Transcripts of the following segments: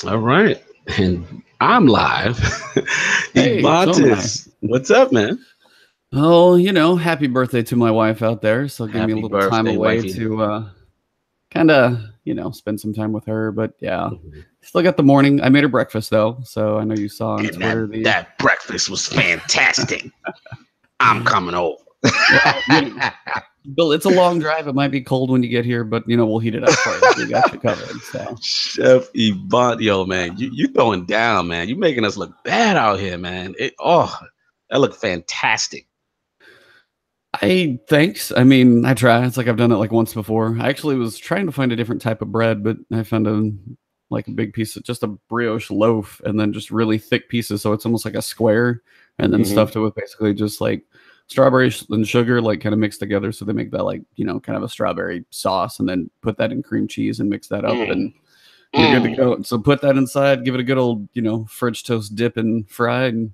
All right. And I'm live. Hey, so am I. Evantis, what's up, man? Oh, happy birthday to my wife out there. So give me a Happy little time birthday, away wifey. to kind of, spend some time with her. But yeah, Mhm. still got the morning. I made her breakfast though. So I know you saw on And that Twitter the, that breakfast was fantastic. I'm coming over. well, Bill, it's a long drive. It might be cold when you get here, but we'll heat it up for you. We got you covered. So Chef Yvonne, yo, man, you throwing down, man. You making us look bad out here, man. That looked fantastic. thanks. I mean, I try. It's like I've done it like once before. I actually was trying to find a different type of bread, but I found a big piece of just a brioche loaf and then just really thick pieces. So it's almost like a square and then Hmm. stuffed it with basically just like strawberries and sugar, like kind of mixed together. So they make that like, kind of a strawberry sauce and then put that in cream cheese and mix that up Mm, and you're good to mm. go. So put that inside, give it a good old, French toast dip and fry and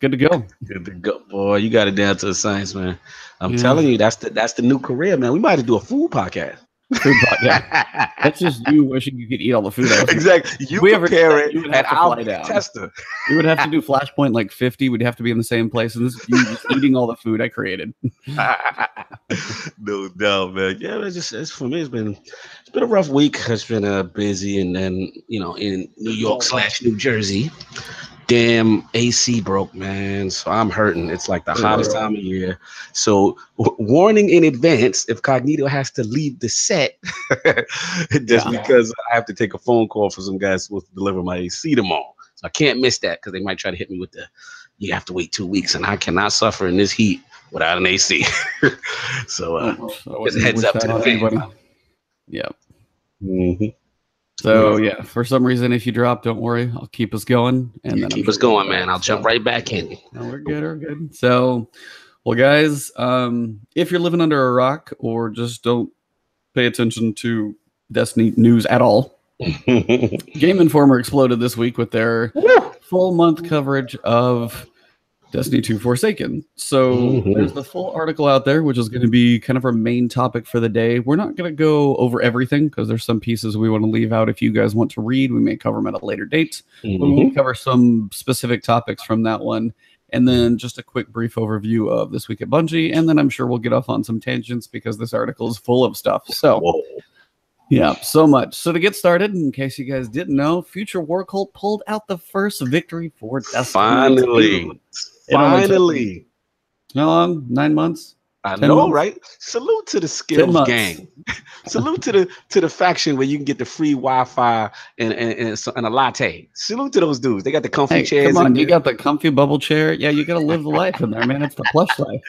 good to go. Good to go, boy. You got it down to the science, man. I'm Yeah. telling you, that's the new career, man. We might have to do a food podcast. Food pot. Yeah. That's just you wishing you could eat all the food I was making. Exactly. If You we ever did prepare that, it, you would and have to I'll fly be the down. tester. We would have to do Flashpoint like 50. We'd have to be in the same place. And this is you just eating all the food I created. No doubt, man. Yeah, it's for me. It's been a rough week. It's been busy, and then in New York slash New Jersey, damn AC broke, man. So I'm hurting. It's like the hottest time of year. So warning in advance if Cognito has to leave the set, just Yeah. because I have to take a phone call for some guys supposed to deliver my AC tomorrow. So I can't miss that because they might try to hit me with the you have to wait 2 weeks, and I cannot suffer in this heat without an AC. So I just a wouldn't heads wish up to that the on fans. anybody. Yeah. Mm-hmm. So yeah, for some reason, if you drop, don't worry. I'll keep us going, and You then I'm keep us sure we'll be going, man. back. I'll jump So right back in. no, we're good. We're good. So, well, guys, if you're living under a rock or just don't pay attention to Destiny news at all, Game Informer exploded this week with their Woo! full month coverage of Destiny 2 Forsaken. So there's Mhm. the full article out there, which is going to be kind of our main topic for the day. We're not going to go over everything because there's some pieces we want to leave out. If you guys want to read, we may cover them at a later date. But we want to Mhm. cover some specific topics from that one. And then just a quick brief overview of this week at Bungie. And then I'm sure we'll get off on some tangents because this article is full of stuff. So Whoa. yeah, so much. So to get started, in case you guys didn't know, Future War Cult pulled out the first victory for Destiny 2. Finally. It only took Finally. how long? 9 months? I 10 know, months? right? Salute to the 10 skills months. gang. Salute to the faction where you can get the free Wi-Fi and a latte. Salute to those dudes. They got the comfy Hey, come chairs in on. You there. got the comfy bubble chair. Yeah, you got to live the life in there, man. It's the plush life.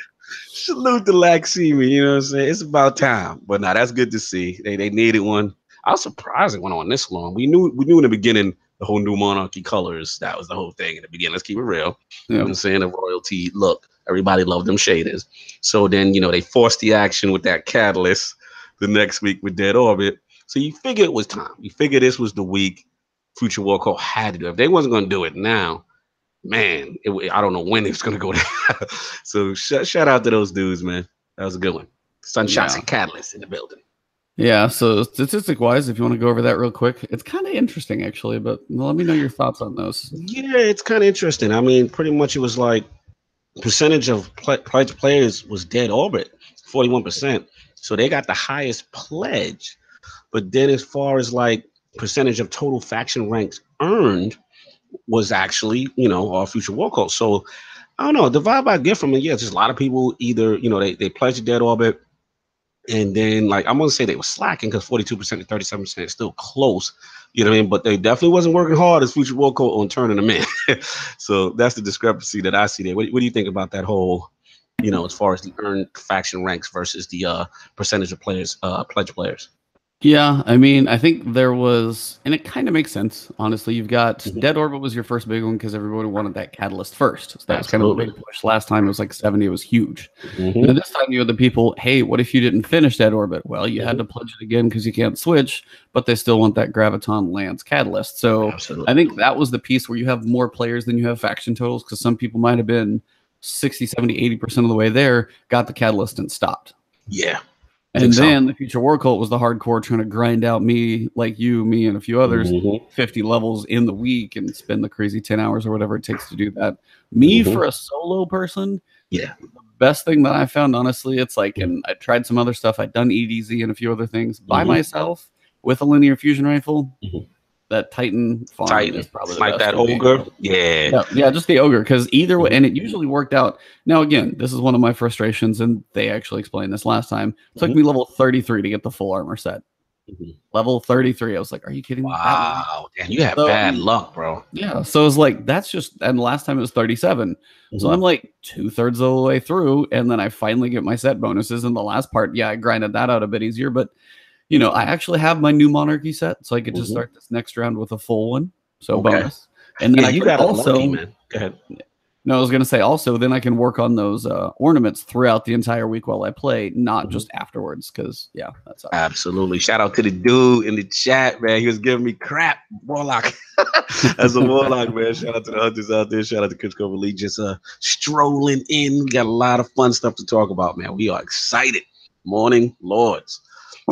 Salute to Laximi. You know what I'm saying? It's about time. But now that's good to see. They needed one. I was surprised it went on this long. We knew in the beginning the whole new monarchy colors. That was the whole thing in the beginning. Let's keep it real. You know Yeah. what I'm saying? The royalty look. Everybody loved them shaders. So then, they forced the action with that catalyst the next week with Dead Orbit. So you figure it was time. You figure this was the week Future Warcraft had to do. If they wasn't going to do it now, man, I don't know when it's going to go down. So shout out to those dudes, man. That was a good one. Sunshots Yeah. and Catalyst in the building. Yeah. So, statistic wise, if you want to go over that real quick, it's kind of interesting, actually, but let me know your thoughts on those. Yeah, it's kind of interesting. I mean, pretty much it was like percentage of pledge players was Dead Orbit, 41%. So they got the highest pledge. But then as far as like percentage of total faction ranks earned was actually, our Future War Cult. So I don't know, divide by gift from it. Yeah, just a lot of people either, they pledged Dead Orbit. And then, like, I'm gonna say they were slacking because 42% to 37% is still close, you know what I mean? But they definitely wasn't working hard as Future War Cult on turning them in. So that's the discrepancy that I see there. What do you think about that whole, as far as the earned faction ranks versus the percentage of players, pledge players? Yeah, I mean, I think there was, and it kind of makes sense. Honestly, you've got Mhm. Dead Orbit was your first big one because everybody wanted that catalyst first. So that was kind of the Absolutely. big push. Last time it was like 70, it was huge. And then Hmm. this time you had the people, hey, what if you didn't finish Dead Orbit? Well, you had Hmm. to pledge it again because you can't switch, but they still want that Graviton Lance catalyst. So I Absolutely. think that was the piece where you have more players than you have faction totals because some people might have been 60, 70, 80% of the way there, got the catalyst and stopped. Yeah. And then the Future War Cult was the hardcore trying to grind out me, like you, me, and a few others, 50 levels in the week and spend the crazy 10 hours or whatever it takes to do that. Me, for a solo person, the best thing that I found, honestly, it's like, and I tried some other stuff. I'd done EDZ and a few other things by myself with a linear fusion rifle. That Titan farm is probably like the best that ogre. Yeah, just the ogre, because either way, and it usually worked out. Now again, this is one of my frustrations, and they actually explained this last time. It took me level 33 to get the full armor set. Level 33. I was like, are you kidding me? Wow, and you have bad luck, bro. Yeah, so it was like, that's just, and last time it was 37. So I'm like 2/3 of the way through, and then I finally get my set bonuses. And the last part, I grinded that out a bit easier, but you know, I actually have my new monarchy set, so I could just start this next round with a full one. So bonus. And then I you got also lucky, man. Go ahead. No, I was gonna say also then I can work on those ornaments throughout the entire week while I play, not just afterwards. Because that's absolutely. Shout out to the dude in the chat, man. He was giving me crap, Warlock. As a Warlock, man. Shout out to the hunters out there. Shout out to Coach Cove Lee just strolling in. We got a lot of fun stuff to talk about, man. We are excited. Morning, Lords.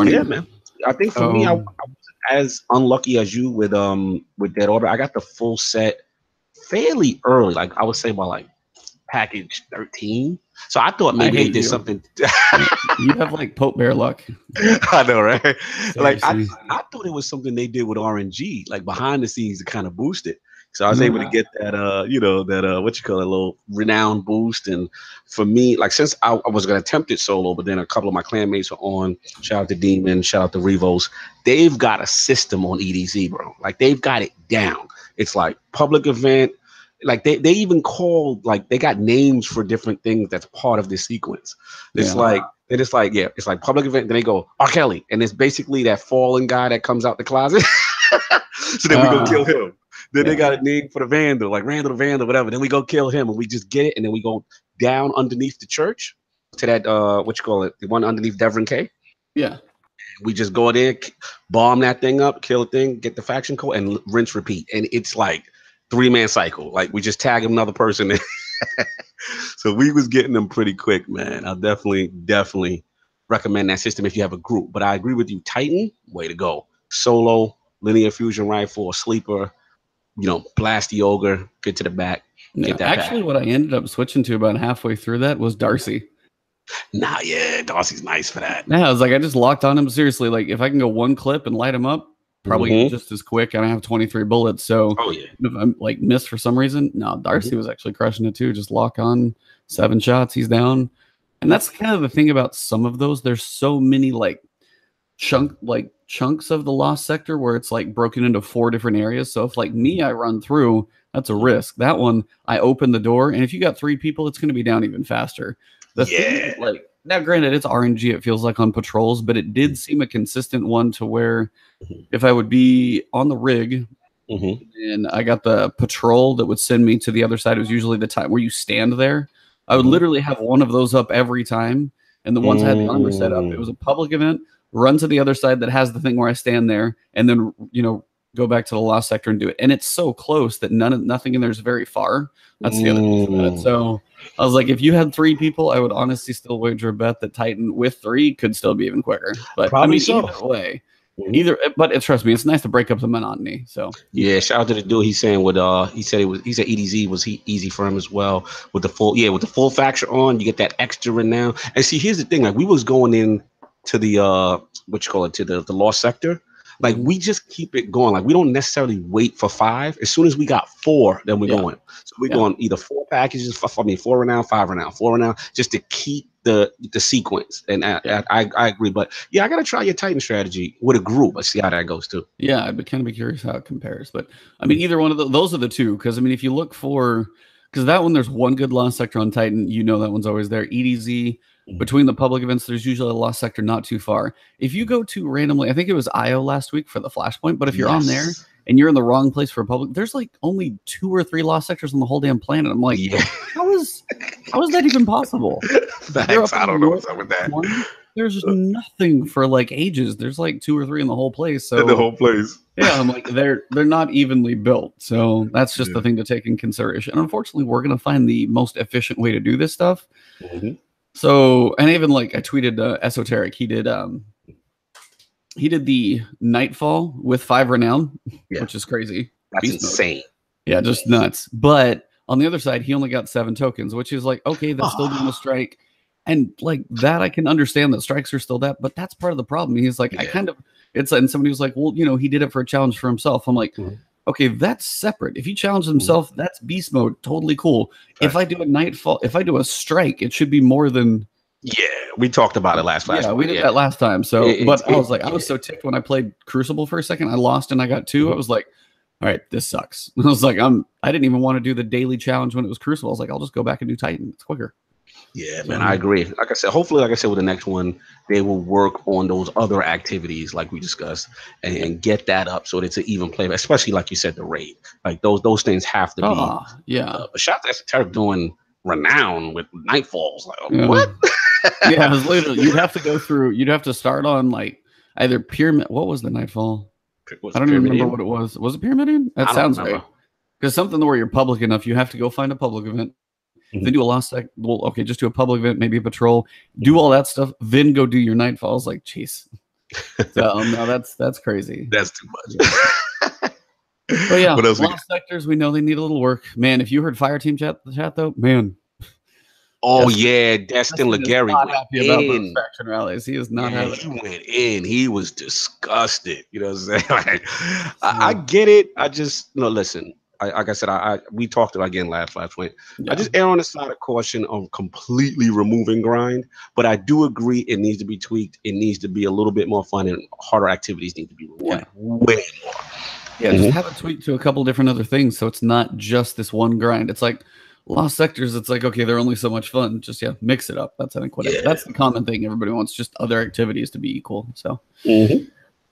Yeah, man. I think for me, I was as unlucky as you with Dead Orbit. I got the full set fairly early, like I would say by like package 13. So I thought maybe they did something. You have like Pope Bear luck. I know, right? Seriously. Like I thought it was something they did with RNG, like behind the scenes to kind of boost it. So I was able to get that, what you call it, a little renown boost. And for me, like since I was going to attempt it solo, but then a couple of my clanmates are on. Shout out to Demon, shout out to Revos. They've got a system on EDZ, bro. Like they've got it down. It's like public event. Like they even call, like they got names for different things that's part of this sequence. It's like, it's like public event. Then they go R. Kelly, and it's basically that fallen guy that comes out the closet. So then we go kill him. Then they got a name for the Vandal, like Randall the Vandal, whatever. Then we go kill him, and we just get it, and then we go down underneath the church to that the one underneath Devon K. Yeah. We just go there, bomb that thing up, kill a thing, get the faction code, and rinse repeat. And it's like 3-man cycle. Like we just tag another person. So we was getting them pretty quick, man. I'll definitely recommend that system if you have a group. But I agree with you, Titan, way to go. Solo, linear fusion rifle, or sleeper. You know, blast the ogre, get to the back. Get that actually, what I ended up switching to about halfway through that was Darcy. Darcy's nice for that. Yeah, I was like, I just locked on him. Seriously, like if I can go one clip and light him up, probably just as quick. And I have 23 bullets, so if I'm like missed for some reason, no, Darcy was actually crushing it too. Just lock on 7 shots, he's down. And that's kind of the thing about some of those. There's so many like chunks of the lost sector where it's like broken into 4 different areas. So if like me, I run through, that's a risk. That one, I open the door, and if you got 3 people, it's going to be down even faster. The thing, like now, granted, it's RNG. It feels like on patrols, but it did seem a consistent one to where if I would be on the rig and I got the patrol that would send me to the other side, it was usually the time where you stand there. I would literally have one of those up every time. And the ones I had the armor set up, it was a public event. Run to the other side that has the thing where I stand there, and then go back to the lost sector and do it. And it's so close that nothing in there is very far. That's the other piece of it. So I was like, if you had 3 people, I would honestly still wager a bet that Titan with 3 could still be even quicker. But probably either way. But trust me, it's nice to break up the monotony. So shout out to the dude. He's saying he said EDZ was easy for him as well with the full faction on. You get that extra renown. And see, here's the thing: like we was going in to the the lost sector. Like we just keep it going. Like we don't necessarily wait for 5. As soon as we got 4, then we're going. So we're going either 4 packages, 4 renown, 5 renown, 4 renown, just to keep the sequence. And I agree. But I gotta try your Titan strategy with a group. Let's see how that goes too. Yeah, I'd kind of be curious how it compares. But I mean, either one of those are the 2. Because I mean, if you look for, because that one, there's one good lost sector on Titan. That one's always there. EDZ. Between the public events, there's usually a lost sector not too far. If you go to randomly, I think it was IO last week for the Flashpoint, but if you're on there and you're in the wrong place for a public, there's like only 2 or 3 lost sectors on the whole damn planet. I'm like, how is that even possible? I don't know what's up with that. There's just nothing for like ages. There's like 2 or 3 in the whole place. So in the whole place. Yeah, I'm like, they're not evenly built. So that's just the thing to take in consideration. And unfortunately, we're gonna find the most efficient way to do this stuff. So, and even like I tweeted Esoteric. He did the Nightfall with 5 renown, which is crazy. That's insane. Yeah, just nuts. But on the other side, he only got 7 tokens, which is like, okay, that's still doing a strike. And like that, I can understand that strikes are still that, but that's part of the problem. He's like, I kind of, it's, and somebody was like, well, you know, he did it for a challenge for himself. I'm like, okay, that's separate. If he challenged himself, that's beast mode. Totally cool. If I do a Nightfall, if I do a strike, it should be more than. Yeah, we talked about it last Flashpoint. Yeah, we did that last time. So, I was like, I was so ticked when I played Crucible for a second. I lost and I got 2. I was like, all right, this sucks. I was like, I didn't even want to do the daily challenge when it was Crucible. I was like, I'll just go back and do Titan. It's quicker. Yeah, man, I agree. Like I said, hopefully, like I said, with the next one, they will work on those other activities like we discussed and get that up so that it's an even play, especially like you said, the raid. Like those things have to be. But shout out to Esoteric doing renown with Nightfalls. Like, what? Yeah, it was literally, you'd have to go through, you'd have to start on like either Pyramid. What was the Nightfall? I don't even remember what it was. Was it Pyramidian? That sounds right. Because something where you're public enough, you have to go find a public event. Then do a lost sec. Well, okay, just do a public event, maybe a patrol, do all that stuff, then go do your Nightfalls. Like, jeez. So no, that's crazy. That's too much. But yeah, lost sectors, we know they need a little work. Man, if you heard Fire Team chat though, man. Oh yeah, Destin Legary not happy about those faction rallies. He is not happy. He went in. He was disgusted. You know what I'm saying? Like, I get it. I just listen. Like I said, we talked about again last Flashpoint. I just err on the side of caution of completely removing grind, but I do agree it needs to be tweaked. It needs to be a little bit more fun, and harder activities need to be rewarded way more. Yeah, just have it tweaked to a couple different other things, so it's not just this one grind. It's like lost sectors. It's like, okay, they're only so much fun. Just mix it up. That's I think that's the common thing. Everybody wants just other activities to be equal. So.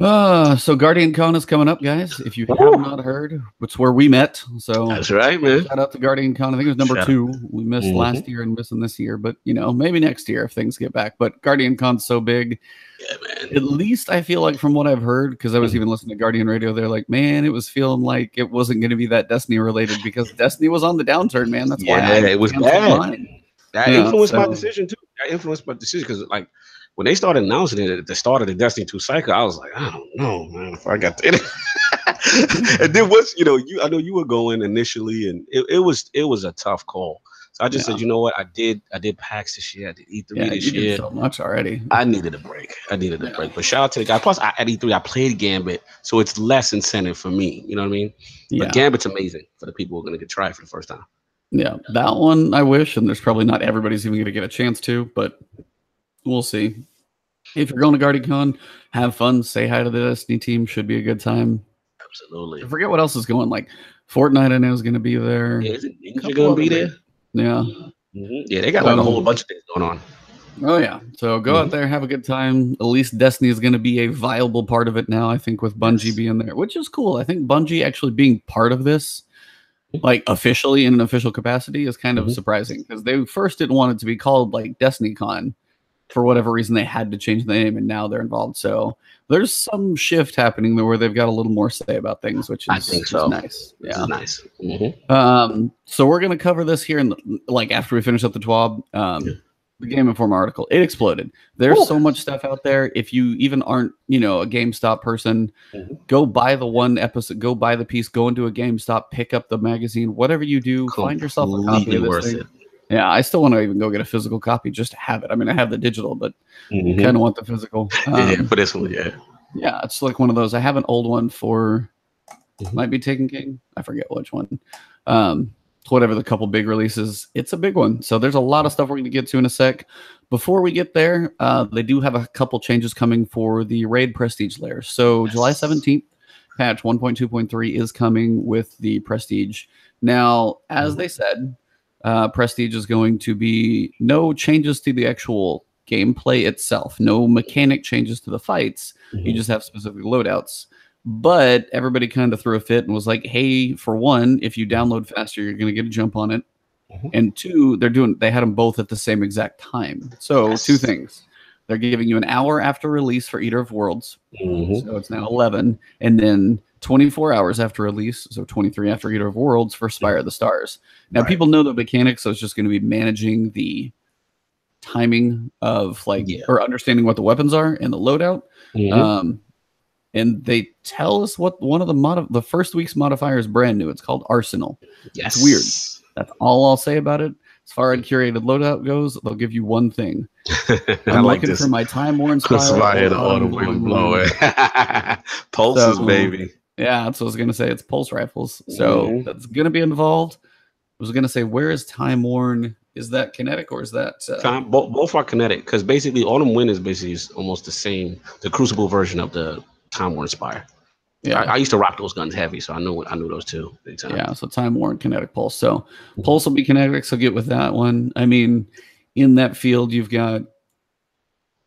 So Guardian Con is coming up, guys. If you have not heard, it's where we met. So that's right, man. Shout out to Guardian Con. I think it was number 2. We missed last year and missing this year, but maybe next year if things get back. But Guardian Con's so big. Yeah, man. At least I feel like from what I've heard, because I was even listening to Guardian Radio, they're like, man, it was feeling like it wasn't going to be that Destiny related because Destiny was on the downturn, man. That's why it was bad. That influenced my decision too. That influenced my decision because like. When they started announcing it at the start of the Destiny 2 cycle, I was like, I don't know, man, if I got to. And then once, I know you were going initially, and it was a tough call. So I just said, you know what, I did PAX this year, I did E3 this year. Did so much already. I needed a break. But shout out to the guy. Plus, at E3, I played Gambit, so it's less incentive for me. You know what I mean? Yeah. But Gambit's amazing for the people who are going to try it for the first time. Yeah, that one I wish, and there's probably not everybody's even going to get a chance to, but we'll see. If you're going to Guardian Con, have fun. Say hi to the Destiny team. Should be a good time. Absolutely. I forget what else is going. Like Fortnite, I know is going to be there. Yeah, is it Ninja going to be there? Yeah. Yeah, they got like a whole bunch of things going on. Oh yeah. So go out there, have a good time. At least Destiny is going to be a viable part of it now. I think with Bungie being there, which is cool. I think Bungie actually being part of this, like officially in an official capacity, is kind of surprising because they first didn't want it to be called like Destiny Con. For whatever reason, they had to change the name, and now they're involved. So there's some shift happening there where they've got a little more say about things, which is, I think so. Nice. Yeah, nice. So we're gonna cover this here, after we finish up the TWAB, the Game Informer article. It exploded. There's so much stuff out there. If you even aren't, a GameStop person, go buy the one episode, go buy the piece, go into a GameStop, pick up the magazine, whatever you do, find yourself a copy of this thing. Yeah, I still want to even go get a physical copy just to have it. I mean, I have the digital, but kind of want the physical. For this one, yeah, it's like one of those. I have an old one for might be Taken King. I forget which one. Whatever the couple big releases, it's a big one. So there's a lot of stuff we're going to get to in a sec. Before we get there, they do have a couple changes coming for the Raid Prestige layer. So July 17th, patch 1.2.3 is coming with the Prestige. Now, as they said. Prestige is going to be no changes to the actual gameplay itself, no mechanic changes to the fights. You just have specific loadouts. But everybody kind of threw a fit and was like, hey, for one, if you download faster, you're going to get a jump on it. And 2, they had them both at the same exact time. So 2 things. They're giving you an hour after release for Eater of Worlds. So it's now 11. And then 24 hours after release, so 23 after Eater of Worlds for Spire of the Stars. Now, people know the mechanics, so it's just going to be managing the timing of like or understanding what the weapons are and the loadout. And they tell us what one of the first week's modifier is brand new. It's called Arsenal. Yes. It's weird. That's all I'll say about it. As far as curated loadout goes, they'll give you one thing. I'm looking for my time-worn spiral. Pulses, baby. Yeah, that's what I was going to say. It's pulse rifles. So that's going to be involved. I was going to say, where is time-worn? Is that kinetic or is that... both are kinetic, because basically Autumn Wind is basically almost the same, the Crucible version of the time-worn Spire. Yeah, I used to rock those guns heavy, so I knew those two. Yeah, so time-worn kinetic pulse. So pulse will be kinetic, so get with that one. I mean, in that field, you've got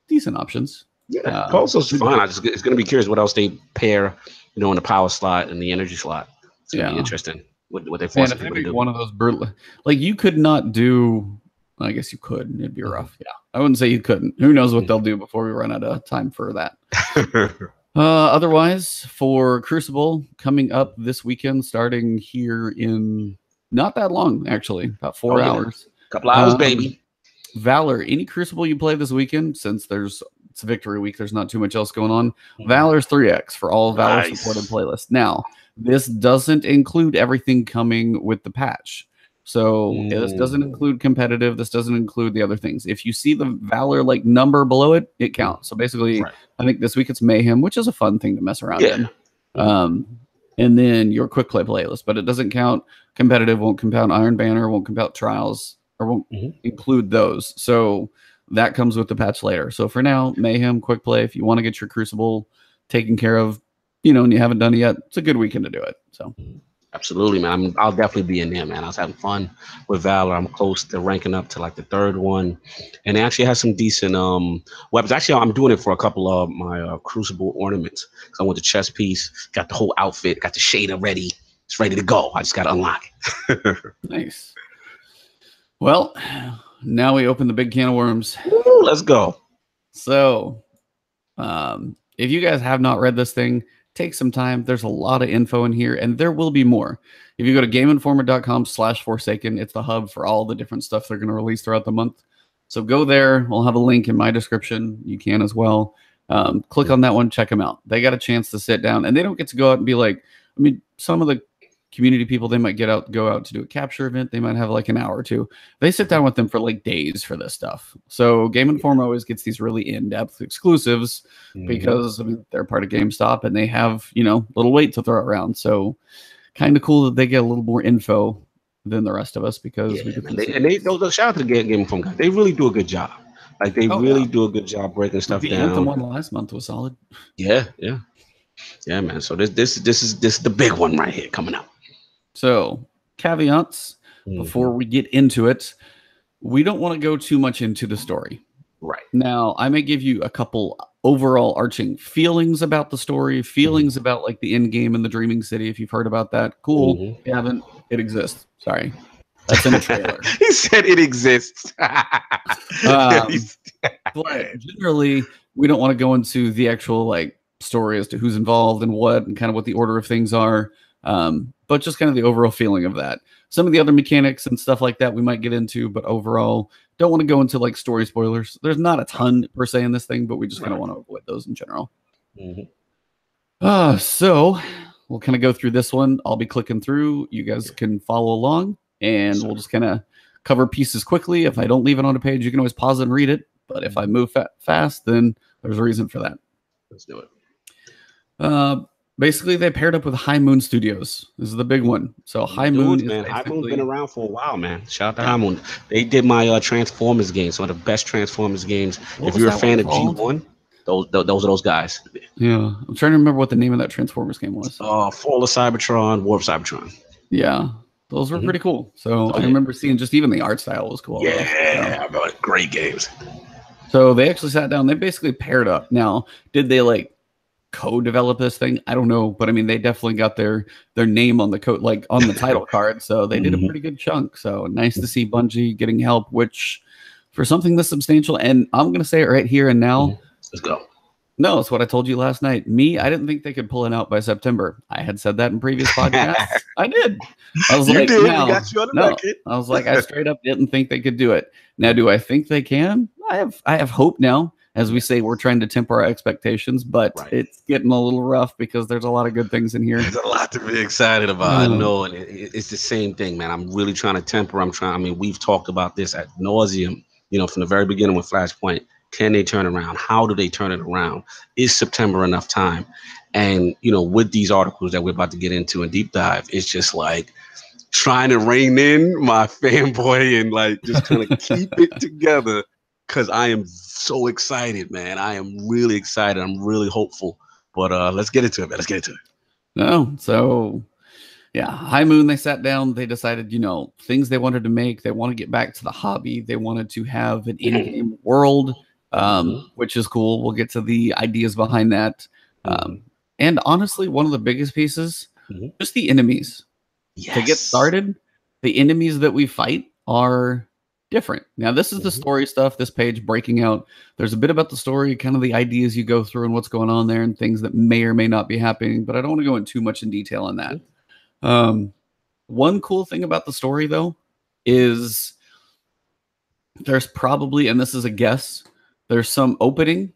decent options. Yeah, pulse is fine. It's going to be curious what else they pair, in the power slot and the energy slot. It's going to be interesting what they force people to do. One of those brutal, like you could not do. I guess you could. It'd be rough. Yeah, I wouldn't say you couldn't. Who knows what they'll do before we run out of time for that. Otherwise, for Crucible coming up this weekend, starting here in not that long, actually, about 4 hours. Couple hours, baby. Valor, any Crucible you play this weekend, since it's Victory Week, there's not too much else going on. Valor's 3x for all Valor supported playlists. Now, this doesn't include everything coming with the patch. So this doesn't include competitive. This doesn't include the other things. If you see the Valor like number below it, it counts. So basically, I think this week it's Mayhem, which is a fun thing to mess around in. And then your quick play playlist, but it doesn't count competitive, won't count Iron Banner, won't count Trials, or won't include those. So that comes with the patch later. So for now, Mayhem, quick play. If you want to get your Crucible taken care of, and you haven't done it yet, it's a good weekend to do it. So. Absolutely, man. I'll definitely be in there, man. I was having fun with Valor. I'm close to ranking up to like the 3rd one, and it actually has some decent weapons. Actually, I'm doing it for a couple of my Crucible ornaments. So I want the chest piece, got the whole outfit, got the shader ready. It's ready to go. I just got to unlock it. Nice. Well, now we open the big can of worms. Ooh, let's go. So, if you guys have not read this thing, take some time. There's a lot of info in here, and there will be more. If you go to GameInformer.com/Forsaken, it's the hub for all the different stuff they're going to release throughout the month. So go there. We'll have a link in my description. You can as well. Click on that one. Check them out. They got a chance to sit down, and they don't get to go out and be like, some of the community people, they might go out to do a capture event. They might have like an hour or two. They sit down with them for like days for this stuff. So Game Informer always gets these really in-depth exclusives because they're part of GameStop and they have, little weight to throw around. So kind of cool that they get a little more info than the rest of us because shout out to the Game Informer guys. They really do a good job. Like they really do a good job breaking stuff down. The Anthem one last month was solid. Yeah, man. So this is the big one right here coming up. So, caveats before we get into it. We don't want to go too much into the story. Right. Now, I may give you a couple overall arching feelings about the story, feelings about like the end game in the Dreaming City. If you've heard about that, cool. If you haven't, it exists. Sorry. That's in a trailer. He said it exists. But generally, we don't want to go into the actual like story as to who's involved and what and kind of what the order of things are. But just kind of the overall feeling of that. Some of the other mechanics and stuff like that we might get into, but overall, don't want to go into like story spoilers. There's not a ton per se in this thing, but we just kind of want to avoid those in general. So we'll kind of go through this one. I'll be clicking through. You guys can follow along, and we'll just kind of cover pieces quickly. If I don't leave it on a page, you can always pause it and read it. But if I move fast, then there's a reason for that. Let's do it. Basically, they paired up with High Moon Studios. This is the big one. So High Moon, man. High Moon's been around for a while, man. Shout out to High Moon. They did my Transformers games, one of the best Transformers games. If you're a fan of G1, those are those guys. Yeah, I'm trying to remember what the name of that Transformers game was. Fall of Cybertron, War of Cybertron. Yeah, those were pretty cool. So I remember seeing just even the art style was cool. Yeah, great games. So they actually sat down. They basically paired up. Now, did they like co-develop this thing? I don't know, but I mean, they definitely got their name on the code, like on the title card. So they did a pretty good chunk. So nice to see Bungie getting help, which for something this substantial, and I'm going to say it right here and now, let's go. No, it's what I told you last night. I didn't think they could pull it out by September. I had said that in previous podcasts. I did. I was You like, did. no, We got you on the no. record. I was like, I straight up didn't think they could do it. Now, do I think they can? I have hope now. As we say, we're trying to temper our expectations, but it's getting a little rough because there's a lot of good things in here. There's a lot to be excited about. I know, and it's the same thing, man. I'm really trying to temper. I mean, we've talked about this ad nauseum, you know, from the very beginning with Flashpoint. Can they turn around? How do they turn it around? Is September enough time? And, you know, with these articles that we're about to get into and deep dive, it's just like trying to rein in my fanboy and like just kind of keep it together. Because I am so excited, man. I am really excited. I'm really hopeful. But let's get into it, man. Let's get into it. No, so yeah, High Moon, they sat down. They decided, you know, things they wanted to make. They want to get back to the hobby. They wanted to have an in-game world, which is cool. We'll get to the ideas behind that. And honestly, one of the biggest pieces, just the enemies. Yes. To get started, the enemies that we fight are different. Now, this is the story stuff, this page breaking out. There's a bit about the story, kind of the ideas you go through and what's going on there and things that may or may not be happening, but I don't want to go into too much in detail on that. One cool thing about the story, though, is there's probably, and this is a guess, there's some opening,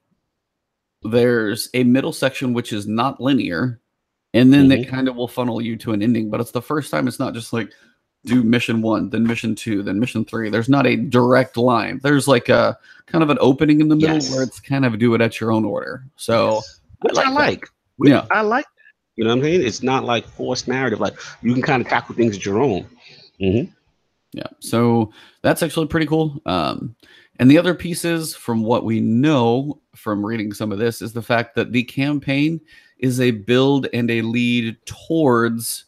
there's a middle section which is not linear, and then they kind of will funnel you to an ending, but it's the first time it's not just like, do mission 1, then mission 2, then mission 3. There's not a direct line. There's like a kind of an opening in the middle where it's kind of do it at your own order. So which I like. Yeah, I like that. You know what I mean? It's not like forced narrative. Like you can kind of tackle things at your own. Yeah. So that's actually pretty cool. And the other pieces from what we know from reading some of this is the fact that the campaign is a build and a lead towards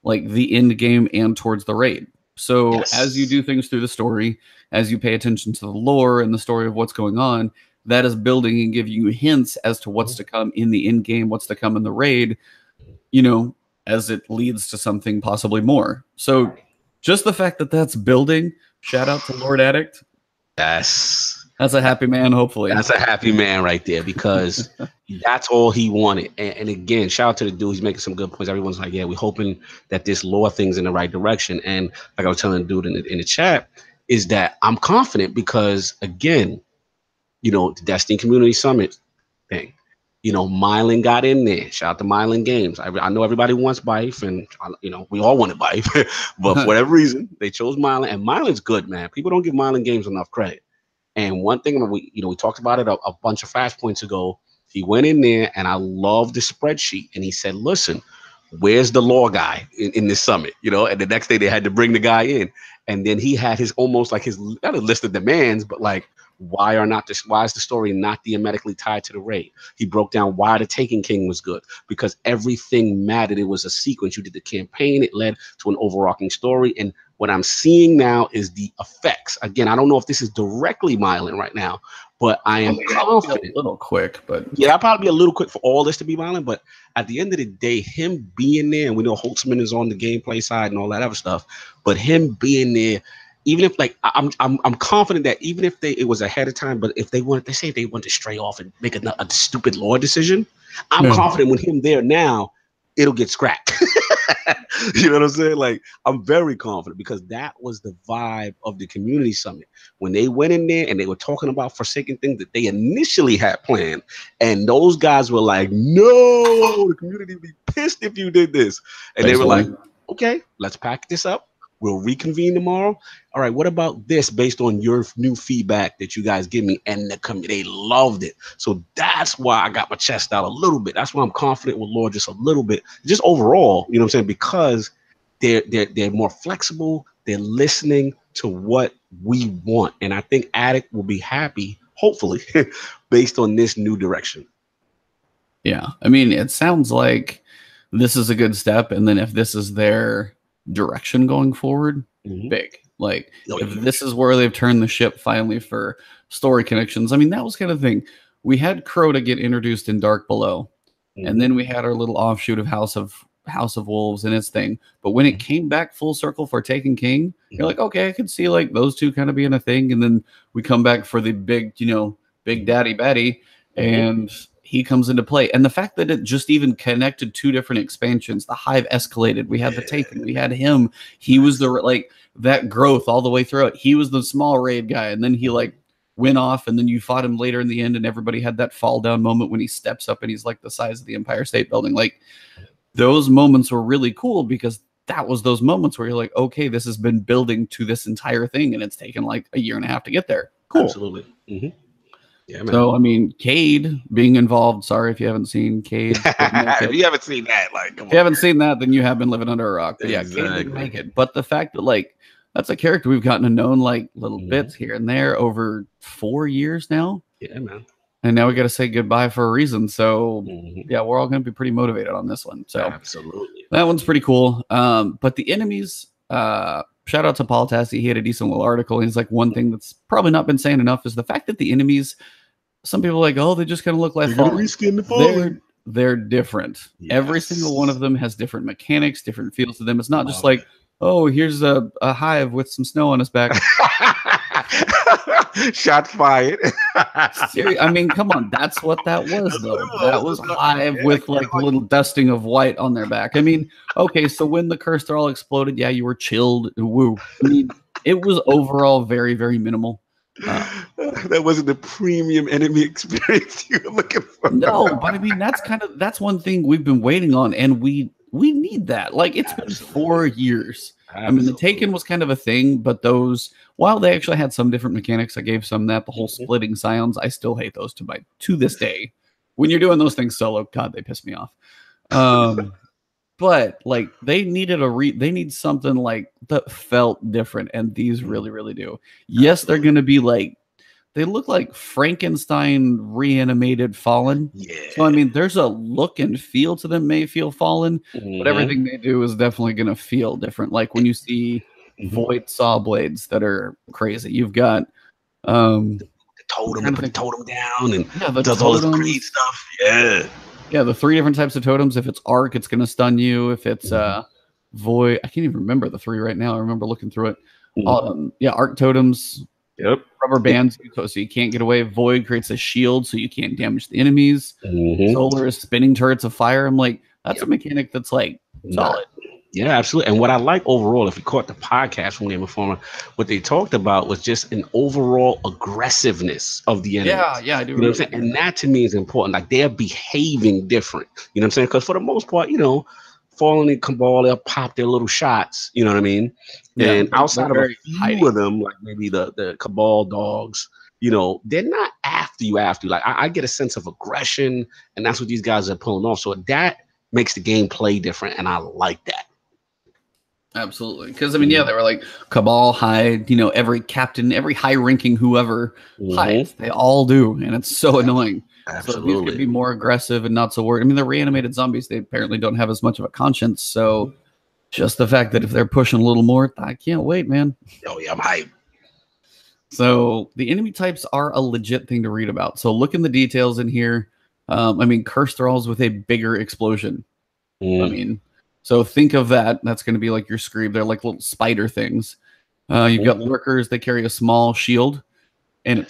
like the end game and towards the raid. So as you do things through the story, as you pay attention to the lore and the story of what's going on, that is building and giving you hints as to what's to come in the end game, what's to come in the raid, you know, as it leads to something possibly more. So just the fact that that's building, shout out to Lord Addict. That's a happy man, hopefully. That's a happy man right there, because that's all he wanted. And again, shout out to the dude. He's making some good points. Everyone's like, yeah, we're hoping that this lore thing's in the right direction. And like I was telling the dude in the chat, is that I'm confident because, again, you know, the Destiny Community Summit thing, you know, Mylan got in there. Shout out to Mylan Games. I know everybody wants Bife, and, you know, we all wanted Bife. But for whatever reason, they chose Mylan. And Mylan's good, man. People don't give Mylan Games enough credit. And one thing we talked about it a bunch of Flashpoints ago. He went in there, and I love the spreadsheet. And he said, "Listen, where's the lore guy in this summit?" You know, and the next day they had to bring the guy in, and then he had his almost like his not a list of demands, but like why is the story not theoretically tied to the raid? He broke down why the Taken King was good, because everything mattered. It was a sequence. You did the campaign, it led to an overarching story, and what I'm seeing now is the effects. Again, I don't know if this is directly Mylan right now, but I am confident. A little quick, but yeah, I'll probably be a little quick for all this to be Mylan. But at the end of the day, him being there, and we know Holtzman is on the gameplay side and all that other stuff, but him being there, even if like I'm confident that even if it was ahead of time, but if they wanted to stray off and make a stupid lore decision, I'm confident with him there now, it'll get scrapped. You know what I'm saying? Like, I'm very confident, because that was the vibe of the community summit when they went in there and they were talking about forsaken things that they initially had planned, and those guys were like, "No, the community would be pissed if you did this," and they were like, "Okay, let's pack this up. We'll reconvene tomorrow. All right, what about this based on your new feedback that you guys give me?" And they loved it. So that's why I got my chest out a little bit. That's why I'm confident with Lord just a little bit. Just overall, you know what I'm saying? Because they're more flexible. They're listening to what we want. And I think Addict will be happy, hopefully, based on this new direction. Yeah. I mean, it sounds like this is a good step. And then if this is their direction going forward, big. Like, if this is where they've turned the ship finally for story connections. I mean, that was kind of the thing. We had Crota get introduced in Dark Below, and then we had our little offshoot of House of Wolves and its thing. But when it came back full circle for Taken King, you're like, okay, I could see like those two kind of being a thing. And then we come back for the big, Big Daddy Batty, and he comes into play. And the fact that it just even connected 2 different expansions, the Hive escalated. We had the Taken, we had him. He was the like that growth all the way through it. He was the small raid guy, and then he like went off, and then you fought him later in the end, and everybody had that fall down moment when he steps up and he's like the size of the Empire State Building. Like those moments were really cool because that was those moments where you're like, okay, this has been building to this entire thing, and it's taken like a year and a half to get there. Cool. Absolutely. Yeah, man. So I mean, Cayde being involved. Sorry if you haven't seen Cayde. If you haven't seen that, like, if you haven't seen that, then you have been living under a rock. But yeah, Exactly. Cayde didn't make it. But the fact that like that's a character we've gotten to know like little bits here and there over 4 years now. Yeah, man. And now we got to say goodbye for a reason. So yeah, we're all going to be pretty motivated on this one. So absolutely, that one's pretty cool. But the enemies, shout out to Paul Tassi. He had a decent little article. He's like, one thing that's probably not been saying enough is the fact that the enemies, some people are like, oh, they just kind of look like Fallen. They're different. Yes. Every single one of them has different mechanics, different feels to them. It's not just like, oh, here's a hive with some snow on his back. Shot fired. I mean, come on. That's what that was, though. That was hive with like a little dusting of white on their back. I mean, okay, so when the cursed all exploded, yeah, you were chilled. Woo. I mean, it was overall very, very minimal. That wasn't the premium enemy experience you were looking for. No, but I mean, that's one thing we've been waiting on, and we need that. Like, it's been 4 years. I mean, the Taken was kind of a thing, but those, while they actually had some different mechanics, I gave some that. The whole splitting scions, I still hate those to this day. When you're doing those things solo, God, they piss me off. But like they needed they need something like that felt different, and these really, really do. Yes, they're gonna be like, they look like Frankenstein reanimated Fallen. Yeah. So I mean, there's a look and feel to them, may feel Fallen, but everything they do is definitely gonna feel different. Like when you see Void saw blades that are crazy. You've got the totem, put the totem down, and does all this great stuff. Yeah. Yeah, the 3 different types of totems. If it's arc, it's going to stun you. If it's void, I can't even remember the 3 right now. I remember looking through it. Yeah, arc totems. Yep. Rubber bands, so you can't get away. Void creates a shield, so you can't damage the enemies. Solar is spinning turrets of fire. I'm like, that's a mechanic that's like solid. Yeah, absolutely. And what I like overall, if you caught the podcast from Game Informer, what they talked about was just an overall aggressiveness of the enemy. Yeah, I do. You know what I'm saying? And that to me is important. Like they're behaving different. You know what I'm saying? Because for the most part, you know, Fallen and Cabal, they'll pop their little shots. You know what I mean? Yeah, and outside of a few of them, like maybe the Cabal dogs, you know, they're not after you. Like I get a sense of aggression, and that's what these guys are pulling off. So that makes the game play different, and I like that. Absolutely. Because, I mean, yeah, they were like Cabal hide, you know, every captain, every high-ranking whoever hides. They all do, and it's so annoying. Absolutely. So these could be more aggressive and not so worried. I mean, the reanimated zombies, they apparently don't have as much of a conscience, so just the fact that if they're pushing a little more, I can't wait, man. Oh, yeah, I'm hyped. So the enemy types are a legit thing to read about. So look in the details in here. I mean, cursed thralls with a bigger explosion. I mean... So think of that. That's going to be like your scream. They're like little spider things. You've got lurkers. They carry a small shield, and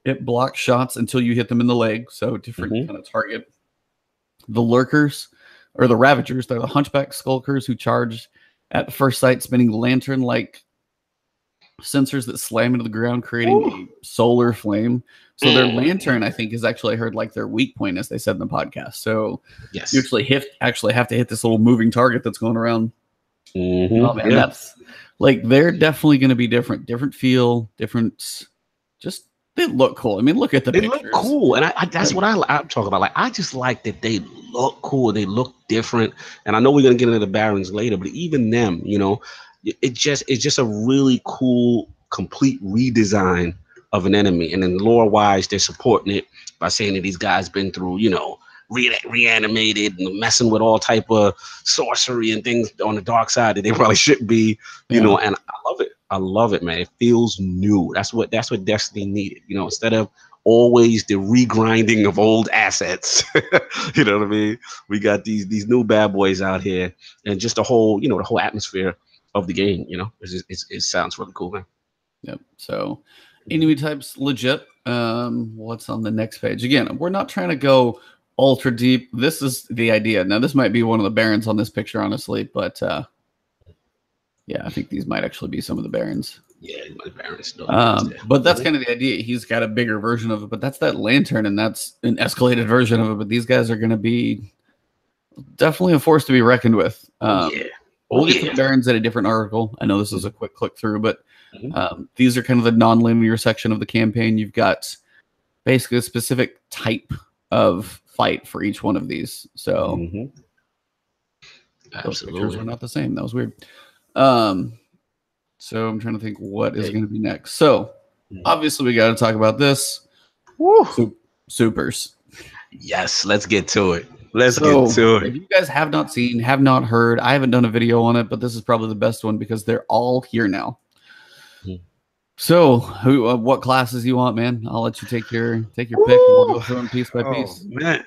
it blocks shots until you hit them in the leg. So different kind of target. The lurkers, or the ravagers, they're the hunchback skulkers who charge at first sight, spinning lantern-like sensors that slam into the ground, creating a solar flame. So their lantern, I think, is actually, I heard, like their weak point, as they said in the podcast. So you actually have to hit this little moving target that's going around. Oh man, that's like, they're definitely going to be different feel, different. Just they look cool. I mean, look at the pictures. Look cool, and I that's what I'm talking about. Like I just like that they look cool. They look different, and I know we're gonna get into the barons later, but even them, you know, it's just a really cool, complete redesign of an enemy. And then lore wise, they're supporting it by saying that these guys been through, you know, reanimated and messing with all type of sorcery and things on the dark side that they probably shouldn't be, you know. And I love it, man. It feels new. That's what Destiny needed, you know, instead of always the regrinding of old assets. You know what I mean? We got these new bad boys out here, and just the whole, you know, the whole atmosphere of the game, you know. It sounds really cool, man. Yep. So enemy types legit. What's on the next page? Again, we're not trying to go ultra deep. This is the idea. Now, this might be one of the barons on this picture, honestly, but yeah, I think these might actually be some of the barons. Yeah, my barons. But that's kind of the idea. He's got a bigger version of it, but that's that lantern, and that's an escalated version of it. But these guys are going to be definitely a force to be reckoned with. We'll get to the barons at a different article. I know this is a quick click through, but these are kind of the non-linear section of the campaign. You've got basically a specific type of fight for each one of these. So those pictures were not the same. That was weird. So I'm trying to think what is going to be next. So obviously we got to talk about this. Supers. Yes, let's get to it. Let's get to it. If you guys have not seen, have not heard, I haven't done a video on it, but this is probably the best one because they're all here now. So, what classes you want, man? I'll let you take your pick, and we'll go through them piece by piece. Man.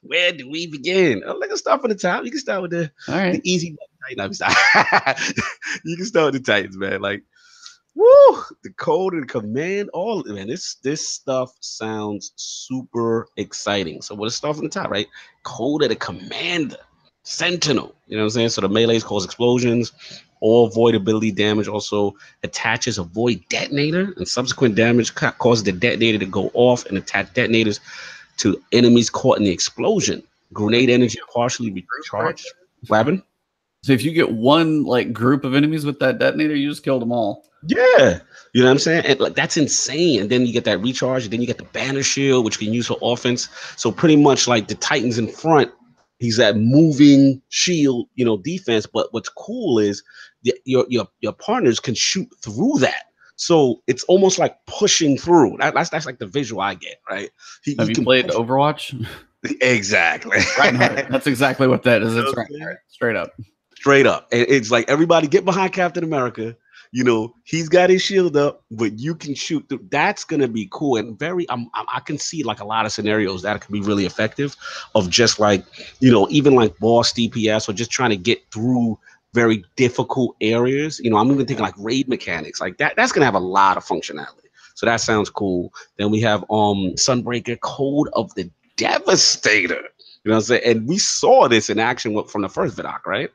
Where do we begin? Let's start from the top. You can start with the easy. You can start with the Titans, man. Like, woo, the code and command, all man. This stuff sounds super exciting. So we'll start from the top, right? Code of the commander, Sentinel. You know what I'm saying? So the melees cause explosions. All void ability damage also attaches a void detonator, and subsequent damage causes the detonator to go off and attach detonators to enemies caught in the explosion. Grenade energy partially recharged. What happened? So if you get one like group of enemies with that detonator, you just killed them all. Yeah, you know what I'm saying? And like that's insane. And then you get that recharge, and then you get the banner shield, which you can use for offense. So pretty much like the Titans in front, he's that moving shield, defense. But what's cool is your partners can shoot through that. So it's almost like pushing through. That's like the visual I get, right? Have you played Overwatch? Exactly. Reinhardt. That's exactly what that is. It's Reinhardt. Straight up. Straight up. And it's like everybody get behind Captain America. He's got his shield up, but you can shoot through. That's gonna be cool and I can see like a lot of scenarios that could be really effective of just like even like boss DPS or just trying to get through very difficult areas. I'm even thinking like raid mechanics like that. That's gonna have a lot of functionality. So that sounds cool. Then we have Sunbreaker, Code of the Devastator. You know what I'm saying? And we saw this in action from the first Vidoc, right?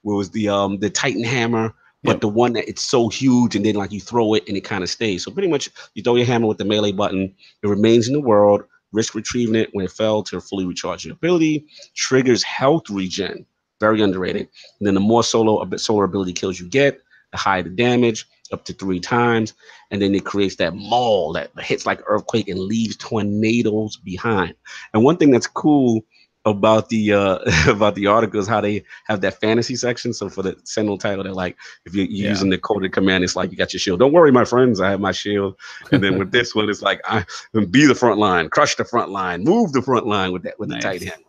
Where it was the Titan hammer, but the one that it's so huge and then like you throw it and it kind of stays. So pretty much you throw your hammer with the melee button, it remains in the world, risk retrieving it when it fell to fully recharge your ability, triggers health regen, very underrated. And then the more solar ability kills you get, the higher the damage, up to 3 times. And then it creates that maul that hits like earthquake and leaves tornadoes behind. And one thing that's cool about the article is how they have that fantasy section. So for the Sentinel title, they're like, if you're using the coded command, it's like you got your shield. Don't worry, my friends, I have my shield. And then with this one, it's like be the front line, crush the front line, move the front line with the Titan hammer.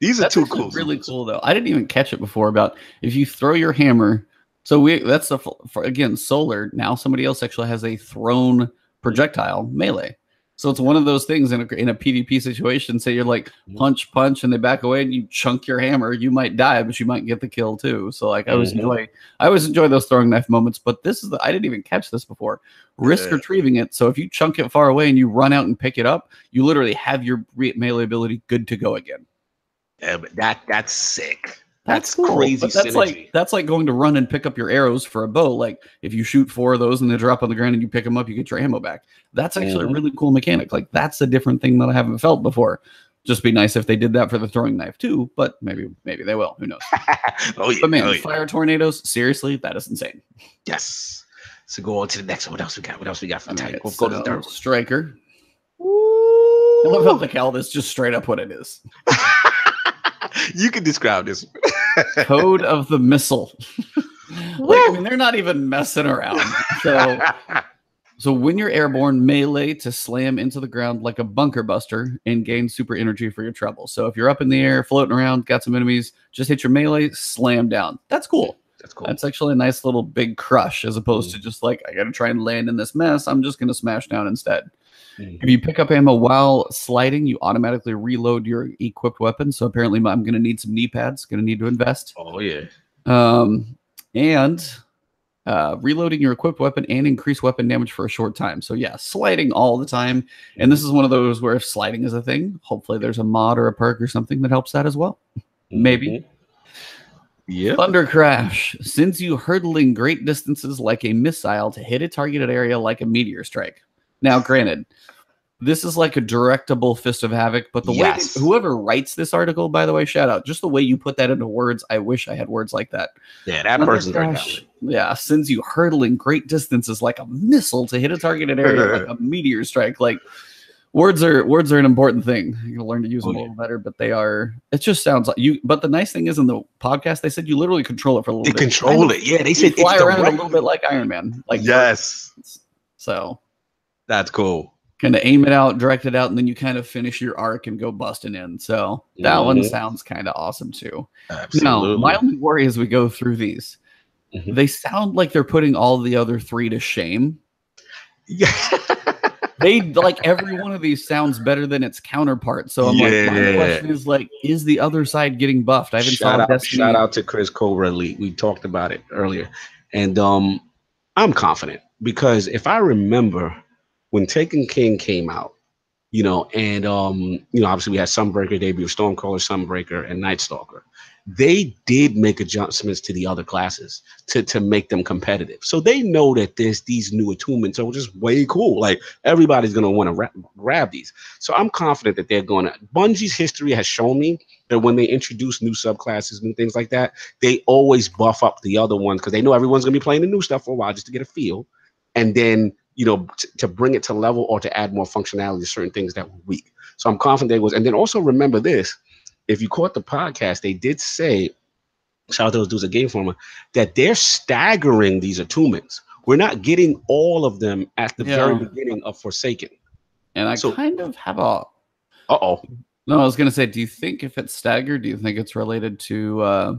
These are two cool. Really cool though. I didn't even catch it before about if you throw your hammer. So that's again solar. Now somebody else actually has a thrown projectile melee. So it's one of those things in a PvP situation. Say you're like punch, and they back away, and you chunk your hammer. You might die, but you might get the kill too. So like I always enjoy those throwing knife moments. But this is I didn't even catch this before. Risk retrieving it. So if you chunk it far away and you run out and pick it up, you literally have your melee ability good to go again. Yeah, but that's sick. That's cool. Crazy. But that's like going to run and pick up your arrows for a bow. Like if you shoot 4 of those and they drop on the ground and you pick them up, you get your ammo back. That's actually a really cool mechanic. Like that's a different thing that I haven't felt before. Just be nice if they did that for the throwing knife too, but maybe they will. Who knows? But man, fire tornadoes. Seriously, that is insane. Yes. So go on to the next one. What else we got from Titan? We'll go to the third one. Striker. I love how the Cal is just straight up what it is. You can describe this. Code of the Missile. They're not even messing around. So when you're airborne, melee to slam into the ground like a bunker buster and gain super energy for your trouble. So if you're up in the air, floating around, got some enemies, just hit your melee, slam down. That's cool. That's actually a nice little big crush as opposed to just like, I got to try and land in this mess. I'm just going to smash down instead. If you pick up ammo while sliding, you automatically reload your equipped weapon. So apparently I'm going to need some knee pads. Going to need to invest. Oh, yeah. And reloading your equipped weapon and increase weapon damage for a short time. So yeah, sliding all the time. And this is one of those where if sliding is a thing, hopefully there's a mod or a perk or something that helps that as well. Maybe. Yeah. Thunder Crash sends you hurtling great distances like a missile to hit a targeted area like a meteor strike. Now, granted, this is like a directable Fist of Havoc, but the way whoever writes this article, by the way, shout out, just the way you put that into words, I wish I had words like that. Yeah, that person's very talented. Yeah, sends you hurtling great distances like a missile to hit a targeted area like a meteor strike. Like words are an important thing. You gotta learn to use them a little better, but they are. It just sounds like you. But the nice thing is, in the podcast, they said you literally control it for a little bit. They control it. Yeah, they said fly around a little bit like Iron Man. Like so that's cool. Kind of aim it out, direct it out, and then you kind of finish your arc and go busting in. So that one sounds kind of awesome too. Absolutely. Now, my only worry as we go through these, they sound like they're putting all the other three to shame. Yeah. They like every one of these sounds better than its counterpart. So I'm like, my question is like, is the other side getting buffed? I haven't saw Destiny. Shout out to Chris Cobra Elite. We talked about it earlier, and I'm confident because if I remember when Taken King came out, and obviously we had Sunbreaker debut, Stormcaller, Sunbreaker, and Night Stalker. They did make adjustments to the other classes to make them competitive. So they know that there's these new attunements are just way cool. Like everybody's going to want to grab these. So I'm confident that they're going to. Bungie's history has shown me that when they introduce new subclasses, new things like that, they always buff up the other ones because they know everyone's going to be playing the new stuff for a while just to get a feel. And then, to bring it to level or to add more functionality to certain things that were weak. So I'm confident they was. And then also remember this. If you caught the podcast, they did say, shout out to those dudes at Game Informer, that they're staggering these attunements. We're not getting all of them at the very beginning of Forsaken. And I kind of have a... Uh-oh. No, I was going to say, do you think if it's staggered, do you think it's related to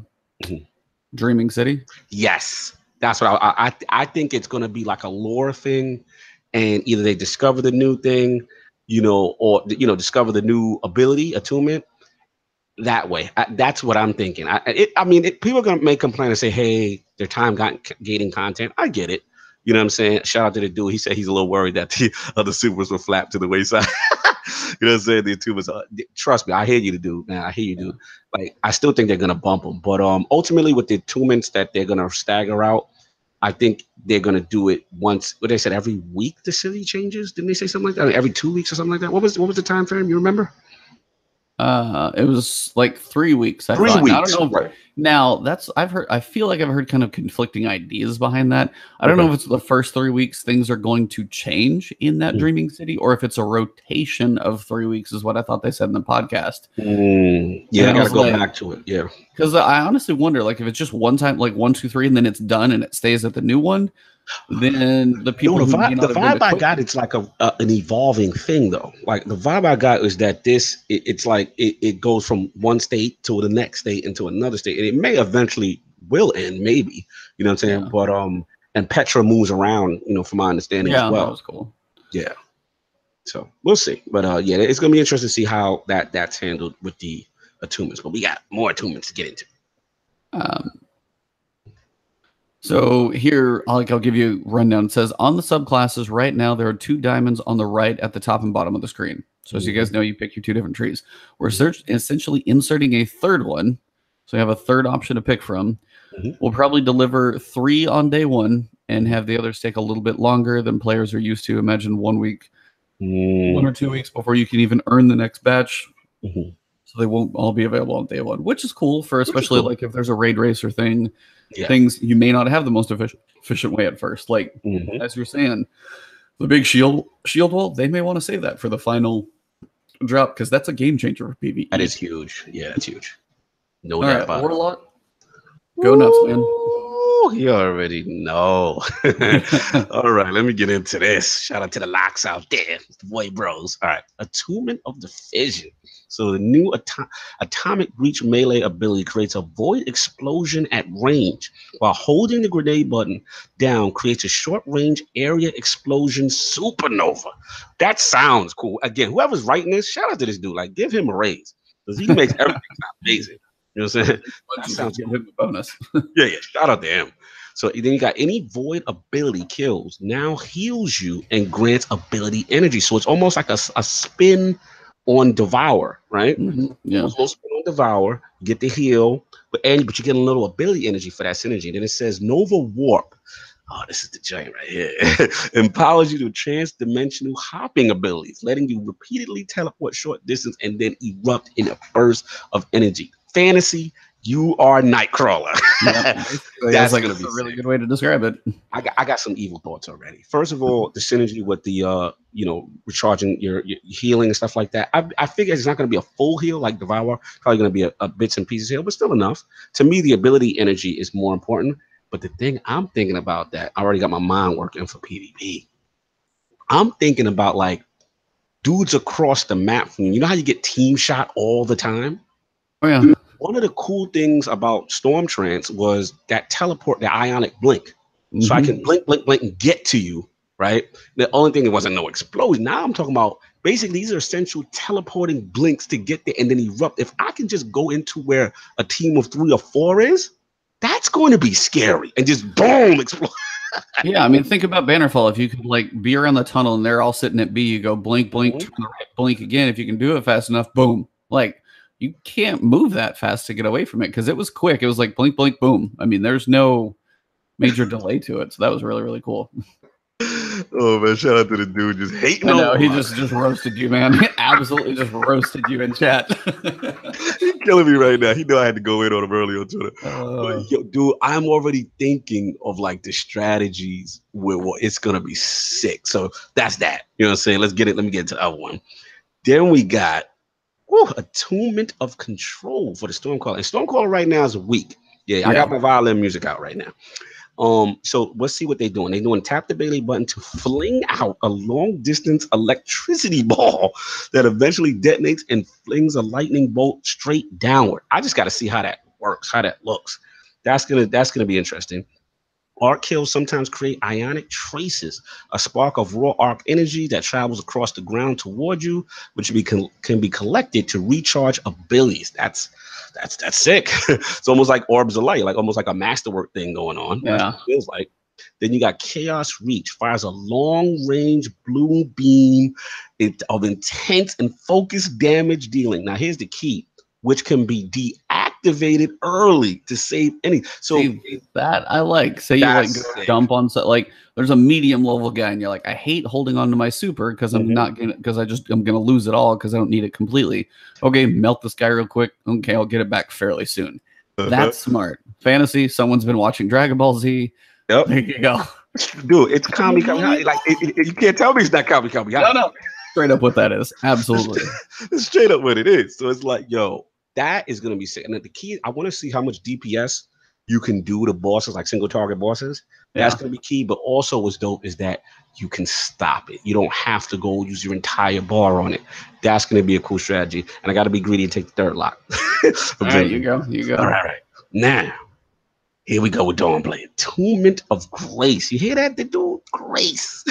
Dreaming City? Yes. That's what I think it's going to be like a lore thing. And either they discover the new thing, or, discover the new ability, attunement. That way, that's what I'm thinking. People are gonna make complaint and say, "Hey, their time gating content." I get it. You know what I'm saying? Shout out to the dude. He said he's a little worried that the other supers were flapped to the wayside. You know what I'm saying? The tubers. Trust me, I hear you, dude. Man, I hear you, dude. Like, I still think they're gonna bump them, but ultimately with the attunements that they're gonna stagger out, I think they're gonna do it once. What they said, every week the city changes. Didn't they say something like that? Every 2 weeks or something like that. What was the time frame? You remember? It was like 3 weeks. 3 weeks. I don't know. Right. Now I feel like I've heard kind of conflicting ideas behind that. I don't know if it's the first 3 weeks things are going to change in that Dreaming City, or if it's a rotation of 3 weeks is what I thought they said in the podcast. Yeah, I gotta go back to it. Yeah. Because I honestly wonder, like, if it's just one time, like 1, 2, 3, and then it's done and it stays at the new one, then the people the vibe I got, it's like an evolving thing though. Like the vibe I got is that it's like it goes from one state to the next state into another state, and it may eventually will end, maybe, you know what I'm saying? But and Petra moves around, from my understanding as well. That was cool. Yeah, so we'll see. But it's gonna be interesting to see how that's handled with the attunements. But we got more attunements to get into. So here, I'll give you a rundown. It says, on the subclasses right now, there are 2 diamonds on the right at the top and bottom of the screen. So as you guys know, you pick your 2 different trees. We're essentially inserting a third one. So you have a third option to pick from. We'll probably deliver 3 on day 1 and have the others take a little bit longer than players are used to. Imagine 1 week, 1 or 2 weeks before you can even earn the next batch. So they won't all be available on day 1, which is cool for especially like if there's a raid racer thing. Things you may not have the most efficient way at first. Like as you're saying, the big shield wall, they may want to save that for the final drop because that's a game changer for PvE. That is huge. Yeah, that's huge. No doubt about it. Warlock, go nuts, man. You already know. All right, let me get into this. Shout out to the locks out there, the boy bros. All right, Attunement of the Fission. So the new atomic breach melee ability creates a void explosion at range while holding the grenade button down creates a short range area explosion supernova. That sounds cool. Again, whoever's writing this, shout out to this dude. Like, give him a raise because he makes everything sound amazing. You know what I'm saying? That sounds give him a bonus. Yeah. Shout out to him. So then you got any void ability kills now heals you and grants ability energy. So it's almost like a spin on Devour, right? Yeah. Almost a little spin on Devour, you get the heal, but you get a little ability energy for that synergy. And then it says Nova Warp. Oh, this is the giant right here. Empowers you to trans-dimensional hopping abilities, letting you repeatedly teleport short distance and then erupt in a burst of energy. Fantasy, you are Nightcrawler. Yep. That's like a really good way to describe it. I got some evil thoughts already. First of all, the synergy with the recharging your healing and stuff like that. I figure it's not going to be a full heal like Devour. Probably going to be a bits and pieces heal, but still enough. To me, the ability energy is more important. But the thing I'm thinking about that, I already got my mind working for PvP. I'm thinking about like dudes across the map from you. You know how you get team shot all the time? Oh yeah. One of the cool things about Storm Trance was that teleport, the ionic blink. So I can blink, blink, blink and get to you, right? The only thing, it wasn't no explosion. Now I'm talking about basically these are essential teleporting blinks to get there and then erupt. If I can just go into where a team of 3 or 4 is, that's going to be scary and just boom, explode. Yeah, I mean, think about Bannerfall. If you could like be around the tunnel and they're all sitting at B, you go blink, blink, turn the right, blink again. If you can do it fast enough, boom. Like you can't move that fast to get away from it because it was quick. It was like blink, blink, boom. I mean, there's no major delay to it, so that was really, really cool. Oh man, shout out to the dude just hating on. I know, he just roasted you, man. He absolutely just roasted you in chat. He's killing me right now. He knew I had to go in on him early on Twitter. But, yo, dude, I'm already thinking of like the strategies where it's gonna be sick. So that's that. You know what I'm saying? Let me get to the other one. Then we got Attunement of Control for the Stormcaller. And Stormcaller right now is weak. Yeah, I got my violin music out right now. So let's see what they're doing. They're doing tap the Bailey button to fling out a long distance electricity ball that eventually detonates and flings a lightning bolt straight downward. I just got to see how that works, how that looks. That's gonna be interesting. Arc kills sometimes create ionic traces, a spark of raw arc energy that travels across the ground toward you, which can be collected to recharge abilities. That's sick. It's almost like orbs of light, like almost like a masterwork thing going on. Yeah, that's what it feels like. Then you got Chaos Reach, fires a long-range blue beam of intense and focused damage dealing. Now here's the key, which can be deactivated early to save any. So that I like. Say you like go dump on like there's a medium level guy and you're like, I hate holding on to my super because I'm not gonna I'm gonna lose it all because I don't need it completely. Okay, melt this guy real quick. Okay, I'll get it back fairly soon. That's smart. Fantasy, someone's been watching Dragon Ball Z. Yep. There you go. Dude, it's Kami. Like you can't tell me it's not Kami. No. Straight up what that is. Absolutely. It's straight up what it is. So it's like, yo, that is gonna be sick. And the key, I want to see how much DPS you can do to bosses, like single target bosses. That's gonna be key. But also what's dope is that you can stop it. You don't have to go use your entire bar on it. That's gonna be a cool strategy. And I gotta be greedy and take the third lock. All right, you go. All right. Now, here we go with Dawnblade. Attunement of Grace. You hear that? They do Grace.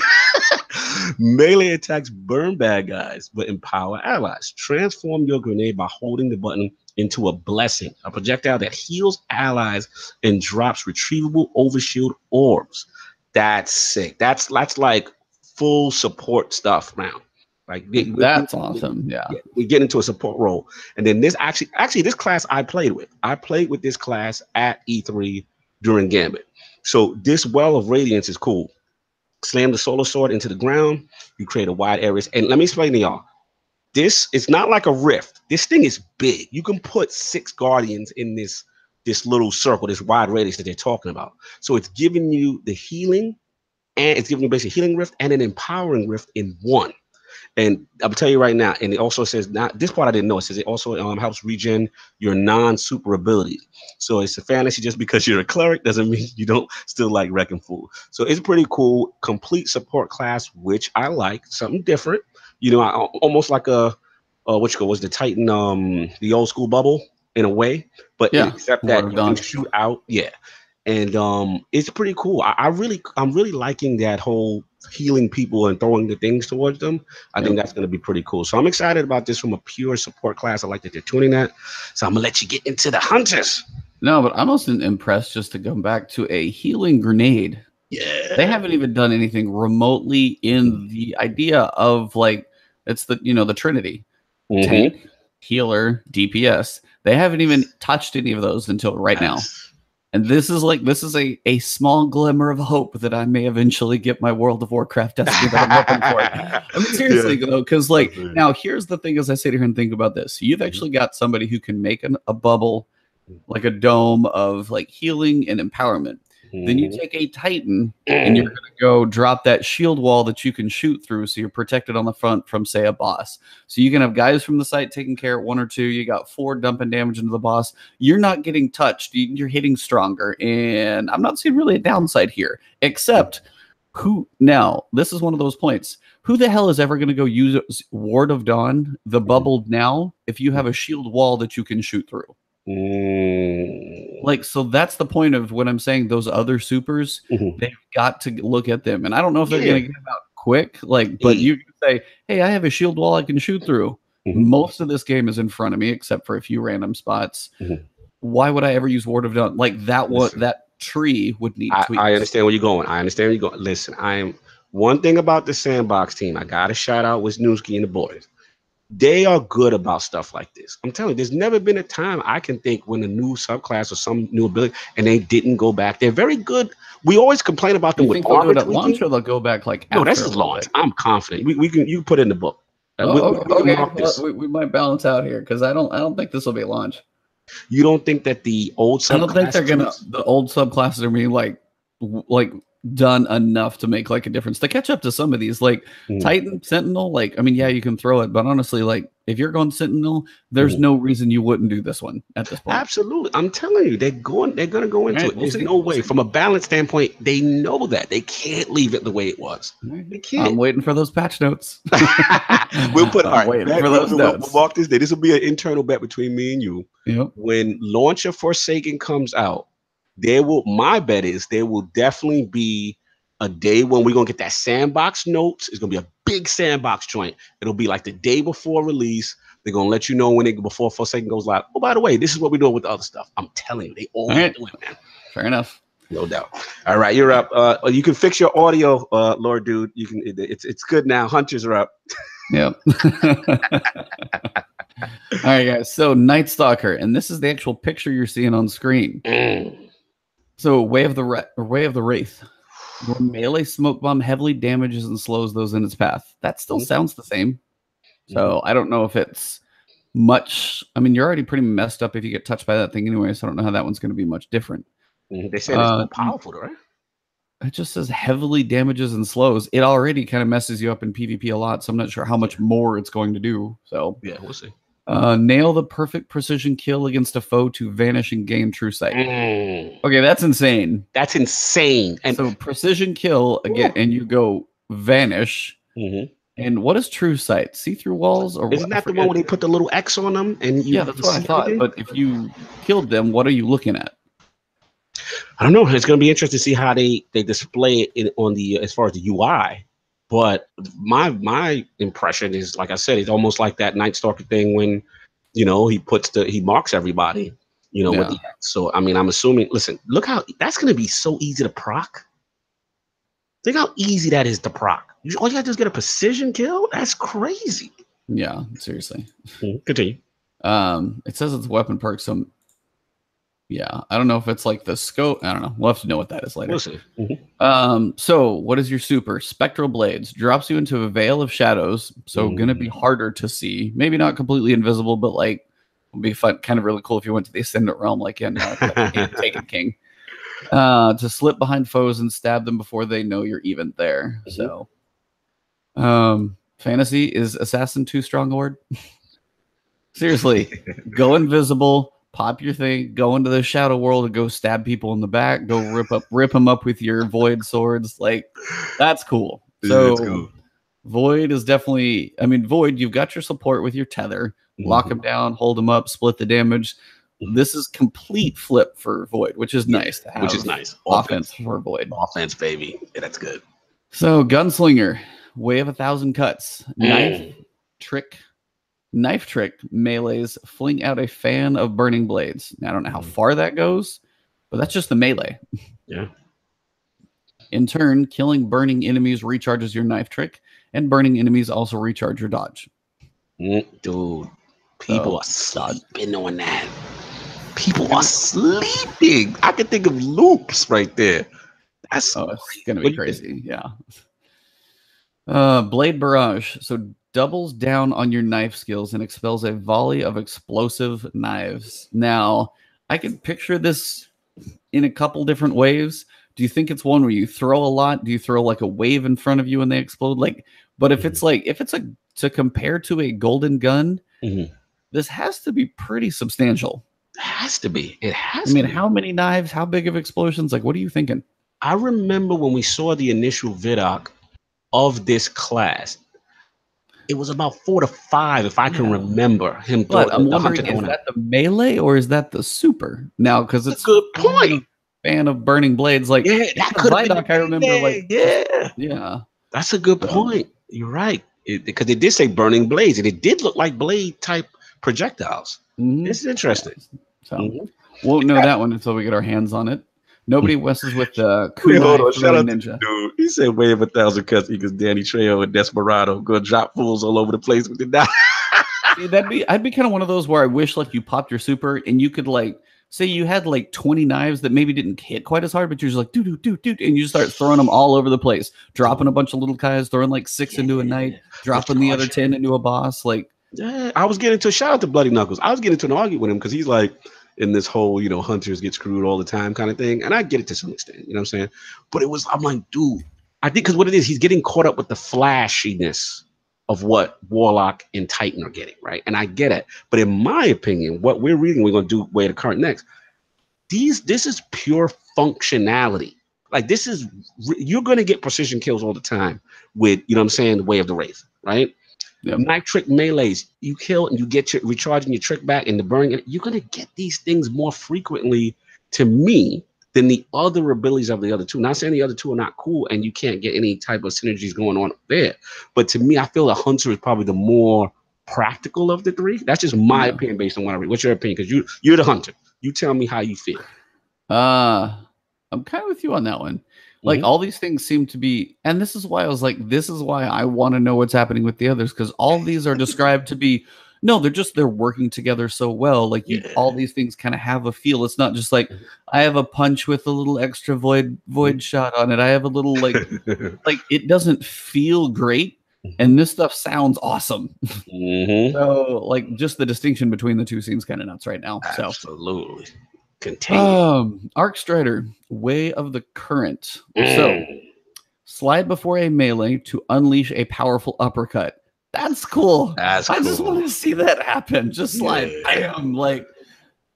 Melee attacks burn bad guys, but empower allies. Transform your grenade by holding the button into a blessing, a projectile that heals allies and drops retrievable overshield orbs. That's sick. That's like full support stuff now. Like that's awesome. Yeah, we get into a support role, and then this actually this class I played with. I played with this class at E3 during Gambit. So this Well of Radiance is cool. Slam the solar sword into the ground. You create a wide area, and let me explain to y'all. This it's not like a rift. This thing is big. You can put 6 guardians in this little circle, this wide radius that they're talking about. So it's giving you the healing, and it's giving you basically a healing rift and an empowering rift in one. And I'll tell you right now, and it also says, not this part I didn't know, it says it also helps regen your non-super abilities. So it's a fantasy just because you're a cleric doesn't mean you don't still like Wrecking Fool. So it's pretty cool, complete support class, which I like, something different. You know, almost like a, was the Titan, the old school bubble in a way, but except that you can shoot out. Yeah. And it's pretty cool. I'm really liking that whole healing people and throwing the things towards them. I think that's going to be pretty cool. So I'm excited about this from a pure support class. I like that they're tuning that. So I'm gonna let you get into the hunters. No, but I'm also impressed just to come back to a healing grenade. Yeah. They haven't even done anything remotely in the idea of like it's the the Trinity. Tank, healer, DPS. They haven't even touched any of those until right now. And this is a small glimmer of hope that I may eventually get my World of Warcraft Destiny that I'm hoping for. I mean, seriously, though, because like now here's the thing: as I sit here and think about this, you've actually got somebody who can make a bubble, like a dome of like healing and empowerment. Then you take a Titan and you're going to go drop that shield wall that you can shoot through, so you're protected on the front from, say, a boss. So you can have guys from the site taking care of 1 or 2. You got 4 dumping damage into the boss. You're not getting touched. You're hitting stronger. And I'm not seeing really a downside here, except now, this is one of those points. Who the hell is ever going to go use Ward of Dawn, the bubbled now, if you have a shield wall that you can shoot through? Like, so that's the point of when I'm saying those other supers, they've got to look at them. And I don't know if they're going to get them out quick, like, but you can say, hey, I have a shield wall I can shoot through. Most of this game is in front of me, except for a few random spots. Why would I ever use Ward of Dawn? Like that that tree would need tweaks. I understand where you're going. Listen, one thing about the Sandbox team, I got to shout out Wisniewski and the boys. They are good about stuff like this. I'm telling you, there's never been a time I can think when a new subclass or some new ability and they didn't go back. They're very good. We always complain about them with armor tweaking. Launch, or they'll go back like no, this is launch. I'm confident. You can put it in the book. We might balance out here because I don't think this will be a launch. You don't think that the old subclasses? I don't think they're gonna. The old subclasses are being like done enough to make like a difference to catch up to some of these like Titan, Sentinel. Like, I mean, yeah, you can throw it, but honestly, like if you're going Sentinel, there's no reason you wouldn't do this one at this point. Absolutely, I'm telling you, they're gonna go into it. There's no way. From a balance standpoint, they know that they can't leave it the way it was. They can't. I'm waiting for those patch notes. We'll put waiting for those notes. We'll walk this day. This will be an internal bet between me and you. Yep. When Launcher Forsaken comes out, my bet is there will definitely be a day when we're gonna get that Sandbox notes. It's gonna be a big Sandbox joint. It'll be like the day before release. They're gonna let you know before Forsaken goes live. Oh, by the way, this is what we're doing with the other stuff. I'm telling you, they always do it, man. Fair enough. No doubt. All right, you're up. You can fix your audio, Lord Dude. You can. It's good now. Hunters are up. Yep. All right, guys. So Night Stalker, and this is the actual picture you're seeing on screen. So Way of the Wraith. Your melee smoke bomb heavily damages and slows those in its path. That still sounds the same. So I don't know if it's much. I mean, you're already pretty messed up if you get touched by that thing anyway, so I don't know how that one's going to be much different. They said it's more powerful, right? It just says heavily damages and slows. It already kind of messes you up in PvP a lot, so I'm not sure how much more it's going to do. So yeah, we'll see. Nail the perfect precision kill against a foe to vanish and gain true sight. Okay, that's insane. That's insane. And so precision kill again, and you go vanish. And what is true sight? See through walls, or isn't that the one where they put the little X on them? And yeah, that's what I thought. But if you killed them, what are you looking at? I don't know. It's going to be interesting to see how they display it on the as far as the UI. But my impression is, like I said, it's almost like that Night Stalker thing when, he marks everybody, with the X. So, I mean, I'm assuming, listen, look how that's going to be so easy to proc. Think how easy that is to proc. All you got to do is get a precision kill. That's crazy. Yeah, seriously. Continue. It says it's weapon perk. So, yeah, I don't know if it's like the scope. I don't know. We'll have to know what that is later. We'll see. So what is your super? Spectral Blades drops you into a veil of shadows. So gonna be harder to see. Maybe not completely invisible, but like would be fun, kind of really cool if you went to the Ascendant Realm, like in Taken King. To slip behind foes and stab them before they know you're even there. So, fantasy, is assassin too strong a word? Seriously, go invisible. Pop your thing, go into the shadow world and go stab people in the back, go rip them up with your void swords. Like, that's cool. So cool. Void is definitely, Void, you've got your support with your tether, lock them down, hold them up, split the damage. This is complete flip for Void, which is nice to have. Which is nice. Offense for Void. Offense, baby. Yeah, that's good. So Gunslinger, Way of 1,000 Cuts, Knife, Trick, Knife trick melees fling out a fan of burning blades. Now, I don't know how far that goes, but that's just the melee. Yeah. In turn, killing burning enemies recharges your knife trick, and burning enemies also recharge your dodge. Dude, people are sleeping on that. People are sleeping. I can think of loops right there. That's it's gonna be crazy. Yeah. Blade barrage. So doubles down on your knife skills and expels a volley of explosive knives. Now, I can picture this in a couple different ways. Do you think it's one where you throw a lot? Do you throw like a wave in front of you and they explode? Like, but if it's to compare to a golden gun, this has to be pretty substantial. It has to be. It has. I mean, how many knives? How big of explosions? Like, what are you thinking? I remember when we saw the initial vidoc of this class, it was about 4 to 5, if I can remember him. But I'm wondering, is that the melee or is that the super? Now, because it's a good point. Fan of burning blades, like that could have been. I remember, like yeah. That's a good point. You're right, because it did say burning blades, and it did look like blade type projectiles. This is interesting. So won't know that one until we get our hands on it. Nobody messes with the shout out ninja. Dude, he said wave 1,000 cuts because Danny Trejo and Desperado go drop fools all over the place with the knife. I'd be kind of one of those where I wish like you popped your super and you could like say you had like 20 knives that maybe didn't hit quite as hard, but you're just like do, and you start throwing them all over the place, dropping a bunch of little guys, throwing like 6 into a knight, dropping the other 10 into a boss. Like, I was getting into a shout out to Bloody Knuckles. I was getting into an argument with him because he's like in this whole, hunters get screwed all the time kind of thing. And I get it to some extent, you know what I'm saying? But I'm like, dude, I think because what it is, he's getting caught up with the flashiness of what Warlock and Titan are getting, right? And I get it. But in my opinion, what we're reading, we're going to do Way to Current next. This is pure functionality. Like you're going to get precision kills all the time with, the Way of the Wraith, right? Yep. Knife trick melees, you kill and you get recharging your trick back and the burning. You're going to get these things more frequently, to me, than the other abilities of the other two. Not saying the other two are not cool and you can't get any type of synergies going on there. But to me, I feel the Hunter is probably the more practical of the three. That's just my opinion based on what I read. What's your opinion? Because you're the Hunter. You tell me how you feel. I'm kind of with you on that one. Like all these things seem to be, and this is why I was like, this is why I want to know what's happening with the others, because all these are described to be, they're working together so well. Like all these things kind of have a feel. It's not just like I have a punch with a little extra void shot on it. I have a little like it doesn't feel great, and this stuff sounds awesome. So like just the distinction between the two seems kind of nuts right now. Absolutely. Arc Strider, Way of the Current. So slide before a melee to unleash a powerful uppercut. That's cool. I just want to see that happen. Just slide. Bam. Like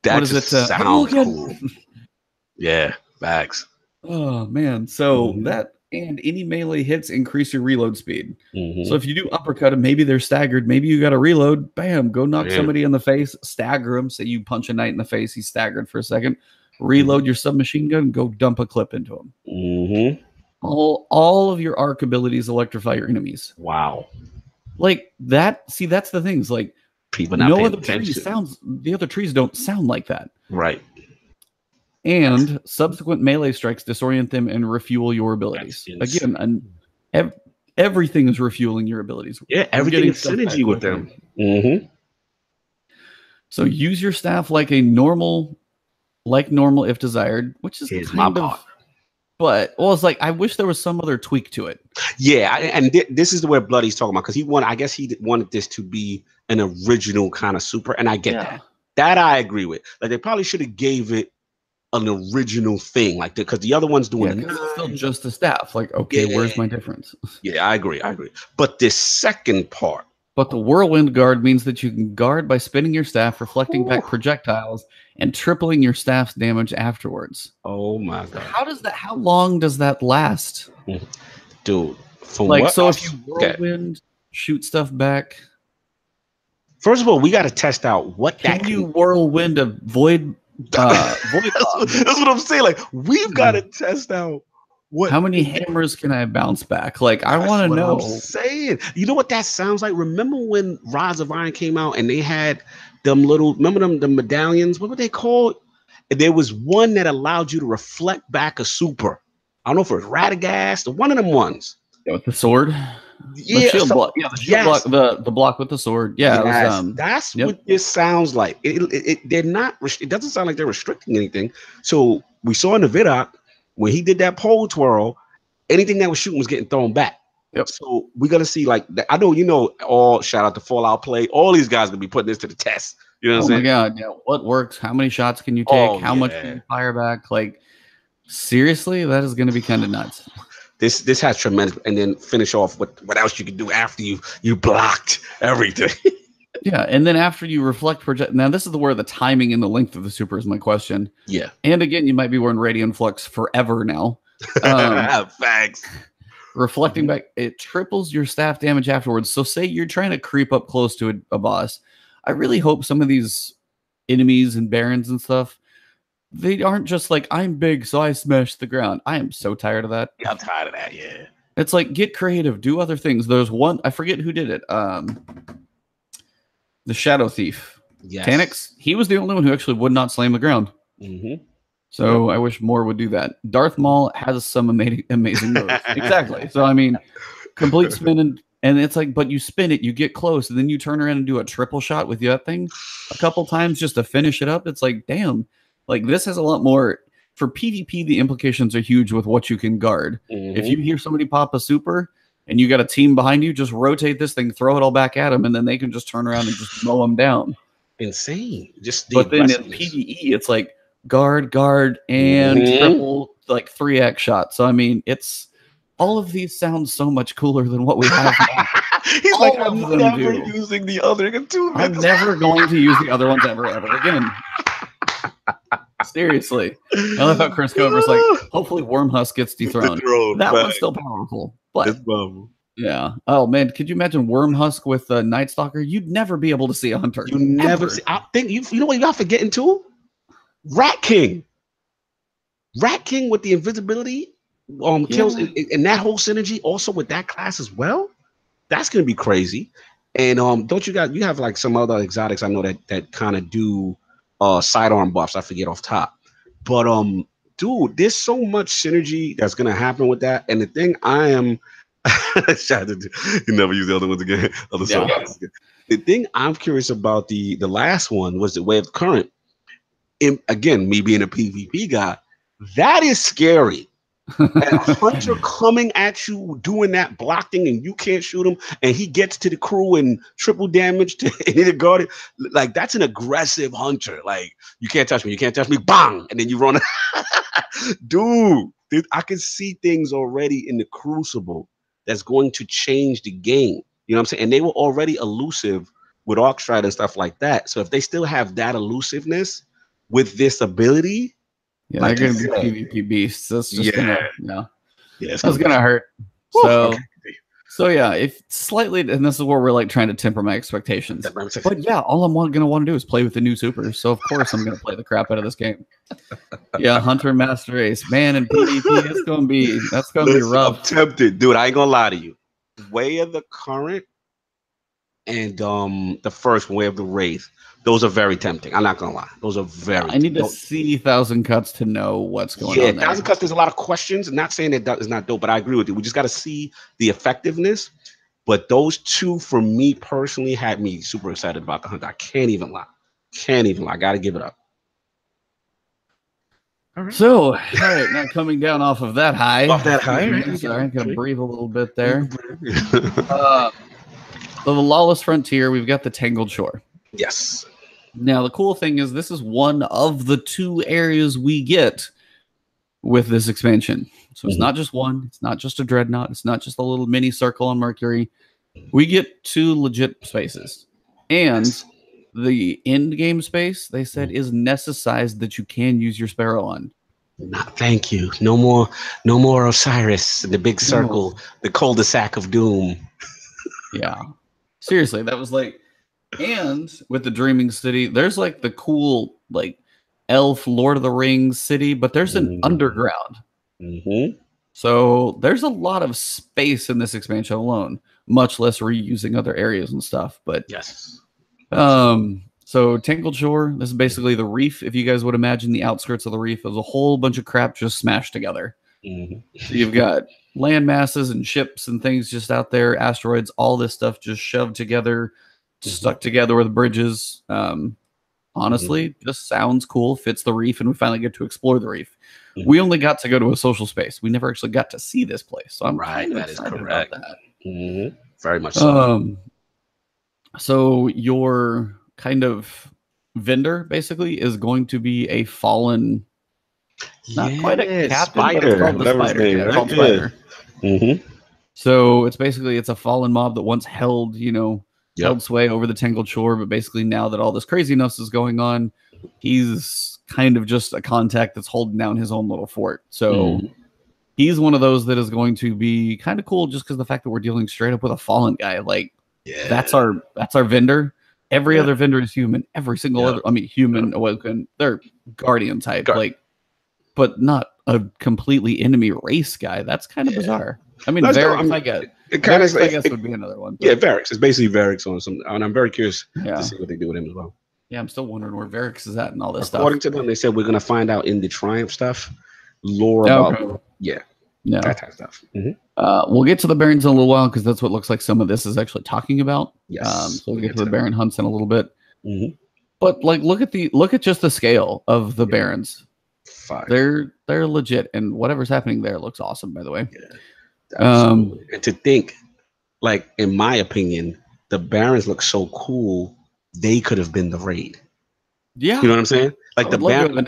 that sounds cool. Yeah, facts. Oh man. So that and any melee hits increase your reload speed. So if you do uppercut and maybe they're staggered, maybe you got to reload, bam, go knock somebody in the face, stagger him. Say you punch a knight in the face, he's staggered for a second, reload your submachine gun, go dump a clip into him. All of your arc abilities electrify your enemies. Wow. Like that. See, that's the things. Like people not no other trees the other trees don't sound like that. Right. And subsequent melee strikes disorient them and refuel your abilities. Again, everything is refueling your abilities. Yeah, everything is synergy with them. So use your staff like normal if desired, which is kind of. But it's like I wish there was some other tweak to it. Yeah, and this is where Bloody's talking about, because he wanted this to be an original kind of super, and I get that. That I agree with. Like they probably should have gave it an original thing, like because the other one's doing it's still just the staff. Like, okay, where's my difference? Yeah, I agree. But this second part. But the whirlwind guard means that you can guard by spinning your staff, reflecting back projectiles, and tripling your staff's damage afterwards. Oh my god! How long does that last, dude? If you whirlwind, shoot stuff back. First of all, we got to test out what can you whirlwind a void. That's what I'm saying. Like we've got to test out What? How many hammers can I bounce back? Like, I want to know. I'm saying. You know what that sounds like? Remember when Rods of Iron came out and they had them little, remember them, the medallions? What were they called? And there was one that allowed you to reflect back a super. I don't know if it was Radagast or one of them ones. Yeah, with the sword. Yeah, the shield block. Yeah, the shield block. The block with the sword. Yeah, yes, it was, that's what this sounds like. They're not. It doesn't sound like they're restricting anything. So we saw in the Vidoc when he did that pole twirl, anything that was shooting was getting thrown back. Yep. So we got to see like that. I know all shout out to Fallout Play. All these guys gonna be putting this to the test. You know what I'm saying? Oh my god, yeah. What works? How many shots can you take? How much can you fire back? Like, seriously, that is gonna be kind of nuts. This has tremendous, and then finish off with what else you can do after you blocked everything. Yeah, and then after you reflect project. Now this is where the timing and the length of the super is my question. Yeah, and again, you might be wearing Radiant Flux forever now. Thanks. Reflecting back, it triples your staff damage afterwards. So say you're trying to creep up close to a boss. I really hope some of these enemies and barons and stuff, they aren't just like, I'm big, so I smash the ground. I am so tired of that. Yeah, I'm tired of that, yeah. It's like, get creative, do other things. There's one, I forget who did it. The Shadow Thief. Yes. Tannix, he was the only one who actually would not slam the ground. Mm-hmm. So I wish more would do that. Darth Maul has some amazing moves. Exactly. So, I mean, complete spin and it's like, but you spin it, you get close, and then you turn around and do a triple shot with that thing a couple times just to finish it up. It's like, damn. Like, this has a lot more. For PvP, the implications are huge with what you can guard. Mm-hmm. If you hear somebody pop a super and you got a team behind you, just rotate this thing, throw it all back at them, and then they can just turn around and just mow them down. Insane. But then in PvE, it's like guard, and triple, like 3x shot. So, I mean, it's all of these sound so much cooler than what we have now. He's all like, I'm never using the other two. I'm never going to use the other ones ever again. Seriously. I love how Chris Cover's like, hopefully Wormhusk gets dethroned. That one's still powerful. But yeah. Oh man, could you imagine Wormhusk with Night Stalker? You'd never be able to see a hunter. You never see. I think you know what you got forgetting too? Rat King. Rat King with the invisibility kills and that whole synergy also with that class as well. That's gonna be crazy. And don't you have like some other exotics I know that kind of do sidearm buffs. I forget off top. But dude, there's so much synergy that's gonna happen with that. And the thing I am you never use the other ones again. The thing I'm curious about the last one was the Wave Current. And again, me being a PvP guy, that is scary. And a hunter coming at you doing that blocking and you can't shoot him and he gets to the crew and triple damage to the guard. Like, that's an aggressive hunter. Like, you can't touch me, bang, and then you run. Dude, I can see things already in the Crucible that's going to change the game. You know what I'm saying? And they were already elusive with Arcstride and stuff like that. So if they still have that elusiveness with this ability, yeah, like they're gonna be PvP beasts. That's just that's gonna hurt. So yeah, if slightly, and this is where we're like trying to temper my expectations. But yeah, all I'm gonna want to do is play with the new supers. So of course I'm gonna play the crap out of this game. Yeah, Hunter Master Ace, man, and PvP, that's gonna be rough. I'm tempted, dude. I ain't gonna lie to you. Way of the Current and the first Way of the Wraith. Those are very tempting. I'm not gonna lie. Those are very. I need to see 1,000 Cuts to know what's going on. Yeah, 1,000 Cuts. There's a lot of questions. I'm not saying that is not dope, but I agree with you. We just got to see the effectiveness. But those two, for me personally, had me super excited about the hunt. I can't even lie. I got to give it up. All right. So, all right, now coming down off of that high. Sorry, I'm gonna breathe a little bit there. So the Lawless Frontier, we've got the Tangled Shore. Yes. Now, the cool thing is this is one of the 2 areas we get with this expansion. So it's not just one. It's not just a Dreadnought. It's not just a little mini circle on Mercury. We get 2 legit spaces. And the end game space, they said, is necessized that you can use your Sparrow on. Thank you. No more Osiris, the big circle, the cul-de-sac of doom. Yeah. Seriously, that was like... And with the Dreaming City, there's like the cool like elf Lord of the Rings city, but there's an underground. So there's a lot of space in this expansion alone, much less reusing other areas and stuff. But Yes. So Tangled Shore, this is basically the reef. If you guys would imagine the outskirts of the reef as a whole bunch of crap just smashed together. So you've got land masses and ships and things just out there, asteroids, all this stuff just shoved together, stuck together with bridges. Honestly, just sounds cool, fits the reef, and we finally get to explore the reef. We only got to go to a social space. We never actually got to see this place. So I'm kind of excited about that. Very much so. So your kind of vendor basically is going to be a fallen, not quite a captain, spider, but it's called the spider. Name, yeah, right? called spider. So it's basically a fallen mob that once held, held sway over the Tangled Shore, but basically now that all this craziness is going on, he's kind of just a contact that's holding down his own little fort. So he's one of those that is going to be kind of cool just because the fact that we're dealing straight up with a fallen guy. Like that's our vendor. Every other vendor is human. Every single other, human awoken. They're guardian type, but not a completely enemy race guy. That's kind of bizarre. I mean, Varix, I guess would be another one. Yeah, Varix. It's basically Varix on some, and I'm very curious to see what they do with him as well. Yeah, I'm still wondering where Varix is at and all this stuff. According to them, they said we're going to find out in the Triumph stuff, lore about, that type of stuff. We'll get to the Barons in a little while because that's what looks like some of this is actually talking about. Yes. So we'll get to the Baron hunts in a little bit. But like, look at just the scale of the Barons. They're legit, and whatever's happening there looks awesome. By the way, and to think, like in my opinion, the Barons look so cool. They could have been the raid. Yeah, you know what I'm saying? Like the Baron,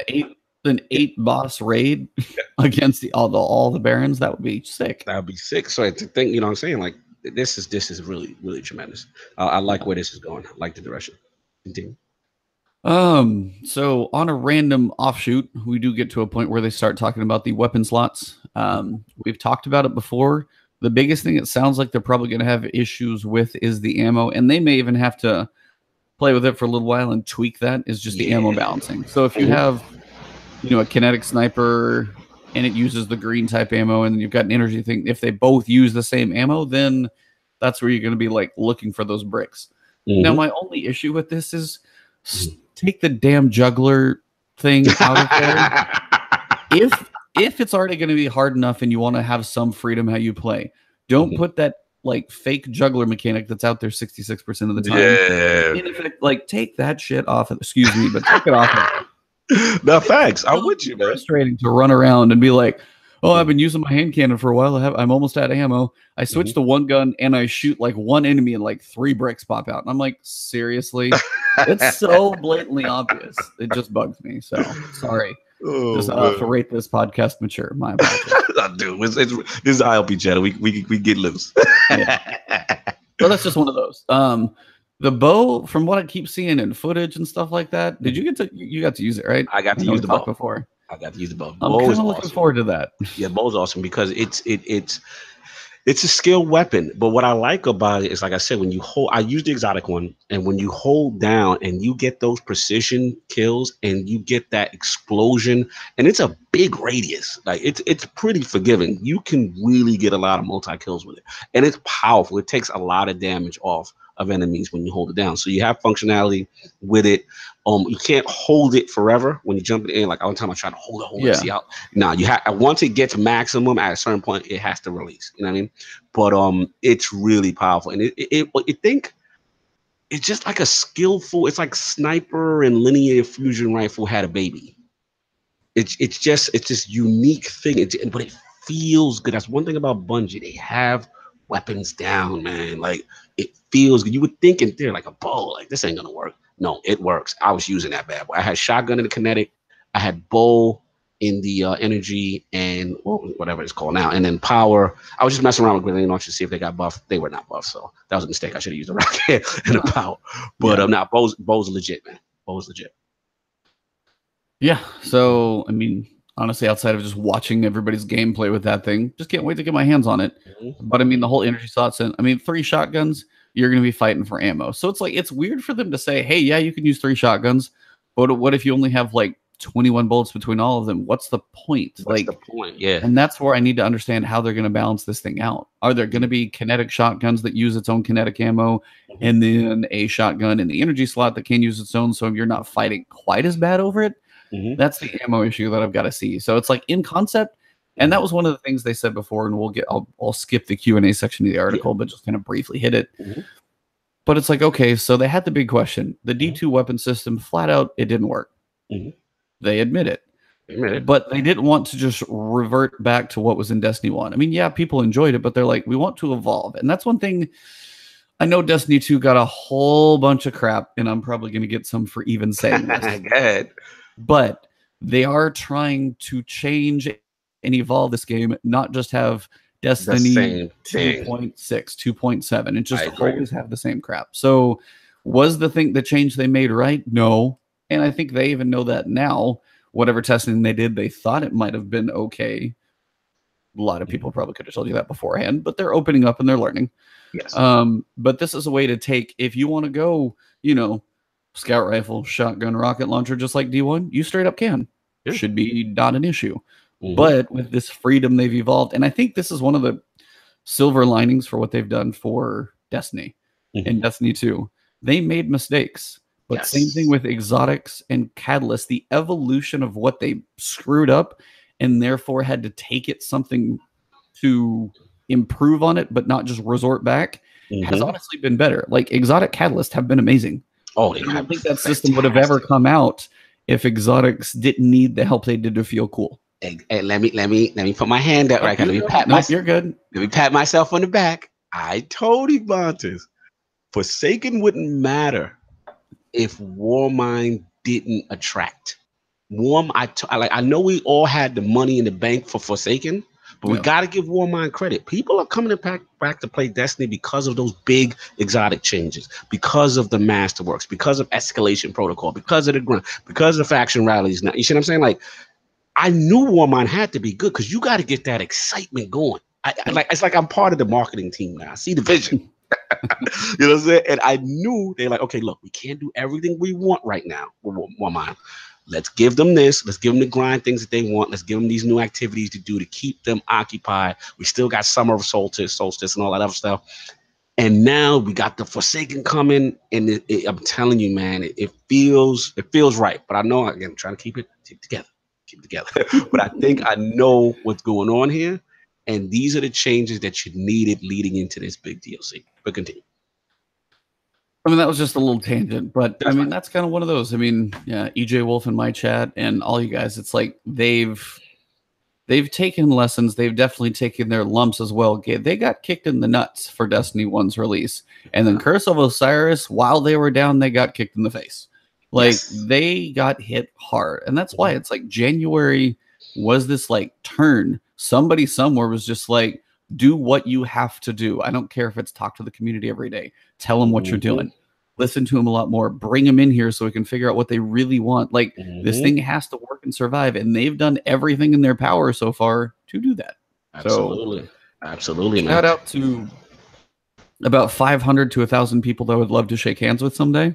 an 8 boss raid against all the Barons. That would be sick. That would be sick. So to think, you know what I'm saying? Like this is really, really tremendous. I like where this is going. I like the direction. Continue. So on a random offshoot, we do get to a point where they start talking about the weapon slots. We've talked about it before. The biggest thing it sounds like they're probably going to have issues with is the ammo, and they may even have to play with it for a little while and tweak that, is just the ammo balancing. So if you have, a kinetic sniper and it uses the green type ammo, and then you've got an energy thing, if they both use the same ammo, then that's where you're going to be like looking for those bricks. Now, my only issue with this is take the damn juggler thing out of there. If it's already going to be hard enough and you want to have some freedom how you play, don't put that like fake juggler mechanic that's out there 66% of the time. And if it, like, take that shit off. Excuse me, but take it off. The facts. I'm with you, man. Frustrating to run around and be like, oh, I've been using my hand cannon for a while. I'm almost out of ammo. I switched to one gun and I shoot like one enemy and like 3 bricks pop out. And I'm like, seriously? It's so blatantly obvious. It just bugs me. So sorry. Just to rate this podcast mature. My apologies. Dude, this is ILP channel. We get loose. So that's just one of those. The bow, from what I keep seeing in footage and stuff like that, did you got to use it, right? I got to use the bow before. I got to use the bow. I'm kind of looking forward to that. Yeah, bow's awesome because it's a skilled weapon. But what I like about it is, like I said, when you hold, I use the exotic one, and when you hold down and you get those precision kills and you get that explosion, and it's a big radius, like it's pretty forgiving. You can really get a lot of multi kills with it, and it's powerful. It takes a lot of damage off of enemies when you hold it down. So you have functionality with it. You can't hold it forever when you jump it in. Like all the time I try to hold it, see out. Now you have, once it gets maximum at a certain point, it has to release. You know what I mean? But it's really powerful, and it's just like a skillful. It's like sniper and linear fusion rifle had a baby. It's this unique thing. But it feels good. That's one thing about Bungie. They have weapons down, man. Like it feels good. You would think in there like a bow, like this ain't gonna work. No, it works. I was using that bad boy. I had shotgun in the kinetic. I had bow in the energy and whatever it's called now, and then power. I was just messing around with grenade launchers to see if they got buffed. They were not buffed, so that was a mistake. I should have used a rocket and a power. But now bow's legit, man. Bow's legit. Yeah. So I mean, honestly, outside of just watching everybody's gameplay with that thing, just can't wait to get my hands on it. But I mean, the whole energy slots, and I mean, 3 shotguns, you're going to be fighting for ammo. So it's like, it's weird for them to say, hey, yeah, you can use 3 shotguns, but what if you only have like 21 bullets between all of them. What's the point? What's the point? Yeah. And that's where I need to understand how they're going to balance this thing out. Are there going to be kinetic shotguns that use its own kinetic ammo, and then a shotgun in the energy slot that can use its own, so you're not fighting quite as bad over it? That's the ammo issue that I've got to see. So it's like in concept, and that was one of the things they said before, and I'll skip the Q&A section of the article, but just kind of briefly hit it. But it's like, okay, so they had the big question. The D2 weapon system, flat out, it didn't work. They admit it. But they didn't want to just revert back to what was in Destiny 1. I mean, yeah, people enjoyed it, but they're like, we want to evolve. And that's one thing. I know Destiny 2 got a whole bunch of crap, and I'm probably going to get some for even saying this. Good. But they are trying to change and evolve this game, not just have Destiny 2.6, 2.7, and just always have the same crap. So was the change they made right? No. And I think they even know that now. Whatever testing they did, they thought it might have been okay. A lot of people probably could have told you that beforehand, but they're opening up and they're learning. Yes. But this is a way to take, if you want to go, scout rifle, shotgun, rocket launcher, just like D1, you straight up can. It should be not an issue. But with this freedom they've evolved, and I think this is one of the silver linings for what they've done for Destiny and Destiny 2. They made mistakes. But same thing with exotics and catalyst, the evolution of what they screwed up and therefore had to take it something to improve on it, but not just resort back, has honestly been better. Like exotic catalyst have been amazing. Oh, I don't think that system would have ever come out if exotics didn't need the help they did to feel cool. Hey, let me put my hand out right now. You're good. Let me pat myself on the back. I told you, Montes, Forsaken wouldn't matter if Warmind didn't attract. I know we all had the money in the bank for Forsaken, but we got to give Warmind credit. People are coming back to play Destiny because of those big exotic changes, because of the Masterworks, because of Escalation Protocol, because of the grunt, because of faction rallies. Now, you see what I'm saying? Like, I knew Warmind had to be good because you got to get that excitement going. It's like I'm part of the marketing team now. I see the vision. You know what I'm saying? And I knew they're like, okay, look, we can't do everything we want right now with Warmind. Let's give them this. Let's give them the grind things that they want. Let's give them these new activities to do to keep them occupied. We still got Summer of Solstice, and all that other stuff. And now we got the Forsaken coming, and I'm telling you, man, it feels right. But I know, again, I'm trying to keep it together. But I think I know what's going on here. And these are the changes that you needed leading into this big DLC. But continue. I mean, that was just a little tangent, but I mean, that's kind of one of those. I mean, yeah, EJ Wolf in my chat and all you guys, it's like they've taken lessons. They've definitely taken their lumps as well. They got kicked in the nuts for Destiny 1's release. And then Curse of Osiris, while they were down, they got kicked in the face. Like they got hit hard. And that's why it's like January was this like turn. Somebody somewhere was just like, do what you have to do. I don't care if it's talk to the community every day. Tell them what you're doing. Listen to them a lot more. Bring them in here so we can figure out what they really want. Like this thing has to work and survive. And they've done everything in their power so far to do that. Absolutely. Absolutely, man. Shout out to about 500 to 1,000 people that I would love to shake hands with someday.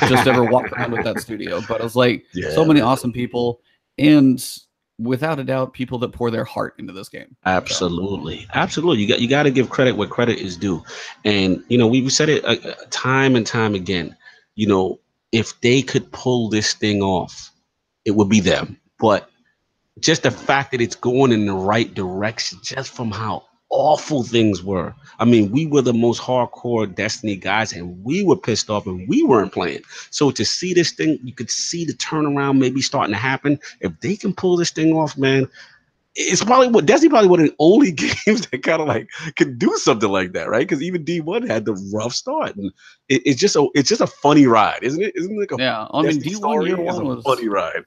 Just ever walk around with that studio. But I was like, so many awesome people. And without a doubt, people that pour their heart into this game. Absolutely. You got to give credit where credit is due. And, we said it time and time again, if they could pull this thing off, it would be them. But just the fact that it's going in the right direction, just from how awful things were. I mean, we were the most hardcore Destiny guys, and we were pissed off, and we weren't playing. So to see this thing, you could see the turnaround maybe starting to happen. If they can pull this thing off, man, it's probably Destiny one of the only games that kind of like can do something like that, right? Because even D1 had the rough start, and it's just a funny ride, isn't it? Isn't it like I mean, D1 year one was a funny ride.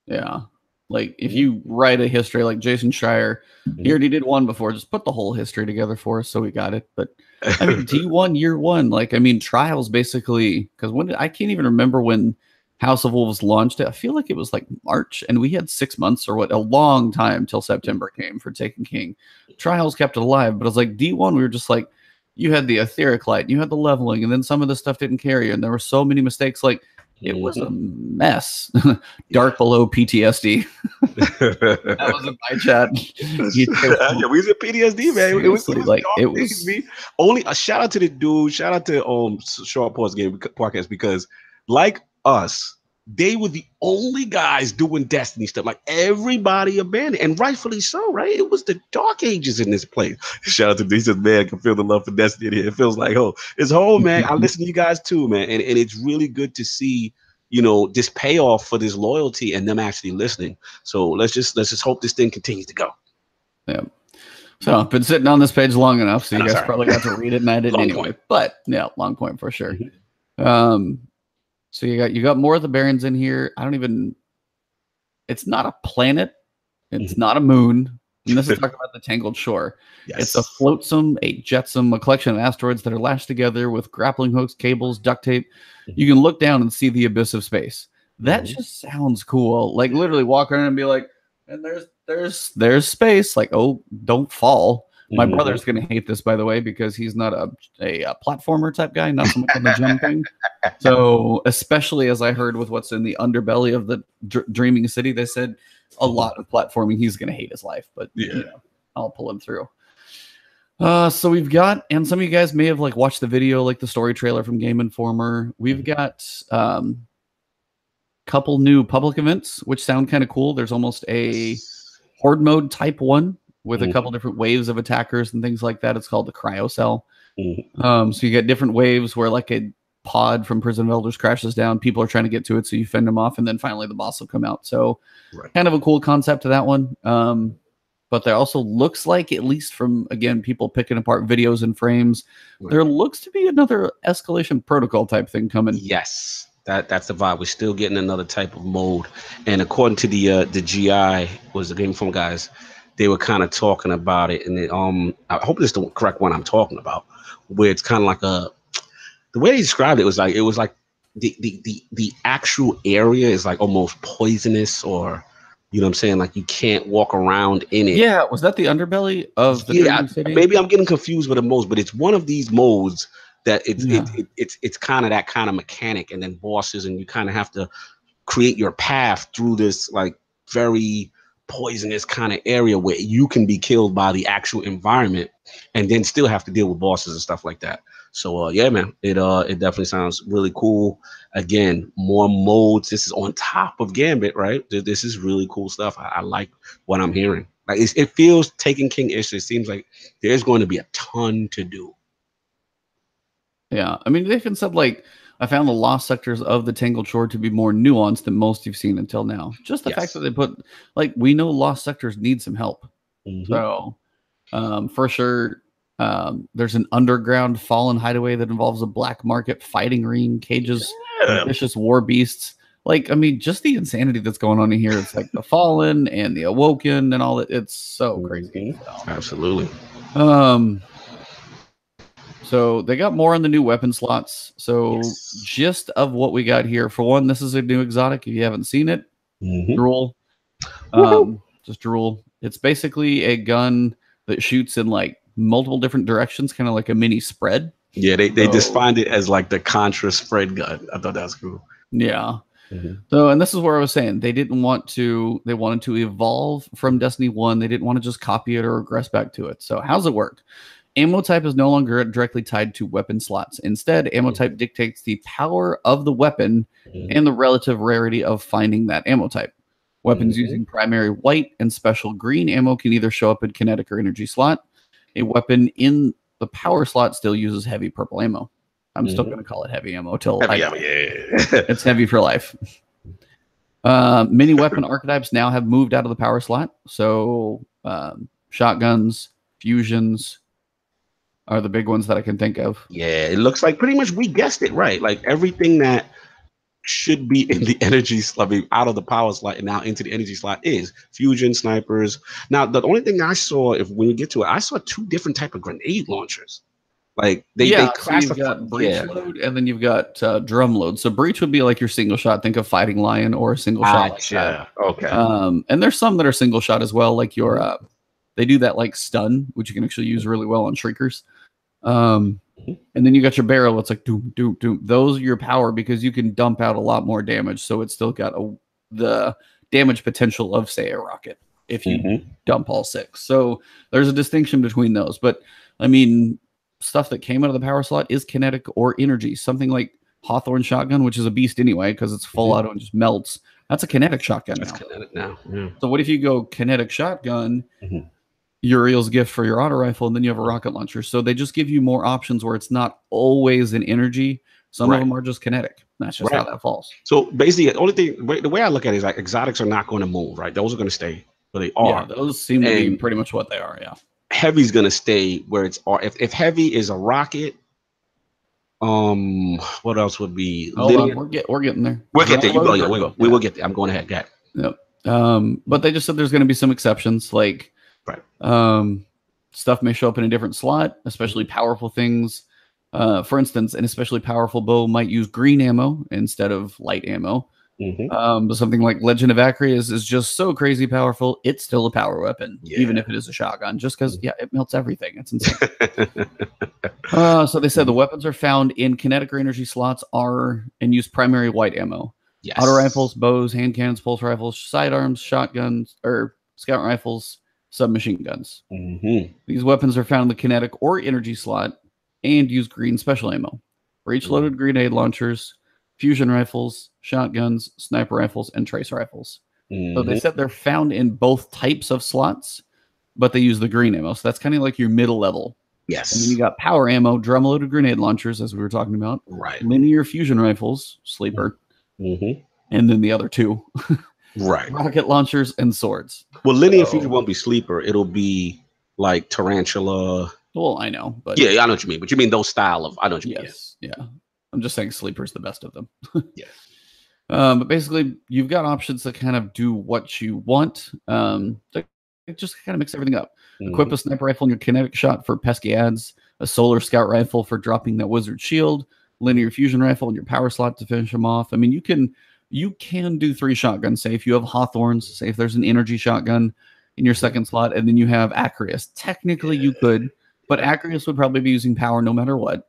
Yeah. Like, if you write a history like Jason Schreier, he already did one before, just put the whole history together for us so we got it. But, I mean, D1 year one, like, I mean, Trials basically, because I can't even remember when House of Wolves launched it. I feel like it was like March, and we had 6 months or a long time till September came for Taken King. Trials kept it alive, but I was like, D1, we were just like, you had the etheric light, you had the leveling, and then some of the stuff didn't carry, and there were so many mistakes. Like, It was a mess. Dark below PTSD. That was in my chat. Yeah, we was at PTSD, man. It was like it was me. Only a shout out to the dude. Shout out to Short Pause Game Podcast, because like us, they were the only guys doing Destiny stuff. Like everybody abandoned, and rightfully so, right? It was the Dark Ages in this place. Shout out to he says, man, I can feel the love for Destiny in here. It feels like home. It's home, man. I listen to you guys too, man, and it's really good to see, you know, this payoff for this loyalty and them actually listening. So let's just hope this thing continues to go. Yeah. So I've been sitting on this page long enough, so you guys probably got to read it, and I didn't anyway. Point. But yeah, long point for sure. So you got more of the Barons in here. It's not a planet. It's not a moon. And this is talking about the Tangled Shore. Yes. It's a floatsome, a jetsam, a collection of asteroids that are lashed together with grappling hooks, cables, duct tape. You can look down and see the abyss of space. That just sounds cool. Like literally walk around and be like, and there's space. Like, oh, don't fall. My brother's going to hate this, by the way, because he's not a platformer type guy, not so much on the jump thing. So, especially as I heard with what's in the underbelly of the Dreaming City, they said a lot of platforming. He's going to hate his life, but you know, I'll pull him through. So we've got, and some of you guys may have like watched the video, like the story trailer from Game Informer. We've got couple new public events, which sound kind of cool. There's almost a horde mode type one with a couple different waves of attackers and things like that. It's called the Cryo Cell. So you get different waves where like a pod from Prison of Elders crashes down. People are trying to get to it, so you fend them off, and then finally the boss will come out. So kind of a cool concept to that one. But there also looks like, at least from, again, people picking apart videos and frames, there looks to be another escalation protocol type thing coming. Yes. That's the vibe. We're still getting another type of mode. And according to the GI, was the Game Informer guys, they were kind of talking about it, and I hope this is the correct one I'm talking about, where it's kind of like the way they described it was like the actual area is like almost poisonous, or you know what I'm saying, like you can't walk around in it. Yeah, was that the underbelly of the City? Maybe I'm getting confused with the modes, but it's one of these modes that it's kind of that kind of mechanic, and then bosses, and you kind of have to create your path through this like very poisonous kind of area where you can be killed by the actual environment and then still have to deal with bosses and stuff like that. So yeah, man, it definitely sounds really cool. Again, more modes. This is on top of Gambit, right? This is really cool stuff. I like what I'm hearing. Like it feels Taken King-ish. It seems like there's going to be a ton to do. Yeah, I mean, they even said like, I found the lost sectors of the Tangled Shore to be more nuanced than most you've seen until now. Just the fact that they put, like, we know lost sectors need some help. So, for sure, there's an underground fallen hideaway that involves a black market fighting ring, cages, vicious war beasts. Like, I mean, just the insanity that's going on in here. It's like the Fallen and the Awoken and all that. It's so crazy. So. Absolutely. So they got more on the new weapon slots. So gist of what we got here. For one, this is a new exotic. If you haven't seen it, drool. Just drool. It's basically a gun that shoots in like multiple different directions, kind of like a mini spread. Yeah, they just find it as like the Contra spread gun. I thought that was cool. Yeah. So, and this is where I was saying they wanted to evolve from Destiny 1. They didn't want to just copy it or regress back to it. So how's it work? Ammo type is no longer directly tied to weapon slots. Instead, ammo type dictates the power of the weapon and the relative rarity of finding that ammo type. Weapons using primary white and special green ammo can either show up in kinetic or energy slot. A weapon in the power slot still uses heavy purple ammo. I'm still going to call it heavy ammo till it's heavy for life. Many weapon archetypes now have moved out of the power slot. So shotguns, fusions are the big ones that I can think of. Yeah, it looks like pretty much we guessed it right. Like everything that should be in the energy slot, out of the power slot and now into the energy slot is fusion, snipers. Now, the only thing I saw, when we get to it, I saw 2 different type of grenade launchers. Like they classify. So you've got breach load and then you've got drum load. So breach would be like your single shot. Think of Fighting Lion or a single shot. Like that. Okay. And there's some that are single shot as well. Like your they do that like stun, which you can actually use really well on shriekers. And then you got your barrel. It's like doom, doom, doom. Those are your power because you can dump out a lot more damage. So it's still got the damage potential of, say, a rocket if you dump all 6. So there's a distinction between those. But I mean, stuff that came out of the power slot is kinetic or energy. Something like Hawthorne shotgun, which is a beast anyway because it's full auto and just melts. That's a kinetic shotgun. That's kinetic now. Yeah. So what if you go kinetic shotgun? Uriel's gift for your auto rifle, and then you have a rocket launcher. So they just give you more options where it's not always an energy. Some of them are just kinetic. That's just how that falls. So basically, the only thing, the way I look at it is like exotics are not going to move, right? Those are going to stay where they are. Yeah, those seem to be pretty much what they are. Yeah. Heavy's going to stay where it's are. If heavy is a rocket, what else would be? We're getting there. We'll get there. We will get there. I'm going ahead. Got it. Yep. But they just said there's going to be some exceptions, like stuff may show up in a different slot, especially powerful things. For instance, an especially powerful bow might use green ammo instead of light ammo. But something like Legend of Acreus is just so crazy powerful, it's still a power weapon, even if it is a shotgun, just because, it melts everything. It's insane. So they said the weapons are found in kinetic or energy slots and use primary white ammo. Auto rifles, bows, hand cannons, pulse rifles, sidearms, shotguns, or scout rifles, submachine guns. These weapons are found in the kinetic or energy slot and use green special ammo. Breech loaded grenade launchers, fusion rifles, shotguns, sniper rifles, and trace rifles. So they said they're found in both types of slots, but they use the green ammo. So that's kind of like your middle level. Yes. And then you got power ammo, drum loaded grenade launchers, as we were talking about. Right. Linear fusion rifles, sleeper. And then the other 2. Right. Rocket launchers and swords. Well, linear fusion won't be sleeper. It'll be like tarantula. Well, I know, but I know what you mean. But you mean those style of? I know what you mean. Yeah. I'm just saying sleeper's the best of them. But basically, you've got options that kind of do what you want. It just kind of mix everything up. Equip a sniper rifle in your kinetic shot for pesky ads. A solar scout rifle for dropping that wizard shield. Linear fusion rifle in your power slot to finish them off. I mean, you can do 3 shotguns. Say if you have Hawthorns, say if there's an energy shotgun in your second slot, and then you have Acreus. Technically, you could, but Acreus would probably be using power no matter what.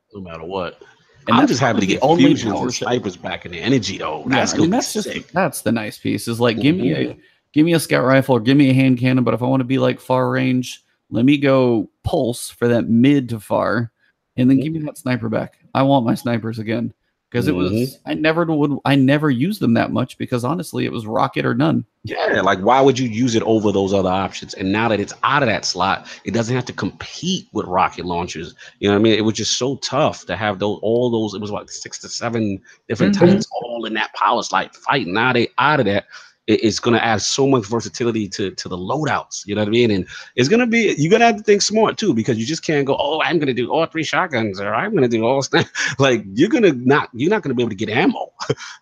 And I'm just happy to get fusions and snipers back in the energy, though. That's the nice piece. Is like give me a scout rifle or give me a hand cannon. But if I want to be like far range, let me go pulse for that mid to far, and then give me that sniper back. I want my snipers again. Because it was, I never used them that much because honestly, it was rocket or none. Yeah, like why would you use it over those other options? And now that it's out of that slot, it doesn't have to compete with rocket launchers. You know what I mean? It was just so tough to have all those. It was like 6 to 7 different types all in that power slot fight. Now they out of that. It's going to add so much versatility to the loadouts. You know what I mean? And it's going to be, you're going to have to think smart too, because you just can't go, oh, I'm going to do all 3 shotguns or I'm going to do all stuff. Like you're not going to be able to get ammo.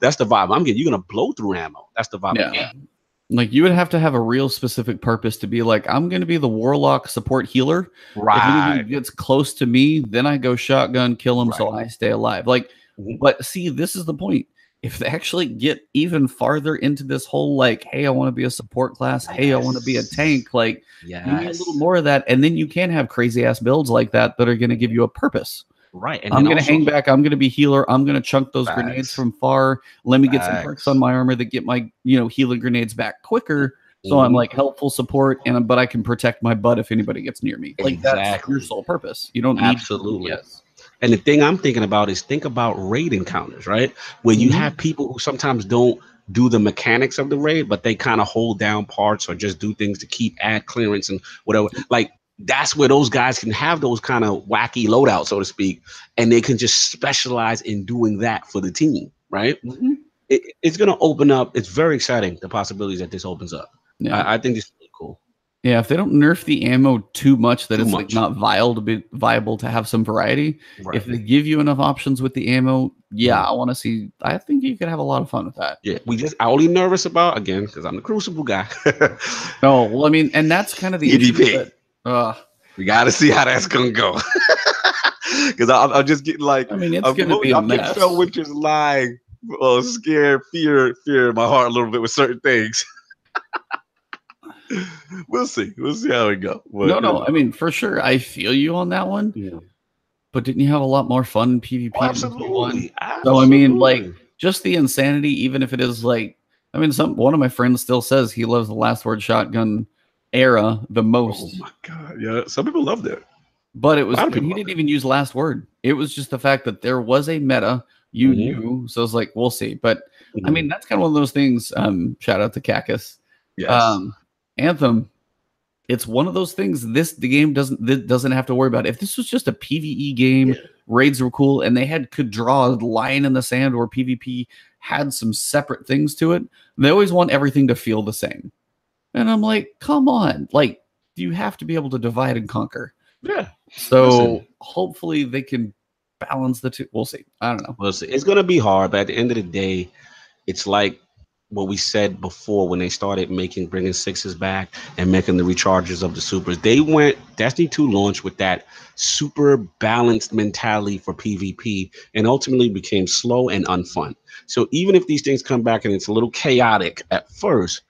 That's the vibe I'm getting. You're going to blow through ammo. That's the vibe I'm getting. Like you would have to have a real specific purpose to be like, I'm going to be the warlock support healer. Right. If anybody gets close to me, then I go shotgun, kill him so I stay alive. Like, but see, this is the point. If they actually get even farther into this whole, like, hey, I want to be a support class. Hey, I want to be a tank. Like, you need a little more of that. And then you can have crazy ass builds like that are going to give you a purpose. Right. And I'm going to hang back. I'm going to be healer. I'm going to chunk those grenades from far. Let me get some perks on my armor that get my, healing grenades back quicker. So I'm like helpful support, but I can protect my butt if anybody gets near me. Like that's your sole purpose. You don't need absolutely. Yes. And the thing I'm thinking about is think about raid encounters, right? Where you have people who sometimes don't do the mechanics of the raid, but they kind of hold down parts or just do things to keep ad clearance and whatever. Like that's where those guys can have those kind of wacky loadouts, so to speak, and they can just specialize in doing that for the team, right? It's going to open up. It's very exciting, the possibilities that this opens up. Yeah. I think this is really cool. Yeah, if they don't nerf the ammo too much that it's like not viable to have some variety, if they give you enough options with the ammo, I want to see. I think you could have a lot of fun with that. Yeah, I only nervous about, again, because I'm the Crucible guy. No, well, I mean, and that's kind of the EDP. We got to see how that's going to go. Because I'm just getting like, I mean, it's going to be a mess. I feel Witcher's lying, scared, fear in my heart a little bit with certain things. We'll see how it goes. No, I mean, for sure, I feel you on that one. Yeah. but didn't you have a lot more fun in PvP? Oh, absolutely. So I mean, like, just the insanity, even if it is like, I mean, one of my friends still says he loves the Last Word shotgun era the most. Oh my god, yeah. Some people love that. But it was, he didn't even use last word. It was just the fact that there was a meta you knew. So it's like, we'll see. But I mean, that's kind of one of those things. Shout out to Cactus. Yes. Anthem. It's one of those things. The game doesn't have to worry about it. If this was just a PvE game, raids were cool, and they could draw a line in the sand where PvP had some separate things to it. They always want everything to feel the same. And I'm like, come on. Like, you have to be able to divide and conquer. Yeah. So hopefully they can balance the two. We'll see. I don't know. We'll see. It's going to be hard, but at the end of the day, it's like what we said before when they started bringing sixes back and making the recharges of the supers. They went Destiny 2 launched with that super balanced mentality for PvP and ultimately became slow and unfun. So even if these things come back and it's a little chaotic at first,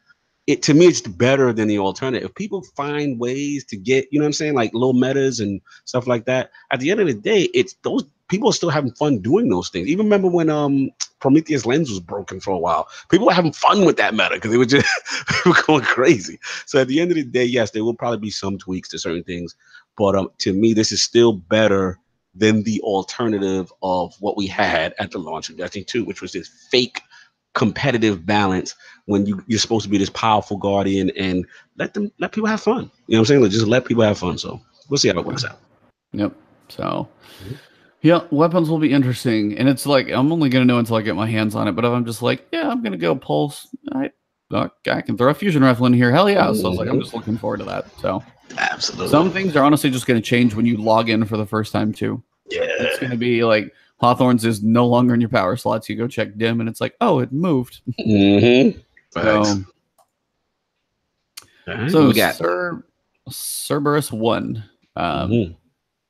to me, it's better than the alternative. If people find ways to get, you know what I'm saying, like little metas and stuff like that, at the end of the day, it's those people are still having fun doing those things. Even remember when Prometheus Lens was broken for a while, people were having fun with that meta because they were just they were going crazy. So at the end of the day, yes, there will probably be some tweaks to certain things, but to me, this is still better than the alternative of what we had at the launch of Destiny 2, which was this fake competitive balance when you're supposed to be this powerful guardian and let people have fun. You know what I'm saying? Like, just let people have fun. So we'll see how it works out. Yep. So yeah, weapons will be interesting. And it's like, I'm only going to know until I get my hands on it. But if I'm just like, yeah, I'm going to go pulse. I can throw a fusion rifle in here. Hell yeah. So I was like, I'm just looking forward to that. So absolutely. Some things are honestly just going to change when you log in for the first time too. Yeah. It's going to be like, Hawthorne's is no longer in your power slots. You go check dim, and it's like, oh, it moved. So we got Cerberus 1.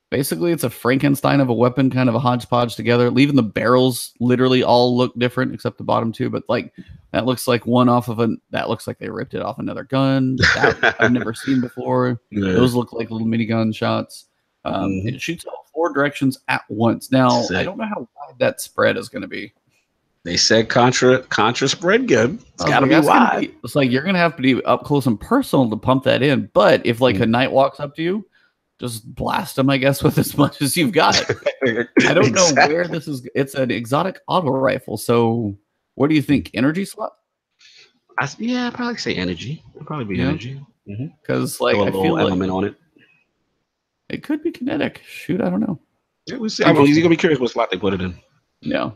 Basically, it's a Frankenstein of a weapon, kind of a hodgepodge together, leaving the barrels literally all look different except the bottom two. But like that looks like that looks like they ripped it off another gun that I've never seen before. Yeah. Those look like little minigun shots. It shoots all 4 directions at once. Now, I don't know how wide that spread is going to be. They said Contra spread good. It's got to be wide. It's like you're going to have to be up close and personal to pump that in. But if like a knight walks up to you, just blast them, I guess, with as much as you've got. I don't know where this is. It's an exotic auto rifle. So what do you think? Energy slot? I'd probably say energy. It'd probably be energy. Because like I feel element on it. It could be kinetic. Shoot, I don't know. Yeah, we'll see. I'm going to be curious what slot they put it in. Yeah.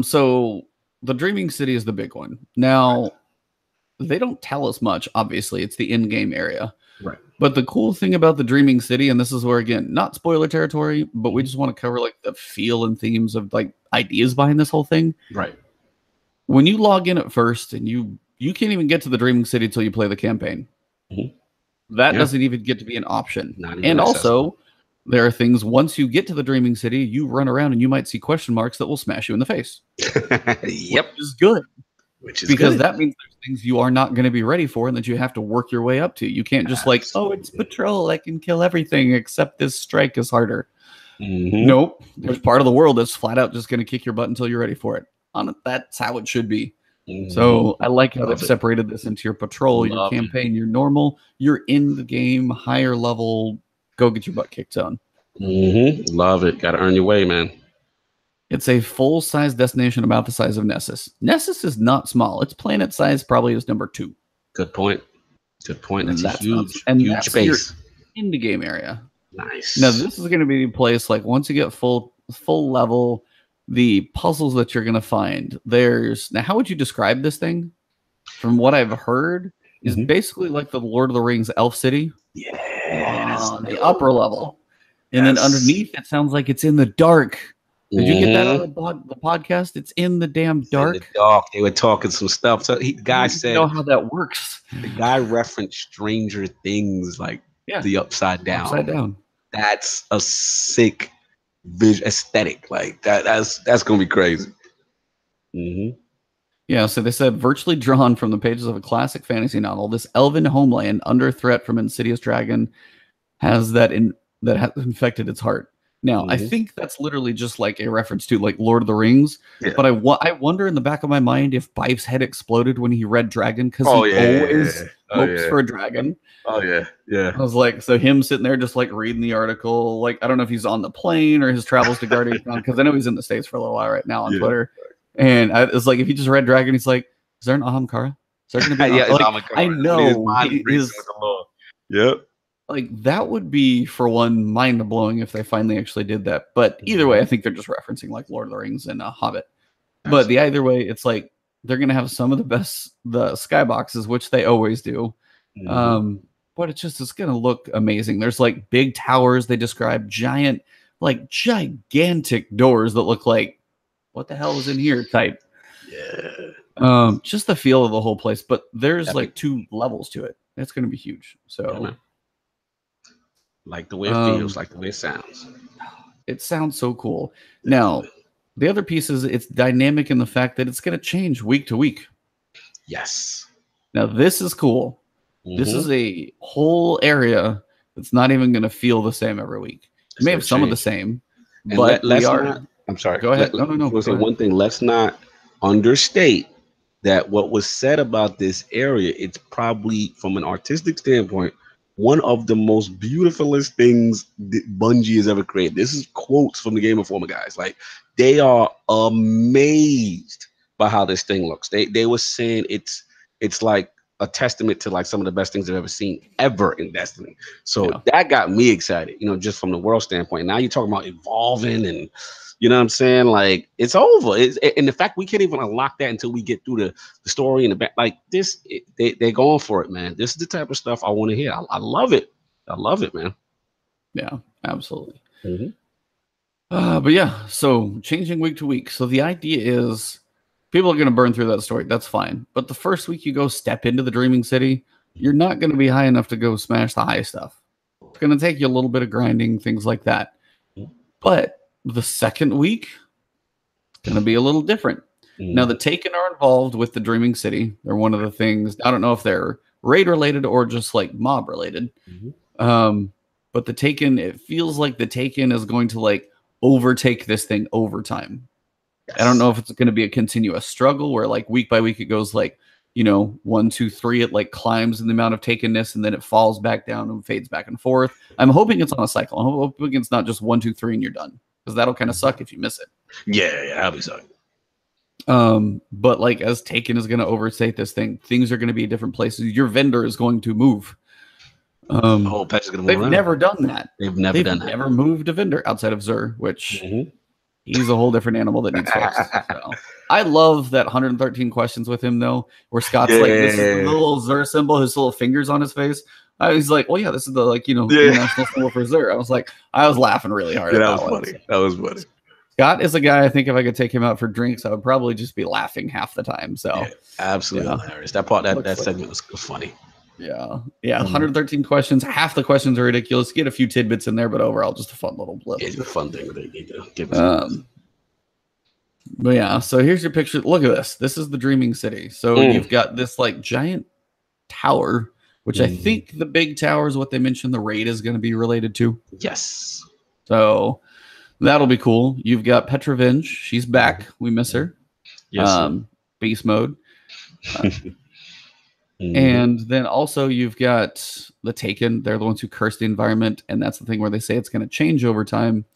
So the Dreaming City is the big one. Now, they don't tell us much, obviously. It's the in-game area. Right. But the cool thing about the Dreaming City, and this is where, again, not spoiler territory, but we just want to cover like the feel and themes of like ideas behind this whole thing. Right. When you log in at first and you can't even get to the Dreaming City until you play the campaign. That doesn't even get to be an option. And also, there are things, once you get to the Dreaming City, you run around and you might see question marks that will smash you in the face. Yep. Which is good. Because that means there's things you are not going to be ready for and that you have to work your way up to. You can't just like, oh, it's patrol. I can kill everything except this strike is harder. Nope. There's part of the world that's flat out just going to kick your butt until you're ready for it. That's how it should be. So I like how they've separated this into your patrol, your campaign, your normal, you're in the game, higher level, go get your butt kicked zone. Love it. Got to earn your way, man. It's a full-size destination about the size of Nessus. Nessus is not small. Its planet size probably is number 2. Good point. That's a huge space. In the game area. Nice. Now, this is going to be a place, like, once you get full level, the puzzles that you're going to find. Now, how would you describe this thing? From what I've heard, is basically like the Lord of the Rings Elf City. On the upper level. And then underneath, it sounds like it's in the dark. Did you get that on the podcast? It's in the damn dark. In the dark. They were talking some stuff. So the guy said, know how that works. The guy referenced Stranger Things, like the Upside Down. Upside Down. That's a sick aesthetic. Like that's gonna be crazy. Yeah. So they said virtually drawn from the pages of a classic fantasy novel, this elven homeland under threat from insidious dragon has that that has infected its heart. Now, I think that's literally just like a reference to like Lord of the Rings. Yeah. But I wonder in the back of my mind if Bife's head exploded when he read dragon, because he always hopes for a dragon. Oh yeah, yeah. I was like, so him sitting there just like reading the article, like I don't know if he's on the plane or his travels to GuardianCon, because I know he's in the States for a little while right now on Twitter. And it's like if he just read dragon, he's like, is there an Ahamkara? Is there going to be? Like, I know his. Yep. Like that would be, for one, mind blowing if they finally actually did that. But either way, I think they're just referencing like Lord of the Rings and Hobbit. Absolutely. But the either way, it's like they're gonna have some of the skyboxes, which they always do. But it's gonna look amazing. There's like big towers. They describe giant, like gigantic doors that look like, what the hell is in here type. Yeah. Just the feel of the whole place. But there's like 2 levels to it. It's gonna be huge. So. Yeah, like the way it feels, like the way it sounds. It sounds so cool. Now, the other piece is it's dynamic in the fact that it's going to change week to week. Yes. Now, this is cool. This is a whole area that's not even going to feel the same every week. It may have some of the same, and but I'm sorry. Go ahead. No. Go say one thing. Let's not understate that what was said about this area, it's probably, from an artistic standpoint, one of the most beautifulest things that Bungie has ever created. This is quotes from the Game Informer guys. Like, they are amazed by how this thing looks. They were saying it's like a testament to like some of the best things they've ever seen ever in Destiny. So that got me excited, just from the world standpoint. Now you're talking about evolving, and you know what I'm saying? Like, it's over. And the fact we can't even unlock that until we get through the story and the back. Like this, they're going for it, man. This is the type of stuff I want to hear. I love it. I love it, man. Yeah, absolutely. But yeah, so changing week to week. So the idea is people are going to burn through that story. That's fine. But the first week you go step into the Dreaming City, you're not going to be high enough to go smash the high stuff. It's going to take you a little bit of grinding, things like that. But the second week, it's going to be a little different. Now, the Taken are involved with the Dreaming City. They're one of the things. I don't know if they're raid related or just like mob related. But the Taken, it feels like the Taken is going to like overtake this thing over time. I don't know if it's going to be a continuous struggle where like week by week it goes like, 1, 2, 3, it like climbs in the amount of takenness and then it falls back down and fades back and forth. I'm hoping it's on a cycle. I'm hoping it's not just 1, 2, 3 and you're done, because that'll kind of suck if you miss it. Yeah, that'll be suck. But like as Taken is going to overtake this thing, things are going to be different places. Your vendor is going to move. The whole patch is going to move. They've never done that. They've never moved a vendor outside of Xur, which he's a whole different animal that needs fixed. So. I love that 113 questions with him though, where Scott's like, this is the little Xur symbol, his little fingers on his face. He's like, well, yeah, this is the international symbol for Xur. I was laughing really hard. Yeah, that was funny. That was funny. Scott is a guy, I think if I could take him out for drinks, I would probably just be laughing half the time. So absolutely hilarious. That part, that segment was funny. Yeah. 113 questions. Half the questions are ridiculous. Get a few tidbits in there, but overall, just a fun little blip. It's a fun thing they need to give But yeah, so here's your picture. Look at this. This is the Dreaming City. So you've got this like giant tower, which I think the big tower is what they mentioned the raid is going to be related to. Yes. So that'll be cool. You've got Petrovenge. She's back. We miss her. Yes. Beast mode. And then also you've got the Taken. They're the ones who curse the environment, and that's the thing where they say it's going to change over time.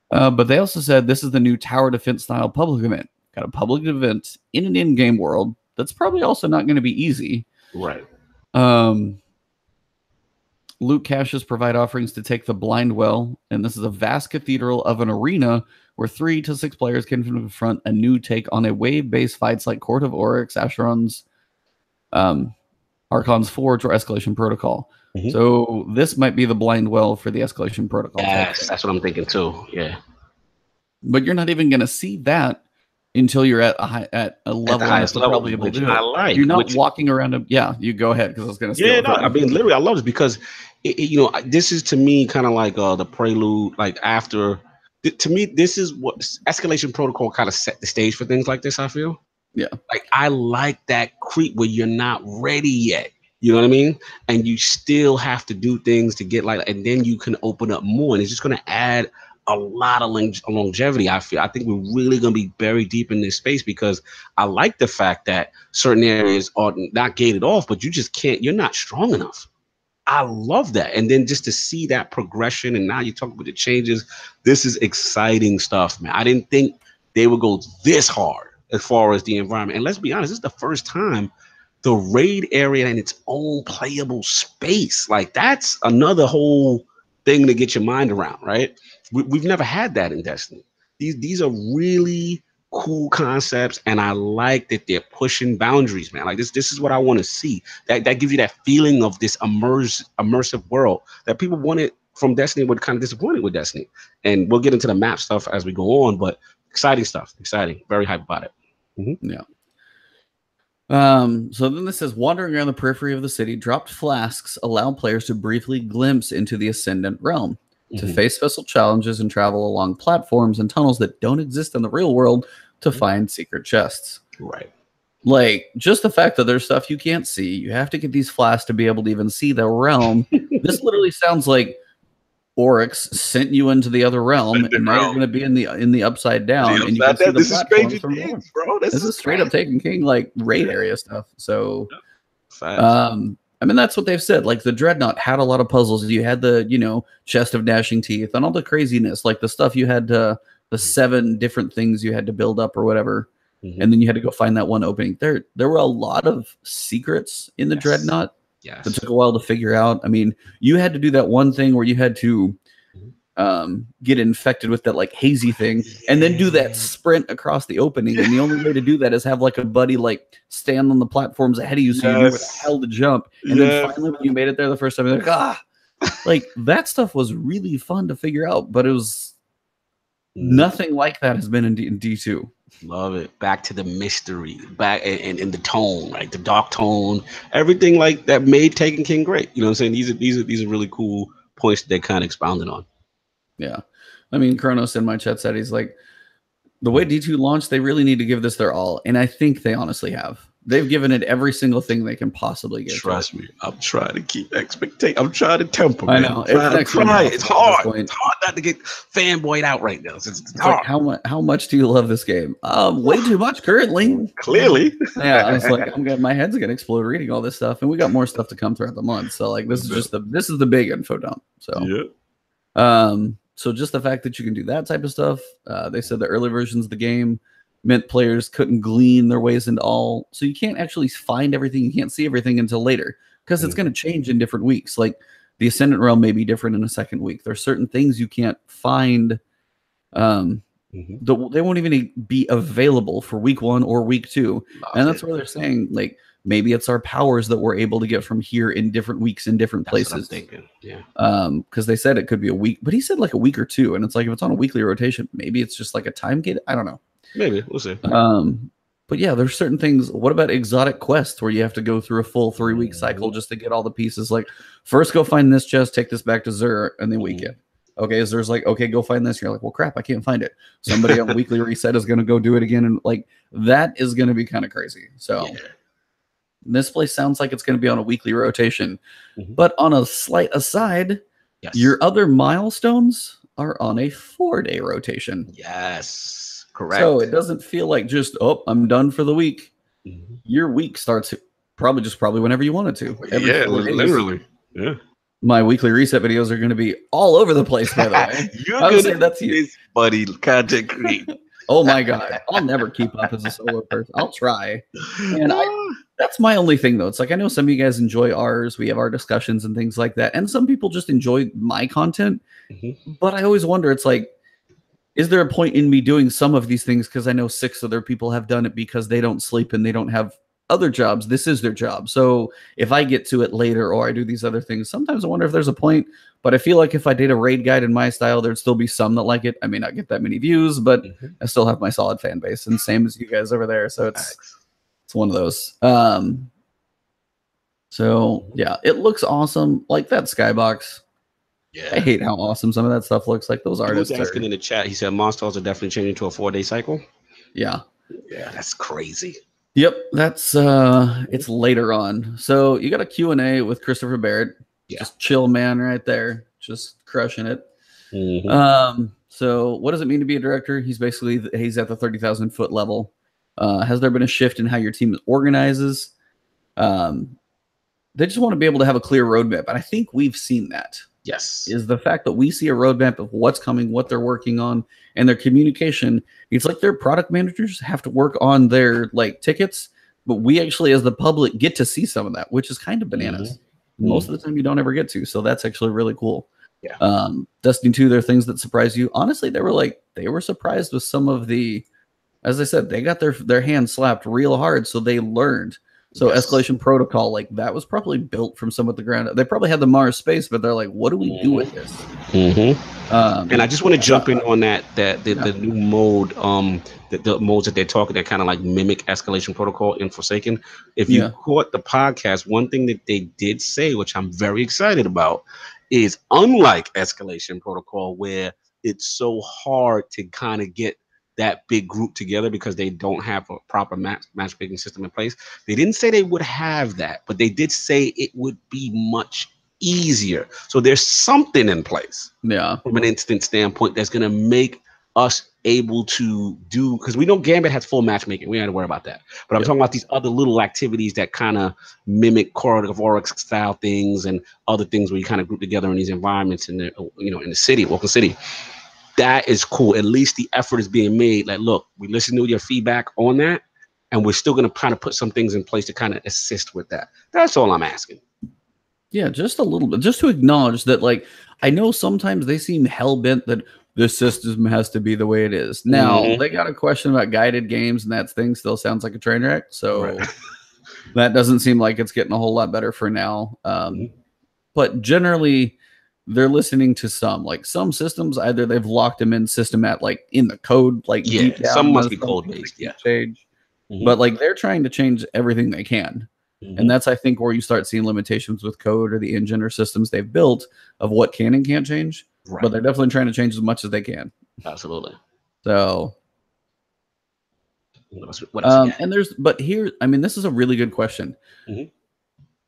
But they also said this is the new tower defense style public event. Got a public event in an in-game world that's probably also not going to be easy. Right. Loot caches provide offerings to take the blind well, and this is a vast cathedral of an arena where 3 to 6 players can confront a new take on a wave-based fights like Court of Oryx, Acheron's, Archon's Forge, or Escalation Protocol. So this might be the blind well for the Escalation Protocol. Yes, that's what I'm thinking too. Yeah. But you're not even going to see that until you're at a level highest level, probably able to do I it. like. You're not walking around. You go ahead because I was going to say. Yeah, no, I mean, literally, I love this because this is to me kind of like the prelude, like after. To me, this is what Escalation Protocol kind of set the stage for things like this. I feel. Yeah. Like I like that creep where you're not ready yet. You know what I mean? And you still have to do things to get like, and then you can open up more, and it's just going to add a lot of longevity. I think we're really going to be buried deep in this space, because I like the fact that certain areas are not gated off, but you just can't. You're not strong enough. I love that. And then just to see that progression, and now you talk about the changes. This is exciting stuff, man. I didn't think they would go this hard as far as the environment. And let's be honest, this is the first time the raid area in its own playable space. Like, that's another whole thing to get your mind around, right? We've never had that in Destiny. These are really cool concepts, and I like that they're pushing boundaries, man. Like, this is what I want to see. That gives you that feeling of this immersive world that people wanted from Destiny, were kind of disappointed with Destiny. And we'll get into the map stuff as we go on, but exciting stuff. Exciting. Very hyped about it. Yeah. So then this says, wandering around the periphery of the city, dropped flasks allow players to briefly glimpse into the Ascendant realm, to face special challenges and travel along platforms and tunnels that don't exist in the real world to find secret chests. Right. Like, just the fact that there's stuff you can't see, you have to get these flasks to be able to even see the realm. This literally sounds like Oryx sent you into the other realm, and now you're going to be in the upside down, and you can see the platforms from below. Bro, this is straight up Taken King, like raid area stuff. So, I mean, that's what they've said. Like, the Dreadnought had a lot of puzzles. You had the, you know, chest of gnashing teeth and all the craziness, like the stuff you had to, the 7 different things you had to build up or whatever, and then you had to go find that one opening. There were a lot of secrets in the Dreadnought. It took a while to figure out. I mean, you had to do that one thing where you had to get infected with that like hazy thing, and then do that sprint across the opening. And the only way to do that is have like a buddy like stand on the platforms ahead of you, so you knew where the hell to jump. And then finally, when you made it there the first time, you're like, like that stuff was really fun to figure out. But it was nothing like that has been in D2. Love it. Back to the mystery, back and the tone, right? The dark tone, everything like that made Taken King great. You know what I'm saying? These are really cool points that they kind of expounded on. Yeah. I mean, Kronos in my chat said, he's like, the way D2 launched, they really need to give this their all. And I think they honestly have. They've given it every single thing they can possibly get. Trust me, I'm trying to keep expectation. I'm trying to temper. I know. It's hard. It's hard not to get fanboyed out right now. It's hard. Like, how much do you love this game? Way too much currently. Clearly. Yeah, I was like, my head's gonna explode reading all this stuff, and we got more stuff to come throughout the month. So like, this is the big info dump. So so just the fact that you can do that type of stuff. They said the early versions of the game meant players couldn't glean their ways into all. So you can't actually find everything. You can't see everything until later, because it's going to change in different weeks. Like the Ascendant realm may be different in a second week. There's certain things you can't find. They won't even be available for week 1 or week 2. And that's where they're saying, like, maybe it's our powers that we're able to get from here in different weeks in different places. That's what I'm thinking. Yeah. Because they said it could be a week, but he said like a week or 2. And it's like, if it's on a weekly rotation, maybe it's just like a time gate. I don't know. Maybe we'll see. But yeah, there's certain things. What about exotic quests where you have to go through a full 3-week cycle just to get all the pieces? Like, first go find this chest, take this back to Zur, and then weekend. Okay, Zur's like, okay, go find this. You're like, well, crap, I can't find it. Somebody on weekly reset is going to go do it again, and like that is going to be kind of crazy. So this place sounds like it's going to be on a weekly rotation. But on a slight aside, your other milestones are on a 4-day rotation. Yes. Correct. So it doesn't feel like just, oh, I'm done for the week. Your week starts probably whenever you want it to. Literally. Yeah. My weekly reset videos are going to be all over the place, by the way. You're going to that's you, buddy. Content creator. Oh my God. I'll never keep up as a solo person. I'll try. And that's my only thing, though. It's like, I know some of you guys enjoy ours. We have our discussions and things like that. And some people just enjoy my content. But I always wonder, it's like, is there a point in me doing some of these things because I know 6 other people have done it because they don't sleep and they don't have other jobs? This is their job. So if I get to it later or I do these other things, sometimes I wonder if there's a point. But I feel like if I did a raid guide in my style, there'd still be some that like it. I may not get that many views, but I still have my solid fan base, and same as you guys over there. So it's one of those. So yeah, it looks awesome. Like that skybox. Yeah. I hate how awesome some of that stuff looks. Like those artists. He was asking in the chat. He said monsters are definitely changing to a 4-day cycle. Yeah. Yeah, that's crazy. Yep, that's it's later on. So you got a Q&A with Christopher Barrett. Yeah. Just chill man right there. Just crushing it. So what does it mean to be a director? He's at the 30,000-foot level. Has there been a shift in how your team organizes? They just want to be able to have a clear roadmap. And I think we've seen that. Yes. Is the fact that we see a roadmap of what's coming, what they're working on, and their communication. It's like their product managers have to work on their like tickets, but we actually, as the public, get to see some of that, which is kind of bananas. Most of the time you don't ever get to. So that's actually really cool. Yeah. Destiny 2, there are things that surprise you. Honestly, they were surprised with some of the, as I said, they got their hands slapped real hard, so they learned. So Escalation Protocol, like that was probably built from some of the ground. They probably had the Mars space, but they're like, what do we do with this? And I just want to jump in on the new mode, the modes that they're talking that kind of like mimic Escalation Protocol in Forsaken. If you caught the podcast, one thing that they did say, which I'm very excited about, is unlike Escalation Protocol, where it's so hard to kind of get that big group together because they don't have a proper matchmaking system in place. They didn't say they would have that, but they did say it would be much easier. So there's something in place from an instant standpoint that's going to make us able to do, because we know Gambit has full matchmaking. We don't have to worry about that. But I'm talking about these other little activities that kind of mimic Corridor of Oryx style things and other things where you kind of group together in these environments in the, in the city, Woken City. That is cool. At least the effort is being made. Like, look, we listen to your feedback on that, and we're still going to kind of put some things in place to kind of assist with that. That's all I'm asking. Yeah, just a little bit, just to acknowledge that, like, I know sometimes they seem hell-bent that this system has to be the way it is. Now, they got a question about guided games, and that thing still sounds like a train wreck, so that doesn't seem like it's getting a whole lot better for now. But generally, they're listening to some systems, either they've locked them in system at like in the code, like deep down, some must be code based, change. But like they're trying to change everything they can. And that's, I think, where you start seeing limitations with code or the engine or systems they've built of what can and can't change. But they're definitely trying to change as much as they can. Absolutely. So and here, I mean, this is a really good question.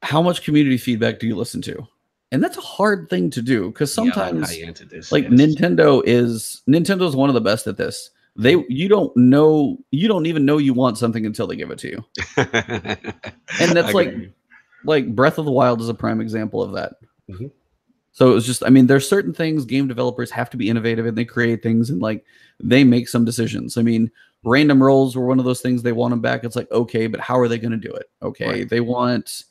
How much community feedback do you listen to? And that's a hard thing to do, because sometimes Nintendo is one of the best at this. You don't even know you want something until they give it to you. And that's like Breath of the Wild is a prime example of that. So it was just, I mean, there's certain things game developers have to be innovative, and they create things, and like they make some decisions. I mean, random rolls were one of those things. They want them back. It's like, okay, but how are they going to do it? Okay, they want,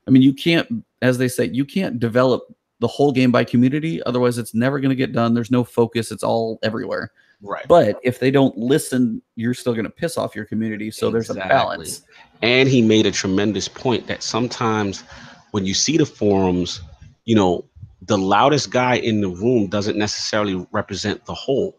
I mean, you can't, as they say, you can't develop the whole game by community. Otherwise, it's never going to get done. There's no focus. It's all everywhere. But if they don't listen, you're still going to piss off your community. So there's a balance. And he made a tremendous point that sometimes when you see the forums, the loudest guy in the room doesn't necessarily represent the whole.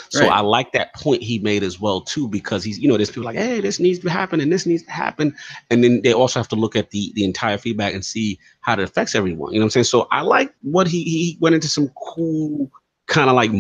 So I like that point he made as well too, because he's, there's people like, hey, this needs to happen and this needs to happen, and then they also have to look at the entire feedback and see how it affects everyone. You know what I'm saying? So I like what he went into some cool kind of like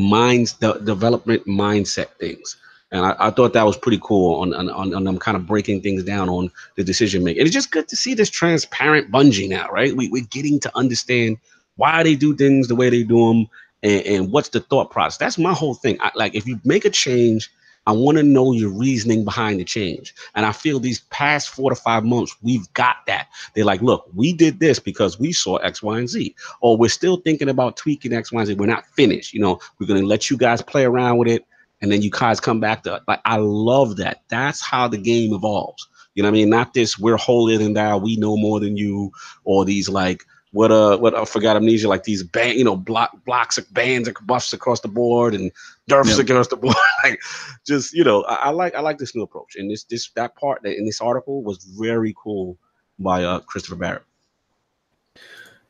development mindset things, and I thought that was pretty cool on them kind of breaking things down on the decision making. And it's just good to see this transparent Bungie now, right? We're getting to understand why they do things the way they do them. And what's the thought process? That's my whole thing. Like, if you make a change, I want to know your reasoning behind the change. And I feel these past 4 to 5 months, we've got that. They're like, look, we did this because we saw X, Y, and Z. Or we're still thinking about tweaking X, Y, and Z. We're not finished. We're going to let you guys play around with it. And then you guys come back to, like, I love that. That's how the game evolves. You know what I mean? Not this, we're holier than thou, we know more than you, or these like, what I forgot amnesia, like these blocks of bands and buffs across the board and derfs across the board. Like, just, I like this new approach. And that part that in this article was very cool by Christopher Barrett.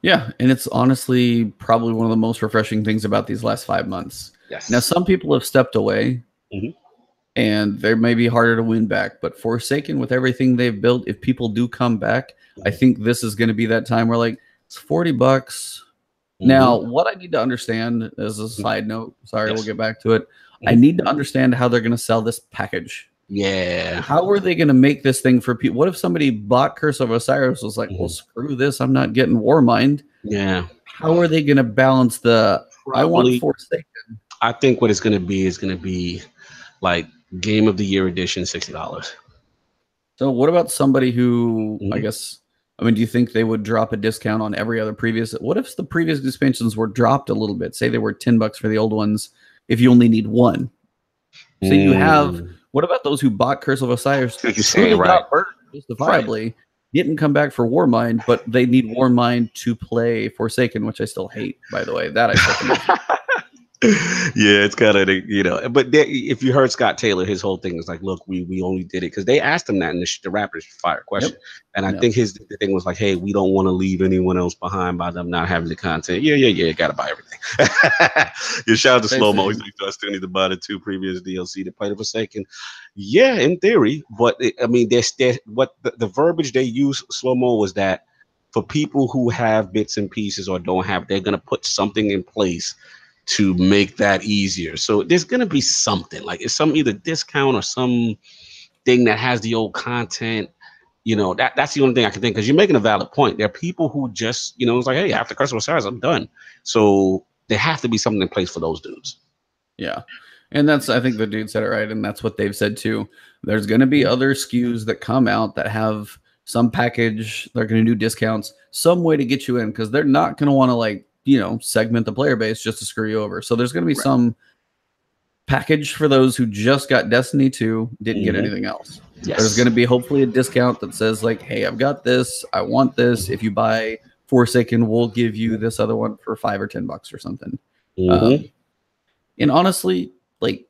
Yeah, and it's honestly probably one of the most refreshing things about these last 5 months. Now, some people have stepped away, and they may be harder to win back. But Forsaken, with everything they've built, if people do come back, I think this is going to be that time where, like, it's $40. Now, what I need to understand as a side note, sorry, we'll get back to it. I need to understand how they're going to sell this package. Yeah. How are they going to make this thing for people? What if somebody bought Curse of Osiris was like, well, screw this, I'm not getting Warmind. Yeah. How are they going to balance the I want Forsaken? I think what it's going to be is going to be like Game of the Year edition, $60. So what about somebody who, I guess, I mean, do you think they would drop a discount on every other previous? What if the previous expansions were dropped a little bit? Say they were $10 for the old ones if you only need one. So you have, what about those who bought Curse of Osiris, got burned justifiably, didn't come back for Warmind, but they need Warmind to play Forsaken, which I still hate, by the way. That I still Yeah, it's kind of, you know, but if you heard Scott Taylor, his whole thing is like, look, we only did it because they asked him that in the Raptors Fire question. And I think the thing was like, hey, we don't want to leave anyone else behind by them not having the content. Yeah, gotta buy everything. Yeah, shout out to Slow Mo. He's like, I still need to buy the 2 previous DLC to play the Forsaken. Yeah, in theory, but I mean, what the verbiage they use, Slow Mo, was that for people who have bits and pieces or don't have, they're gonna put something in place to make that easier. So there's gonna be something like it's some either discount or some thing that has the old content. You know, that's the only thing I can think, because you're making a valid point. There are people who just, you know, it's like, hey, after Curse of Osiris, I'm done. So there have to be something in place for those dudes. Yeah. And that's, I think the dude said it right, and that's what they've said too. There's going to be other SKUs that come out that have some package, they're going to do discounts, some way to get you in, because they're not going to want to, like, you know, segment the player base just to screw you over. So there's going to be some package for those who just got Destiny 2, didn't get anything else. Yes. There's going to be hopefully a discount that says like, hey, I've got this, I want this. If you buy Forsaken, we'll give you this other one for $5 or $10 or something. And honestly, like,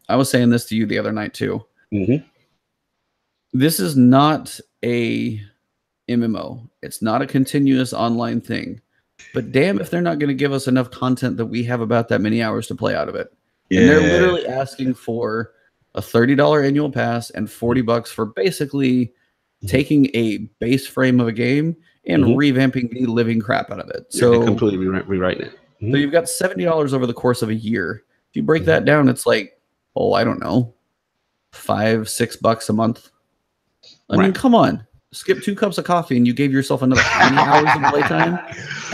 I was saying this to you the other night too. This is not a MMO. It's not a continuous online thing. But damn if they're not going to give us enough content that we have about that many hours to play out of it. Yeah. And they're literally asking for a $30 annual pass and $40 for basically taking a base frame of a game and revamping the living crap out of it. So completely rewriting it. So you've got $70 over the course of a year. If you break that down, it's like, oh, I don't know, $5-6 a month. I mean, come on. Skip 2 cups of coffee and you gave yourself another 20 hours of playtime.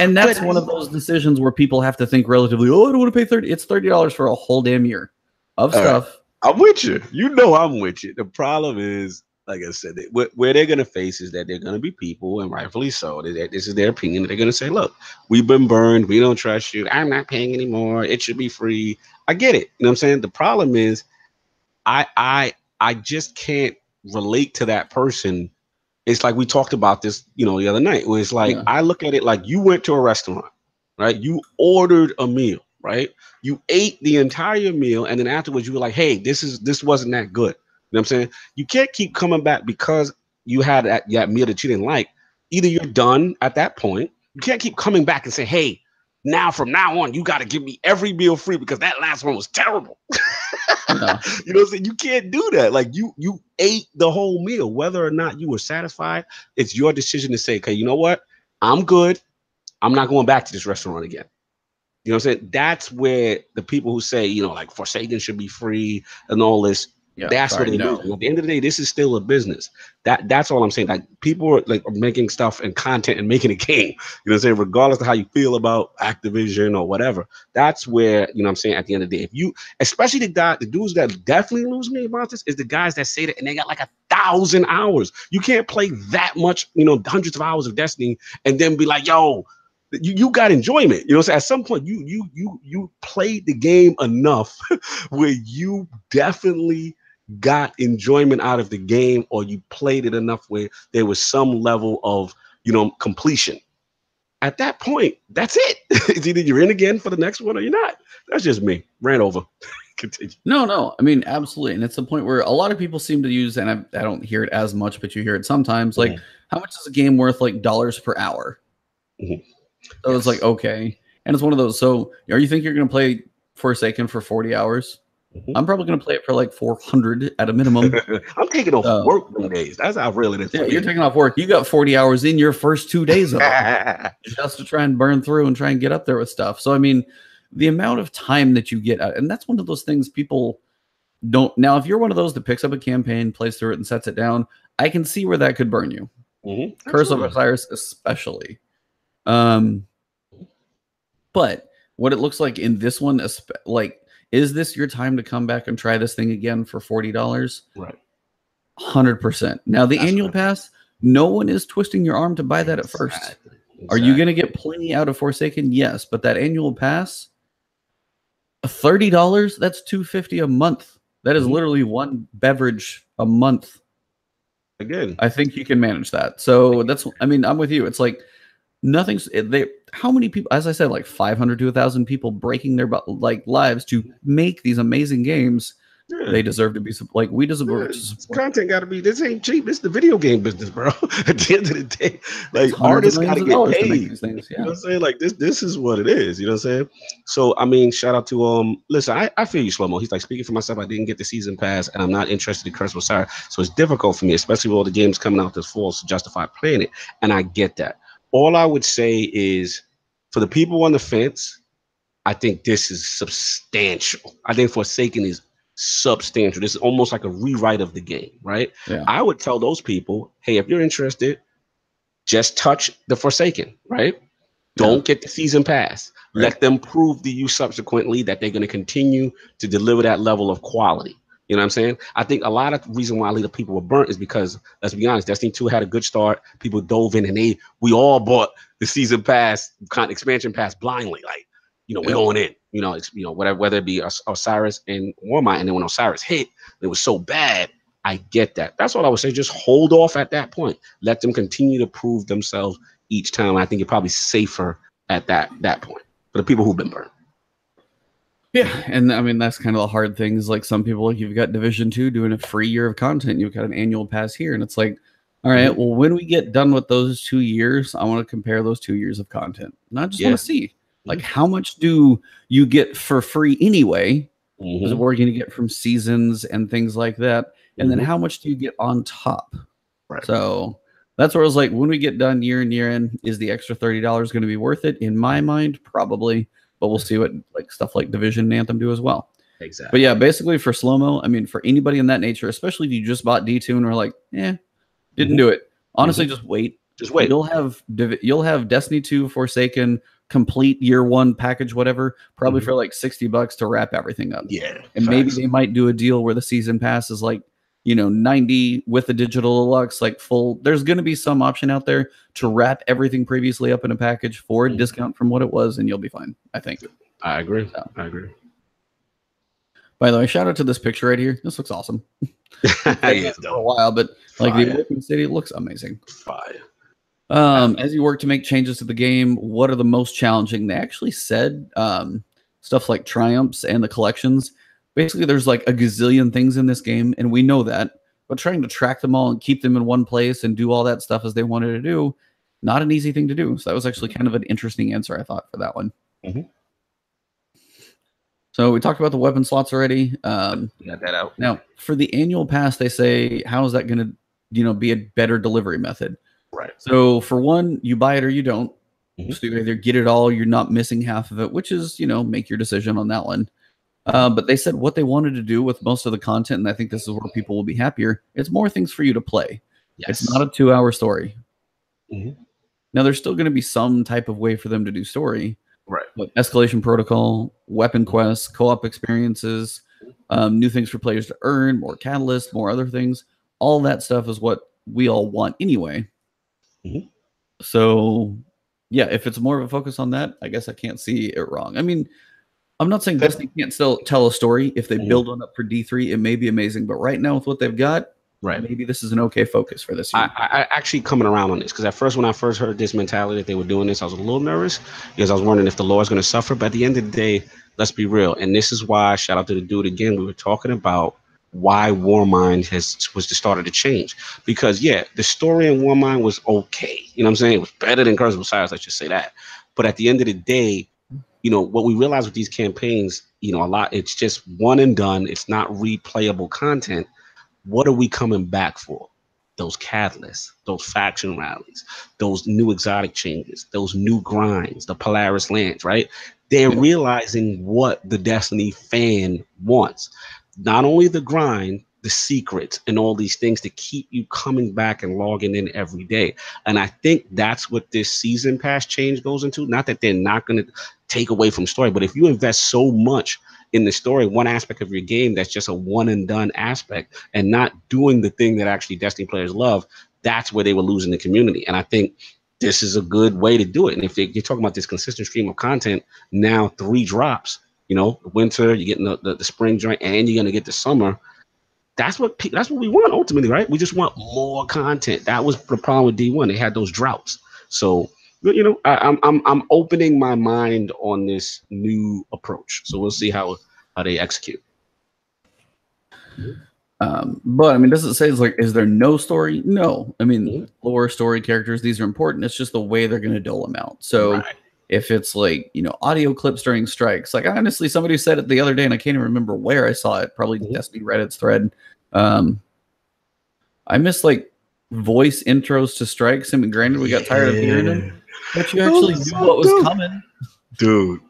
And that's one of those decisions where people have to think relatively, oh, I don't want to pay $30. It's $30 for a whole damn year of stuff. Right. I'm with you. You know I'm with you. The problem is, like I said, where they're going to face is that they're going to be people, and rightfully so, this is their opinion. They're going to say, look, we've been burned. We don't trust you. I'm not paying anymore. It should be free. I get it. You know what I'm saying? The problem is I just can't relate to that person. It's like we talked about this, you know, the other night, where it's like, I look at it like you went to a restaurant, right? You ordered a meal, right? You ate the entire meal, and then afterwards you were like, hey, this wasn't that good. You know what I'm saying? You can't keep coming back because you had that meal that you didn't like. Either you're done at that point. You can't keep coming back and say, hey, now from now on, you got to give me every meal free because that last one was terrible. You know what I'm saying? You can't do that. Like you ate the whole meal. Whether or not you were satisfied, it's your decision to say, okay, you know what? I'm good. I'm not going back to this restaurant again. You know what I'm saying? That's where the people who say, you know, like Forsaken should be free and all this, that's what they do. At the end of the day, this is still a business. That's all I'm saying. Like people are like making stuff and content and making a game. You know what I'm saying? Regardless of how you feel about Activision or whatever. That's where, you know what I'm saying, at the end of the day, if you, especially the dudes that definitely lose me about this is the guys that say that and they got like 1,000 hours. You can't play that much, you know, hundreds of hours of Destiny and then be like, yo, you got enjoyment. You know what I'm saying? At some point, you played the game enough where you definitely got enjoyment out of the game, or you played it enough where there was some level of, you know, completion. At that point, that's it. It's either you're in again for the next one or you're not. That's just me. Ran over. Continue. No. I mean, absolutely. And it's the point where a lot of people seem to use, and I don't hear it as much, but you hear it sometimes, like, how much is a game worth, like, dollars per hour? So it's like, okay. And it's one of those. So are you think you're going to play Forsaken for 40 hours? I'm probably going to play it for like 400 at a minimum. I'm taking off work those days. That's how really it is. Yeah, you're taking off work. You got 40 hours in your first 2 days of it just to try and burn through and try and get up there with stuff. So, I mean, the amount of time that you get out, and that's one of those things people don't. Now, if you're one of those that picks up a campaign, plays through it, and sets it down, I can see where that could burn you. Curse of Osiris, especially. But what it looks like in this one, like, is this your time to come back and try this thing again for $40? Right. 100%. Now, the annual pass, no one is twisting your arm to buy that at first. Exactly. Are you going to get plenty out of Forsaken? Yes, but that annual pass, $30, that's $250 a month. That is literally one beverage a month. Again, I think you can manage that. So that's, I mean, I'm with you. It's like nothing's how many people, as I said, like 500 to 1,000 people breaking their lives to make these amazing games. Yeah. They deserve to be like, we deserve to support. Content got to be, this ain't cheap. This is the video game business, bro. At the end of the day, like, artists got to get paid. These things, yeah. You know what I'm saying? Like, this is what it is. You know what I'm saying? So, I mean, shout out to listen, I feel you, Shlomo. He's like, speaking for myself, I didn't get the season pass, and I'm not interested in Curse of Osiris. So it's difficult for me, especially with all the games coming out this fall, to justify playing it. And I get that. All I would say is, for the people on the fence, I think this is substantial. I think Forsaken is substantial. This is almost like a rewrite of the game, right? Yeah. I would tell those people, hey, if you're interested, just touch the Forsaken, right? Don't get the season pass. Right. Let them prove to you subsequently that they're going to continue to deliver that level of quality. You know what I'm saying? I think a lot of the reason why a lot of people were burnt is because, let's be honest, Destiny 2 had a good start. People dove in, and we all bought the season pass, expansion pass blindly. Like, we're going in. Whether it be Osiris and Warmind, and then when Osiris hit, it was so bad. I get that. That's all I would say. Just hold off at that point. Let them continue to prove themselves each time. I think you're probably safer at that point for the people who've been burned. Yeah, and I mean, that's kind of the hard thing is, like, some people, like, you've got Division 2 doing a free year of content. You've got an annual pass here, and it's like, all right, well, when we get done with those 2 years, I want to compare those 2 years of content. And I just want to see, like, how much do you get for free anyway? Is what we're going to get from seasons and things like that. And then how much do you get on top? Right. So that's where I was like, when we get done year in, year in, is the extra $30 going to be worth it? In my mind, probably. But we'll see what stuff like Division and Anthem do as well. Exactly. But yeah, basically for slow-mo, I mean, for anybody in that nature, especially if you just bought D2 and are like, didn't do it. Honestly, just wait. Just wait. You'll have Destiny 2, Forsaken, complete year one package, whatever, probably for like $60 to wrap everything up. Yeah. And maybe they might do a deal where the season pass is like, $90 with the digital deluxe, like full. There's going to be some option out there to wrap everything previously up in a package for a discount from what it was, and you'll be fine, I think. I agree. So. I agree. By the way, shout out to this picture right here. This looks awesome. For a while, but like the open city looks amazing. Fire. As you work to make changes to the game, what are the most challenging? They actually said stuff like triumphs and the collections. Basically, there's like a gazillion things in this game, and we know that. But trying to track them all and keep them in one place and do all that stuff as they wanted to do, not an easy thing to do. So that was actually kind of an interesting answer, I thought, for that one. So we talked about the weapon slots already. Got that out. Now, for the annual pass, they say, how is that going to be a better delivery method? Right. So for one, you buy it or you don't. So you either get it all, you're not missing half of it, which is, make your decision on that one. But they said what they wanted to do with most of the content, and I think this is where people will be happier. It's more things for you to play. Yes. It's not a 2-hour story. Now, there's still going to be some type of way for them to do story. Right. But escalation protocol, weapon quests, co-op experiences, new things for players to earn, more catalysts, more other things. All that stuff is what we all want anyway. So, yeah, if it's more of a focus on that, I guess I can't see it wrong. I mean, I'm not saying Destiny can't still tell a story. If they build one up for D3, it may be amazing. But right now, with what they've got, maybe this is an okay focus for this year. I actually coming around on this, because at first, when I first heard this mentality that they were doing this, I was a little nervous because I was wondering if the lore is going to suffer. But at the end of the day, let's be real. And this is why, shout out to the dude again, we were talking about why Warmind was the start of the change. Because, the story in Warmind was okay. You know what I'm saying? It was better than Curse of Osiris, let's just say that. But at the end of the day, what we realize with these campaigns, a lot, it's just one and done. It's not replayable content. What are we coming back for? Those catalysts, those faction rallies, those new exotic changes, those new grinds, the Polaris lands, right? They're realizing what the Destiny fan wants. not only the grind, the secrets and all these things to keep you coming back and logging in every day. And I think that's what this season pass change goes into. Not that they're not going to take away from story, but if you invest so much in the story, one aspect of your game that's just a one and done aspect and not doing the thing that actually Destiny players love, that's where they were losing the community. And I think this is a good way to do it. And if you're talking about this consistent stream of content, now 3 drops, you know, winter, you're getting the spring joint, and you're going to get the summer. That's what we want ultimately, right? We just want more content. That was the problem with D1. They had those droughts. So, you know, I'm opening my mind on this new approach. So we'll see how they execute. But I mean, does it say it's like, is there no story? No. I mean, lore, story, characters, these are important. It's just the way they're going to dole them out. So if it's like, you know, audio clips during strikes, like honestly, somebody said it the other day and I can't even remember where I saw it, probably Destiny Reddit's thread. I miss like voice intros to strikes. I mean, granted, we got tired of hearing them, but you actually knew what was coming. Dude,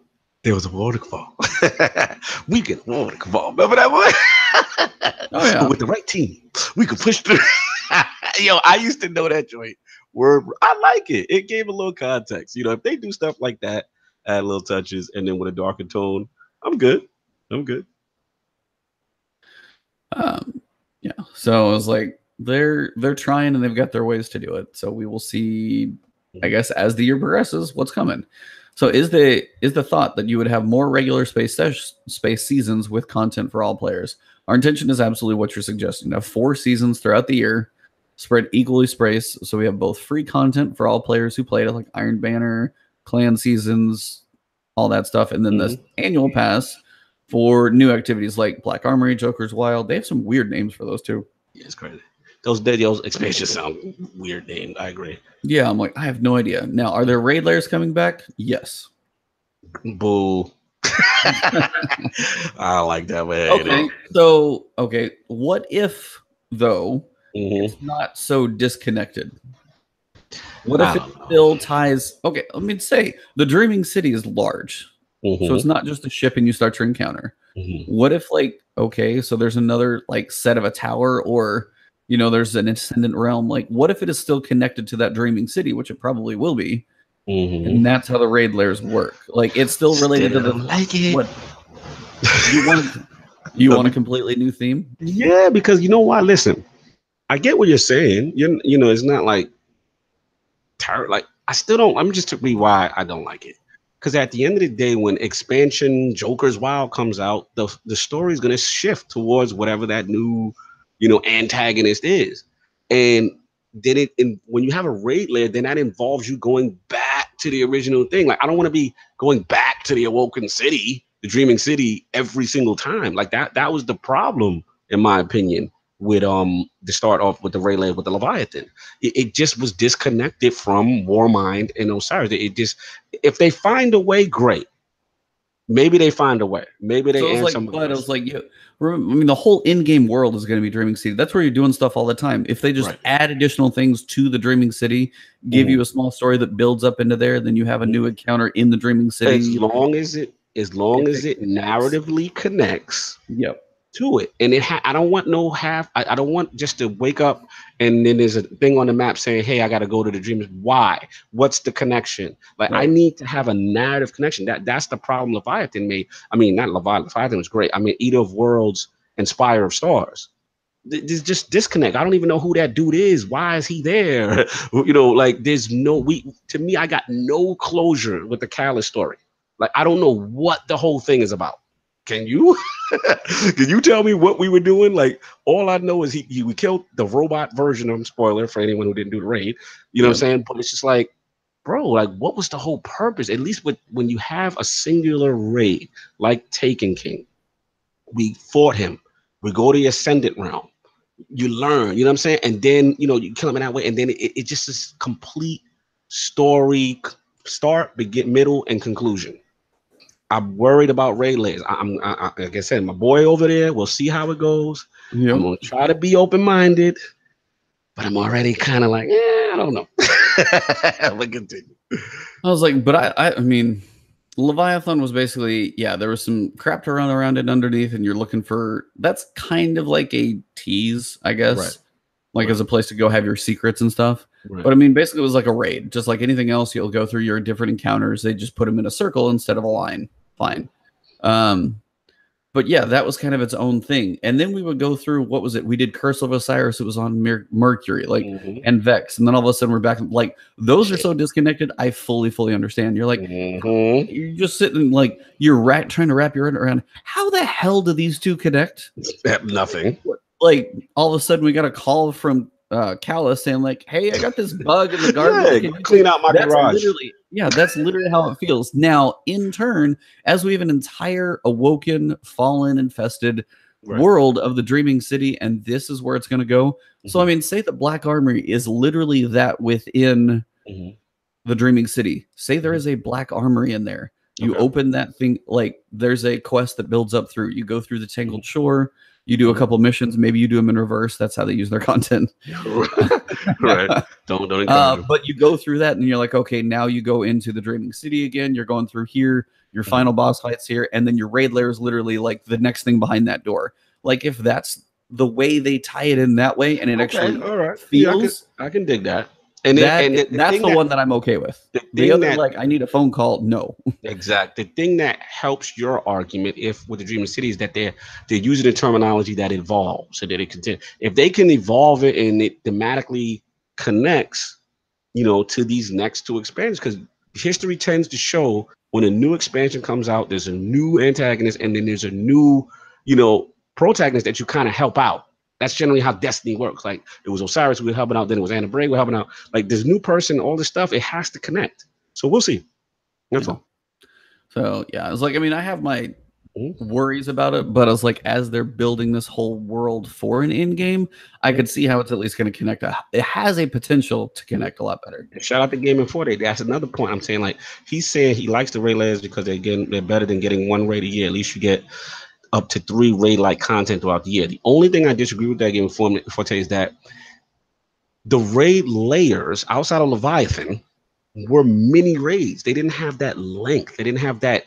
there was a waterfall. We get a waterfall. Remember that one? Oh, yeah. But with the right team, we could push through. Yo, I used to know that joint. Word, I like it. It gave a little context. You know, if they do stuff like that, add little touches, and then with a darker tone, I'm good. I'm good. Yeah. So it was like they're trying and they've got their ways to do it. So we will see, I guess, as the year progresses, what's coming. So is the thought that you would have more regular space seasons with content for all players? Our intention is absolutely what you're suggesting. Have 4 seasons throughout the year, spread equally spaced. So we have both free content for all players who played it, like Iron Banner, clan seasons, all that stuff, and then the annual pass for new activities like Black Armory, Joker's Wild. They have some weird names for those too. Yeah, it's crazy. Those expansions sound weird named. I agree. Yeah, I'm like, I have no idea. Now, are there raid layers coming back? Yes. Boo. I don't like that, man. Okay, so, what if, though, it's not so disconnected? What if it still ties... Okay, let me say, the Dreaming City is large. So it's not just a ship and you start to encounter. What if, like, okay, so there's another, like, set of a tower, or, you know, there's an ascendant realm. Like, what if it is still connected to that Dreaming City, which it probably will be, and that's how the raid layers work? Like, it's still related to the... like it. What? You want a completely new theme? Yeah, because you know why? Listen, I get what you're saying. You know, it's not like... Like, I still don't... I'm just to be why I don't like it. Because at the end of the day, when expansion Joker's Wild comes out, the story is going to shift towards whatever that new, you know, antagonist is. And then when you have a raid layer, then that involves you going back to the original thing. Like, I don't want to be going back to the Awoken City, the Dreaming City, every single time. Like, that was the problem, in my opinion, with the start off with the raid layer with the Leviathan. It just was disconnected from Warmind and Osiris. It just, if they find a way, great. Maybe they find a way. Maybe they add some. But it was like, I mean, the whole in-game world is going to be Dreaming City. That's where you're doing stuff all the time. If they just add additional things to the Dreaming City, give you a small story that builds up into there, then you have a new encounter in the Dreaming City. As long as it narratively connects. Yep. To it, and I don't want no half. I don't want just to wake up and then there's a thing on the map saying, "Hey, I got to go to the dreams." Why? What's the connection? Like, I need to have a narrative connection. That's the problem Leviathan made. I mean, not Leviathan. Leviathan was great. I mean, Eater of Worlds and Spire of Stars. There's just disconnect. I don't even know who that dude is. Why is he there? You know, like, there's no. To me, I got no closure with the Callus story. Like, I don't know what the whole thing is about. Can you? Can you tell me what we were doing? Like, all I know is we killed the robot version of him. Spoiler for anyone who didn't do the raid. You know what I'm saying? But it's just like, bro, like, what was the whole purpose? At least when you have a singular raid like Taken King, we fought him. We go to the Ascendant realm. You learn, you know what I'm saying? And then, you know, you kill him in that way. And then it just is complete story, start, begin, middle, and conclusion. I'm worried about raid layers. Like I said, my boy over there, we'll see how it goes. Yep. I'm going to try to be open-minded, but I'm already kind of like, I don't know. But continue. I was like, but I mean, Leviathan was basically, yeah, there was some crap to run around it underneath, and you're looking for, that's kind of like a tease, I guess. Right. Like as a place to go have your secrets and stuff. Right. But I mean, basically it was like a raid. Just like anything else, you'll go through your different encounters. They just put them in a circle instead of a line. Fine. But yeah, that was kind of its own thing. And then we would go through, what was it? We did Curse of Osiris. It was on Mercury, like, and Vex. And then all of a sudden we're back. Like, those are so disconnected. I fully understand. You're like, you're just sitting, like, you're trying to wrap your head around. How the hell do these two connect? Nothing. Like, all of a sudden we got a call from Callus saying, like, hey, I got this bug in the garden. Yeah, clean out my garage. Yeah, that's literally how it feels. Now, in turn, as we have an entire awoken, fallen, infested world of the Dreaming City, and this is where it's going to go. So, I mean, say that Black Armory is literally that within the Dreaming City. Say there is a Black Armory in there. You open that thing, like, there's a quest that builds up through. You go through the Tangled Shore. You do a couple missions. Maybe you do them in reverse. That's how they use their content. Right. Don't encourage but you go through that, and you're like, okay, now you go into the Dreaming City again. You're going through here. Your final boss fight's here, and then your raid lair is literally like the next thing behind that door. Like, if that's the way they tie it in that way, and it actually feels, yeah, I can dig that. And that's the one that I'm okay with. The other, like, I need a phone call. No, exactly. The thing that helps your argument, if with the Dreaming City, is that they're using the terminology that evolves, so that it can. If they can evolve it and it thematically connects, to these next two expansions, because history tends to show when a new expansion comes out, there's a new antagonist, and then there's a new, protagonist that you kind of help out. That's generally how Destiny works. Like, it was Osiris, we were helping out. Then it was Anna Bray, we're helping out. Like, this new person, all this stuff, it has to connect. So we'll see. That's all. So, yeah, it's like, I mean, I have my worries about it, but I was like, as they're building this whole world for an end game, I could see how it's at least going to connect. It has a potential to connect a lot better. Shout out to Gaming 40. That's another point I'm saying. Like, he's saying he likes the raid layers because they're better than getting one raid a year. At least you get up to 3 raid-like content throughout the year. The only thing I disagree with that Game Forte is that the raid layers outside of Leviathan were mini raids. They didn't have that length. They didn't have that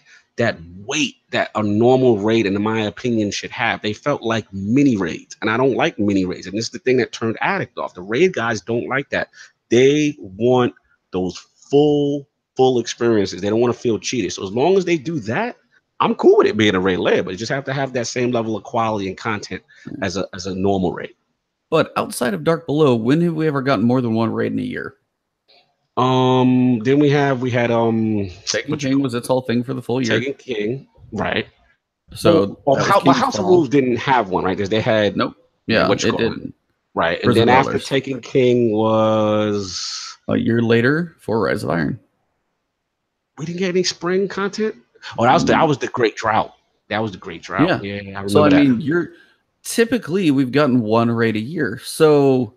weight that a normal raid, in my opinion, should have. They felt like mini raids, and I don't like mini raids. And this is the thing that turned Addict off. The raid guys don't like that. They want those full experiences. They don't want to feel cheated. So as long as they do that, I'm cool with it being a raid layer, but you just have to have that same level of quality and content as a normal raid. But outside of Dark Below, when have we ever gotten more than one raid in a year? Then we had Taken King was its whole thing for the full year. Taken King, right? So House of Rules didn't have one, right? Because they had it didn't. Right, and then after Taken King was a year later for Rise of Iron. We didn't get any spring content. Oh, that was the Great Drought. That was the Great Drought. Yeah, I remember so I that. mean, typically we've gotten one raid a year. So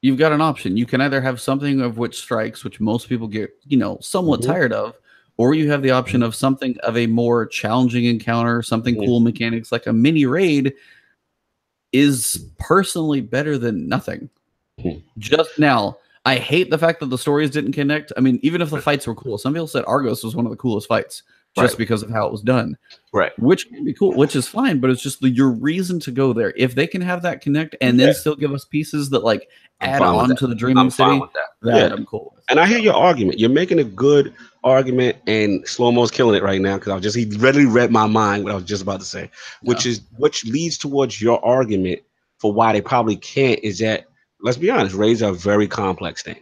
you've got an option. You can either have something of which strikes, which most people get, somewhat tired of, or you have the option of something of a more challenging encounter, something cool mechanics, like a mini raid is personally better than nothing. Just now, I hate the fact that the stories didn't connect. I mean, even if the fights were cool, some people said Argos was one of the coolest fights just because of how it was done. Right. Which can be cool, which is fine, but it's just your reason to go there. If they can have that connect and then still give us pieces that like add on to the Dreaming City, that I'm cool with. And I hear your argument. You're making a good argument, and Slow-Mo's killing it right now because he readily read my mind what I was just about to say, which leads towards your argument for why they probably can't is that, let's be honest, raids are a very complex thing.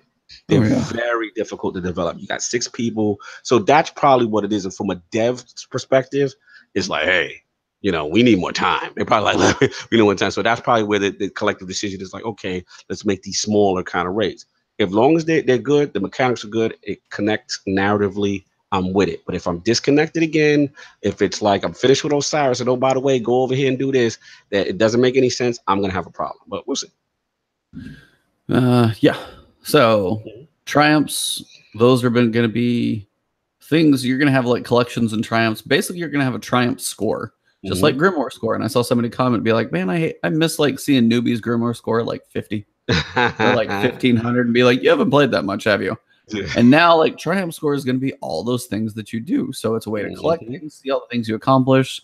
They're very difficult to develop. You got 6 people. So that's probably what it is. And from a dev perspective, it's like, hey, we need more time. They're probably like, we need more time. So that's probably where the collective decision is like, okay, let's make these smaller kind of raids. As long as they're good, the mechanics are good, it connects narratively, I'm with it. But if I'm disconnected again, if it's like I'm finished with Osiris and, oh, by the way, go over here and do this, that it doesn't make any sense, I'm going to have a problem. But we'll see. Yeah. So triumphs, those are going to be things you're going to have, like collections and triumphs. Basically, you're going to have a triumph score, just like Grimoire score. And I saw somebody comment, be like, man, I miss like seeing newbies Grimoire score like 50 or like 1500 and be like, you haven't played that much, have you? Yeah. And now, like, triumph score is going to be all those things that you do. So it's a way to collect things, see all the things you accomplish.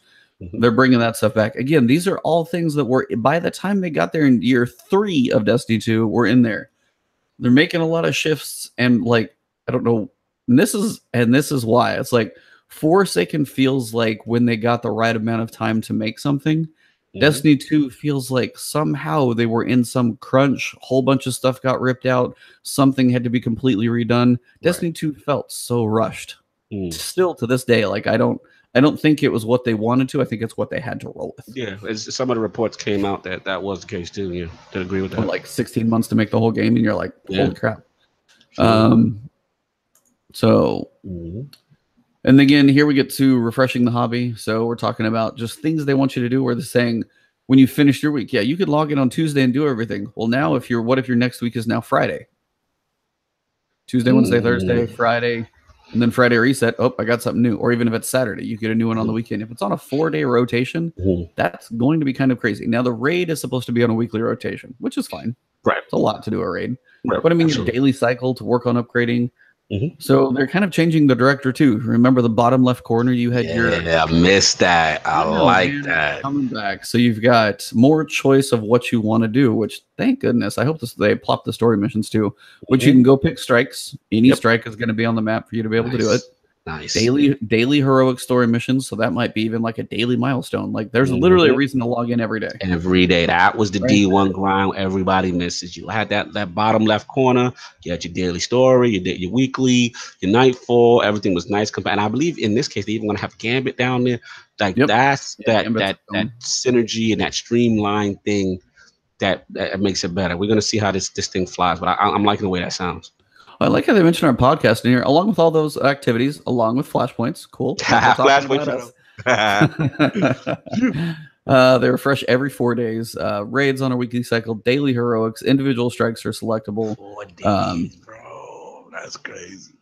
They're bringing that stuff back. Again, these are all things that were, by the time they got there in year 3 of Destiny 2, were in there. They're making a lot of shifts, and like, I don't know, and this is why. It's like Forsaken feels like when they got the right amount of time to make something. Destiny 2 feels like somehow they were in some crunch, whole bunch of stuff got ripped out, something had to be completely redone. Destiny 2 felt so rushed. Still to this day, like I don't think it was what they wanted to. I think it's what they had to roll with. Yeah, some of the reports came out that was the case too. Yeah, did agree with that. Like 16 months to make the whole game, and you're like, holy crap. So, and again, here we get to refreshing the hobby. So we're talking about just things they want you to do, where they're saying, when you finish your week, yeah, you could log in on Tuesday and do everything. Well, now what if your next week is now Friday? Tuesday, Wednesday, Thursday, Friday, and then Friday reset. Oh, I got something new. Or even if it's Saturday, you get a new one on the weekend. If it's on a 4-day rotation, that's going to be kind of crazy. Now, the raid is supposed to be on a weekly rotation, which is fine. Right. It's a lot to do a raid. Right. But I mean, your daily cycle to work on upgrading. So they're kind of changing the director too. Remember the bottom left corner? You had your. Yeah, I missed that. I like that. Coming back. So you've got more choice of what you want to do, which thank goodness. I hope they plop the story missions too, which you can go pick strikes. Any strike is going to be on the map for you to be able to do it. Nice. Daily heroic story missions. So that might be even like a daily milestone. Like there's literally a reason to log in every day. Every day. That was the D1 grind. Everybody misses. You had that bottom left corner. You had your daily story. You did your weekly, your nightfall. Everything was nice. And I believe in this case they even want to have Gambit down there. Like that's that synergy and that streamlined thing that makes it better. We're gonna see how this thing flies. But I'm liking the way that sounds. I like how they mentioned our podcast in here, along with all those activities, along with flashpoints. Cool. Flashpoints. They refresh every 4 days. Raids on a weekly cycle. Daily heroics. Individual strikes are selectable. 4 days, bro. That's crazy.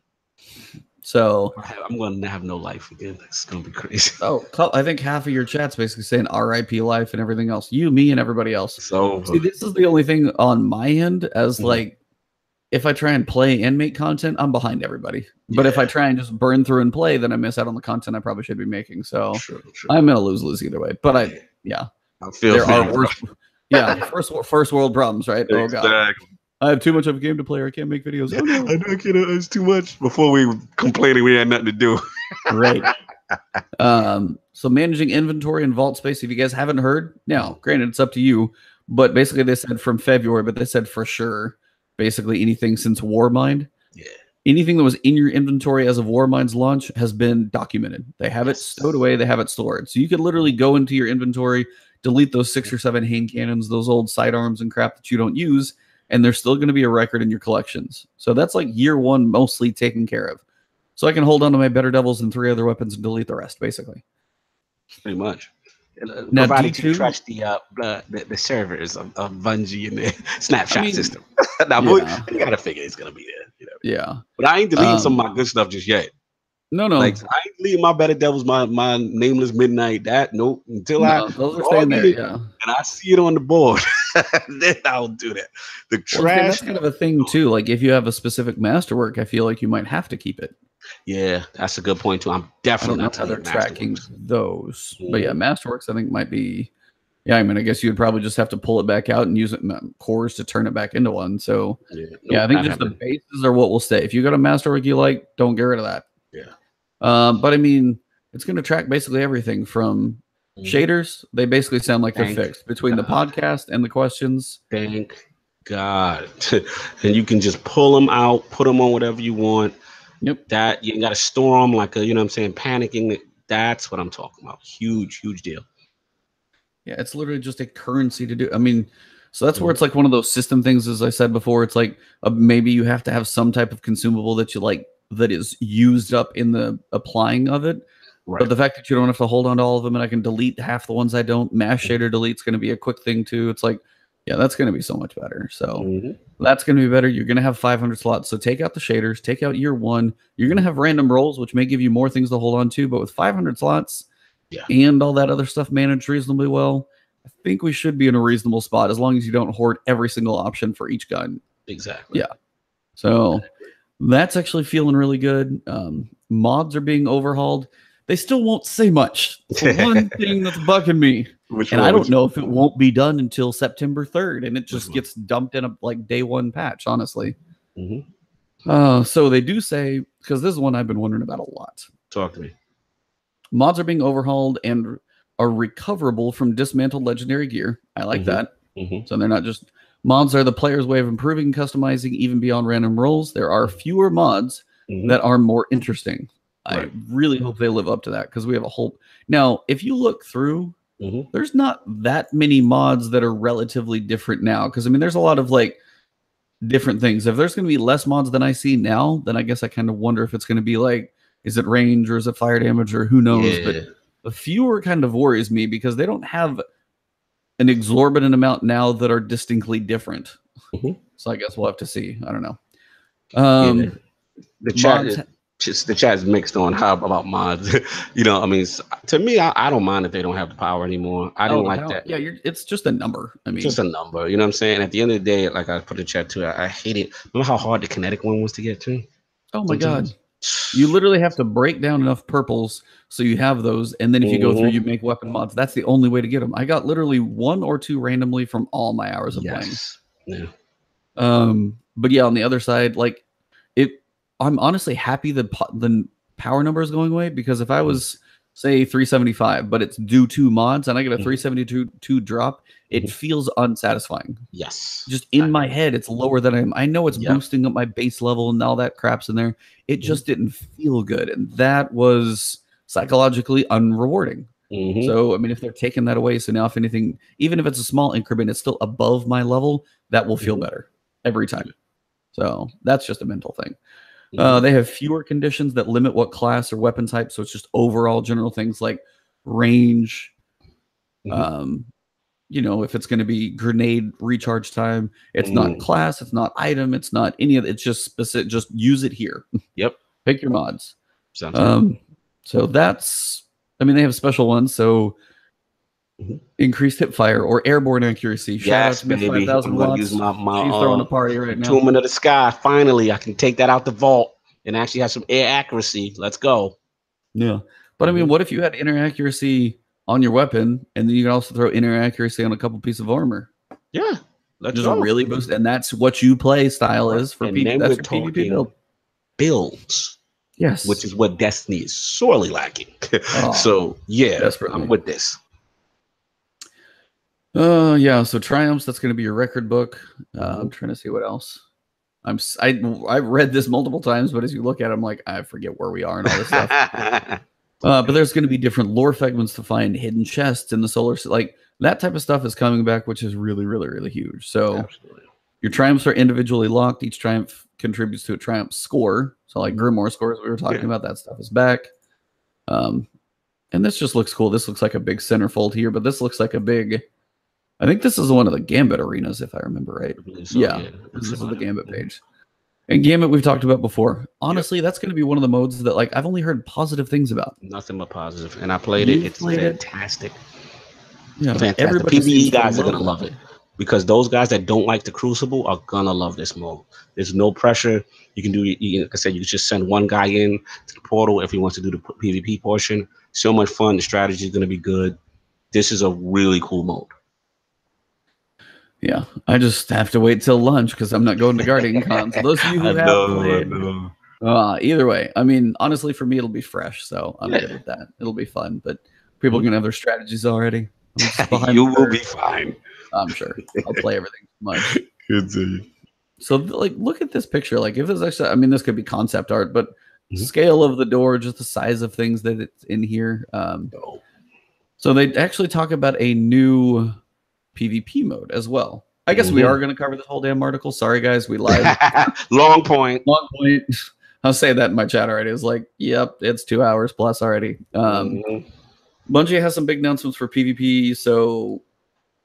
So I'm going to have no life again. It's going to be crazy. Oh, I think half of your chat's basically saying RIP life and everything else. You, me, and everybody else. So see, this is the only thing on my end as like, if I try and play and make content, I'm behind everybody. But if I try and just burn through and play, then I miss out on the content I probably should be making. So I'm gonna lose either way. But I feel there are worse. First world problems, right? Oh god, I have too much of a game to play. Or I can't make videos. Oh, no. I know it's too much. Before we complaining, we had nothing to do. Right. So managing inventory and vault space. If you guys haven't heard, now granted it's up to you, but basically they said from February, but they said for sure. Basically anything since Warmind. Anything that was in your inventory as of Warmind's launch has been documented. They have it stowed away. They have it stored. So you could literally go into your inventory, delete those 6 or 7 hand cannons, those old sidearms and crap that you don't use, and there's still going to be a record in your collections. So that's like year 1 mostly taken care of. So I can hold on to my better devils and 3 other weapons and delete the rest, basically. Pretty much. Now, provided you trust the servers of Bungie and the snapshot system. Now, you gotta figure it's gonna be there. You know? But I ain't deleting some of my good stuff just yet. No. Like I ain't deleting my better devils, my nameless midnight. Those are staying there. And I see it on the board. Then I'll do that. The trash. That's kind of a thing too. Like if you have a specific masterwork, I feel like you might have to keep it. Yeah, that's a good point too. I'm definitely not tracking those. But yeah, Masterworks I think might be. Yeah, I mean, I guess you would probably just have to pull it back out and use it in cores to turn it back into one. So I think just the bases are what will stay. If you got a Masterwork you like, don't get rid of that. Yeah. But I mean, it's going to track basically everything from shaders. They basically sound like they're fixed between the podcast and the questions. Thank God. And you can just pull them out, put them on whatever you want. Yep. That you got to store them like panicking. That's what I'm talking about. Huge deal. Yeah, it's literally just a currency to do. I mean, so that's where it's like one of those system things, as I said before. It's like maybe you have to have some type of consumable that you like that is used up in the applying of it. Right. But the fact that you don't have to hold on to all of them and I can delete half the ones I don't, mass shader delete's going to be a quick thing too. It's like, yeah, that's going to be so much better. So that's going to be better. You're going to have 500 slots. So take out the shaders, take out year 1. You're going to have random rolls, which may give you more things to hold on to. But with 500 slots and all that other stuff managed reasonably well, I think we should be in a reasonable spot as long as you don't hoard every single option for each gun. Exactly. Yeah. So That's actually feeling really good. Mods are being overhauled. They still won't say much. It's the one thing that's bugging me. And I don't know if it won't be done until September 3rd, and it just gets dumped in a like day one patch, honestly. So they do say, because this is one I've been wondering about a lot. Talk to me. Mods are being overhauled and are recoverable from dismantled legendary gear. I like that. So they're not just... Mods are the player's way of improving and customizing even beyond random rolls. There are fewer mods that are more interesting. I really hope they live up to that, because we have a whole... Now, if you look through, there's not that many mods that are relatively different now, because, I mean, there's a lot of, like, different things. If there's going to be less mods than I see now, then I guess I kind of wonder if it's going to be, like, is it range or is it fire damage or who knows? But the fewer kind of worries me, because they don't have an exorbitant amount now that are distinctly different. So I guess we'll have to see. I don't know. The chat is mixed on how about mods. You know, I mean, to me, I don't mind if they don't have the power anymore. I don't like that. Yeah, it's just a number. I mean, just a number. You know what I'm saying? At the end of the day, like I put in the chat too, I hate it. Remember how hard the kinetic one was to get to? Oh my god. You literally have to break down enough purples so you have those, and then if you go through, you make weapon mods. That's the only way to get them. I got literally 1 or 2 randomly from all my hours of playing. Yeah. But yeah, on the other side, like I'm honestly happy the power number is going away, because if I was say 375, but it's due to mods, and I get a 372 drop, it feels unsatisfying. Yes. Just in my head, it's lower than I am. I know it's boosting up my base level and all that crap's in there. It just didn't feel good. And that was psychologically unrewarding. So, I mean, if they're taking that away, so now if anything, even if it's a small increment, it's still above my level, that will feel better every time. So that's just a mental thing. They have fewer conditions that limit what class or weapon type. So it's just overall general things like range. You know, if it's going to be grenade recharge time, it's not class, it's not item, it's not any of it. It's just specific. Just use it here. Pick your mods. So that's... I mean, they have special ones. So increased hip fire or airborne accuracy. Shout out to me, 5,000 watts. She's throwing a party right now. Tomb of the Sky. Finally, I can take that out the vault and actually have some air accuracy. Let's go. Yeah. But I mean, what if you had inner accuracy on your weapon, and then you can also throw inner accuracy on a couple pieces of armor? Yeah. Let's just really boost. And that's what you play style is for PvP. That's your PvP build. Builds. Yes. Which is what Destiny is sorely lacking. So, yeah, I'm with this. Yeah, so Triumphs, that's going to be your record book. I'm trying to see what else. I've read this multiple times, but as you look at it, I'm like, I forget where we are and all this stuff. But there's going to be different lore fragments to find, hidden chests in the solar system. Like, that type of stuff is coming back, which is really, really, really huge. So your Triumphs are individually locked. Each Triumph contributes to a Triumph score. So like Grimoire scores, we were talking about, that stuff is back. And this just looks cool. This looks like a big centerfold here, but this looks like a big... I think this is one of the Gambit arenas, if I remember right. So, This is the Gambit page. And Gambit we've talked about before. Honestly, that's going to be one of the modes that, like, I've only heard positive things about. Nothing but positive. And I played it. It's fantastic. Yeah, fantastic. The PvE guys are going to love it. Because those guys that don't like the Crucible are going to love this mode. There's no pressure. You can do, like I said, you can just send one guy in to the portal if he wants to do the PvP portion. So much fun. The strategy is going to be good. This is a really cool mode. Yeah, I just have to wait till lunch because I'm not going to Guardian Con. So those of you who have played, either way, I mean, honestly, for me, it'll be fresh. So I'm good with that. It'll be fun. But people are going to have their strategies already. You will be fine. I'm sure. I'll play everything much. Good to you. So, like, look at this picture. Like, if there's actually, I mean, this could be concept art, but scale of the door, just the size of things that it's in here. So they actually talk about a new PvP mode as well. I guess we are going to cover this whole damn article. Sorry, guys, we lied. Long point. I'll say that in my chat already. It's like, yep, it's 2 hours plus already. Bungie has some big announcements for PvP, so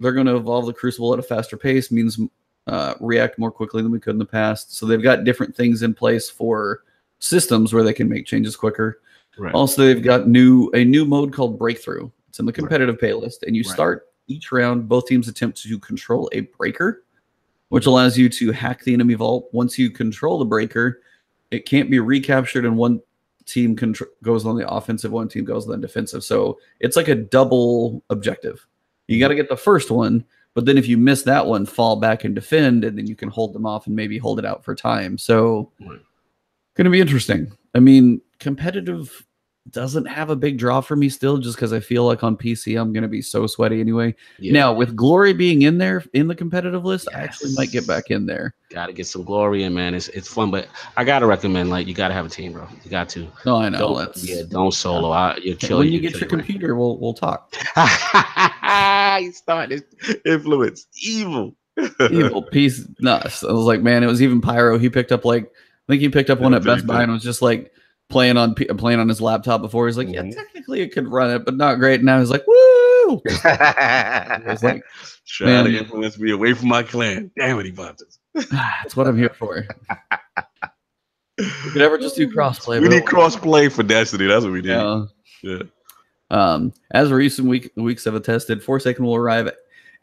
they're going to evolve the Crucible at a faster pace, means react more quickly than we could in the past. So they've got different things in place for systems where they can make changes quicker. Also, they've got a new mode called Breakthrough. It's in the competitive playlist, and you start each round. Both teams attempt to control a breaker, which allows you to hack the enemy vault. Once you control the breaker, it can't be recaptured, and one team goes on the offensive, one team goes on the defensive. So it's like a double objective. You got to get the first one, but then if you miss that one, fall back and defend, and then you can hold them off and maybe hold it out for time. So going to be interesting. I mean, competitive doesn't have a big draw for me still, just because I feel like on PC I'm going to be so sweaty anyway. Now, with Glory being in there in the competitive list, I actually might get back in there. Got to get some Glory in, man. It's fun, but I got to recommend, like, you got to have a team, bro. You got to. No, I know. Don't solo. You'll kill when you get your computer, we'll talk. You started influence. Evil. Evil piece. Nuts. I was like, man, it was even Pyro. He picked up, like, I think he picked up one at Best Buy and was just like, playing on his laptop before. He's like, yeah, technically it could run it, but not great. Now he's like, woo! It's like, trying to influence me away from my clan. Damn it, he bought this. That's what I'm here for. We could ever just do crossplay. We need crossplay for Destiny. That's what we need. Yeah. As recent weeks have attested, Forsaken will arrive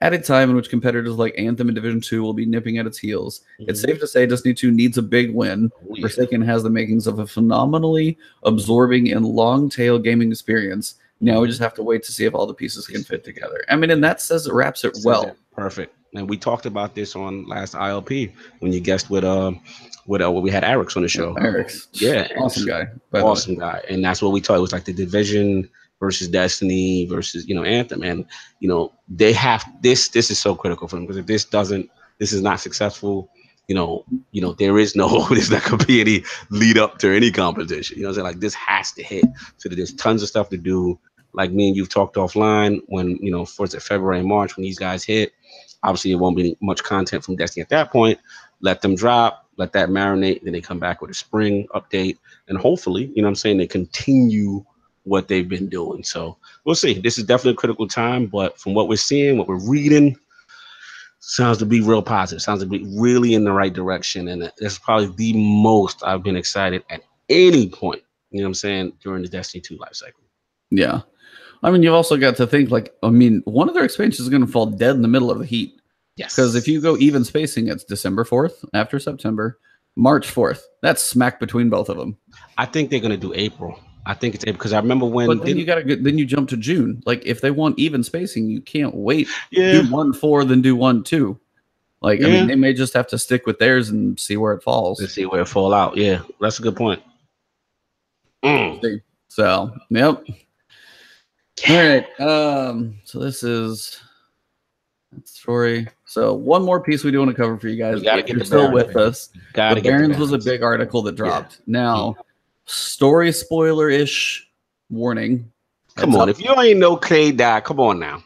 at a time in which competitors like Anthem and Division 2 will be nipping at its heels. It's safe to say Destiny 2 needs a big win. Forsaken has the makings of a phenomenally absorbing and long-tail gaming experience. Now we just have to wait to see if all the pieces can fit together. I mean, and that says it wraps it well. Perfect. And we talked about this on last ILP when you guessed with we had Eric's on the show. Eric's, awesome guy. Awesome guy. And that's what we talked. It was like the Division versus Destiny versus, Anthem. And, they have this is so critical for them, because if this is not successful, there is no, there's not going to be any lead up to any competition. You know what I'm saying? Like, this has to hit. So there's tons of stuff to do. Like me and you've talked offline when, for February and March, when these guys hit, obviously there won't be much content from Destiny at that point. Let them drop, let that marinate. Then they come back with a spring update. And hopefully, they continue what they've been doing. So we'll see. This is definitely a critical time, but from what we're seeing, what we're reading, sounds to be real positive. Sounds to be really in the right direction. And that's probably the most I've been excited at any point, during the Destiny 2 life cycle. Yeah. I mean, you've also got to think, like, one of their expansions is going to fall dead in the middle of the heat. Yes. Because if you go even spacing, it's December 4th after September, March 4th. That's smack between both of them. I think they're going to do April. I think it's April, because I remember when. But then you jump to June. Like, if they want even spacing, you can't wait. Do 1-4, then do 1-2. Like, I mean, they may just have to stick with theirs and see where it falls. See where it fall out. Yeah, that's a good point. So, yep. All right. So this is that story. So one more piece we do want to cover for you guys. If you're still with us, the Barons was a big article that dropped. Now, story spoiler-ish warning. Come on, if you ain't know Cayde-6, come on now.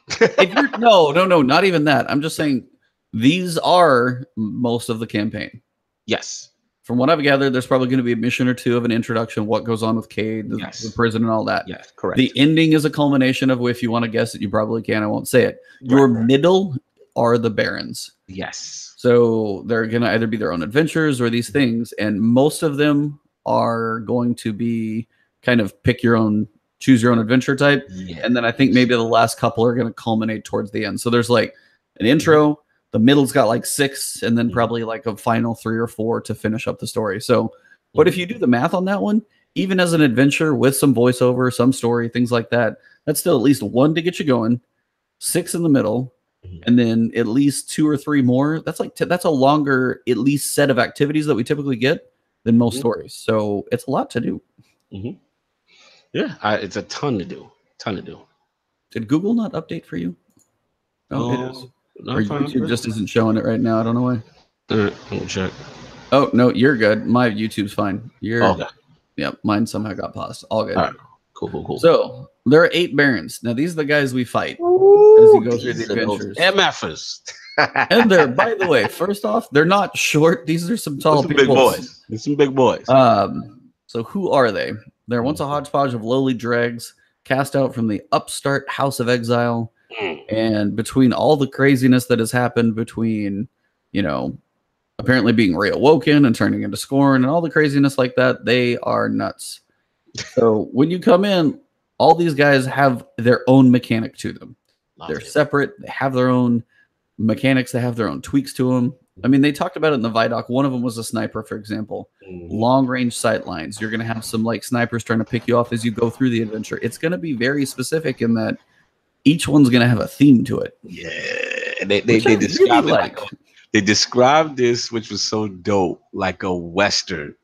No, not even that. I'm just saying these are most of the campaign. Yes. From what I've gathered, there's probably going to be a mission or two of an introduction, what goes on with Cayde, the prison and all that. Yes, correct. The ending is a culmination of, if you want to guess it, you probably can. I won't say it. Your middle are the Barons. Yes. So they're going to either be their own adventures or these things. And most of them are going to be kind of choose your own adventure type. Yeah. And then I think maybe the last couple are going to culminate towards the end. So there's like an intro. The middle's got like 6, and then probably like a final 3 or 4 to finish up the story. So, but if you do the math on that one, even as an adventure with some voiceover, some story, things like that, that's still at least 1 to get you going, 6 in the middle, and then at least 2 or 3 more. That's like that's a longer at least set of activities that we typically get than most stories. So it's a lot to do. Yeah, it's a ton to do. Did Google not update for you? Oh, it is. No, or YouTube just isn't showing it right now. I don't know why. All right, let me check. Oh, no, you're good. My YouTube's fine. Okay. Yeah, mine somehow got paused. All good. All right. Cool. So there are 8 Barons. Now, these are the guys we fight as you go through the adventures. MFers. And they're, by the way, first off, they're not short. These are some tall people. Big boys. There's some big boys. So who are they? They're once a hodgepodge of lowly dregs cast out from the upstart House of Exile. And between all the craziness that has happened between, apparently being reawoken and turning into Scorn and all the craziness like that, they are nuts. So when you come in, all these guys have their own mechanic to them. They're separate. They have their own mechanics. They have their own tweaks to them. I mean, they talked about it in the Vidoc. One of them was a sniper, for example. Long range sight lines. You're going to have some like snipers trying to pick you off as you go through the adventure. It's going to be very specific in that each one's going to have a theme to it. Yeah, they described really it they described this, which was so dope, like a Western.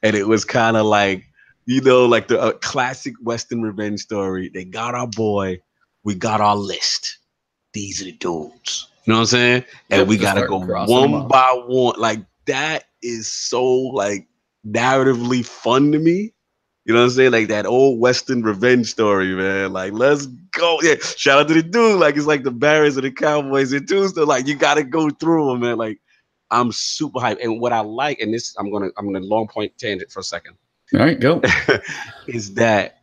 And it was kind of like, you know, like the classic Western revenge story. They got our boy, we got our list. These are the dudes. You know what I'm saying? And we gotta go one by one. Like that is so like narratively fun to me. You know what I'm saying? Like that old Western revenge story, man. Like, let's go. Yeah, shout out to the dude. Like, it's like the Barons and the Cowboys and too. So like, you gotta go through them, man. Like, I'm super hyped. And what I like, and this, I'm gonna long point tangent for a second. All right, go. Is that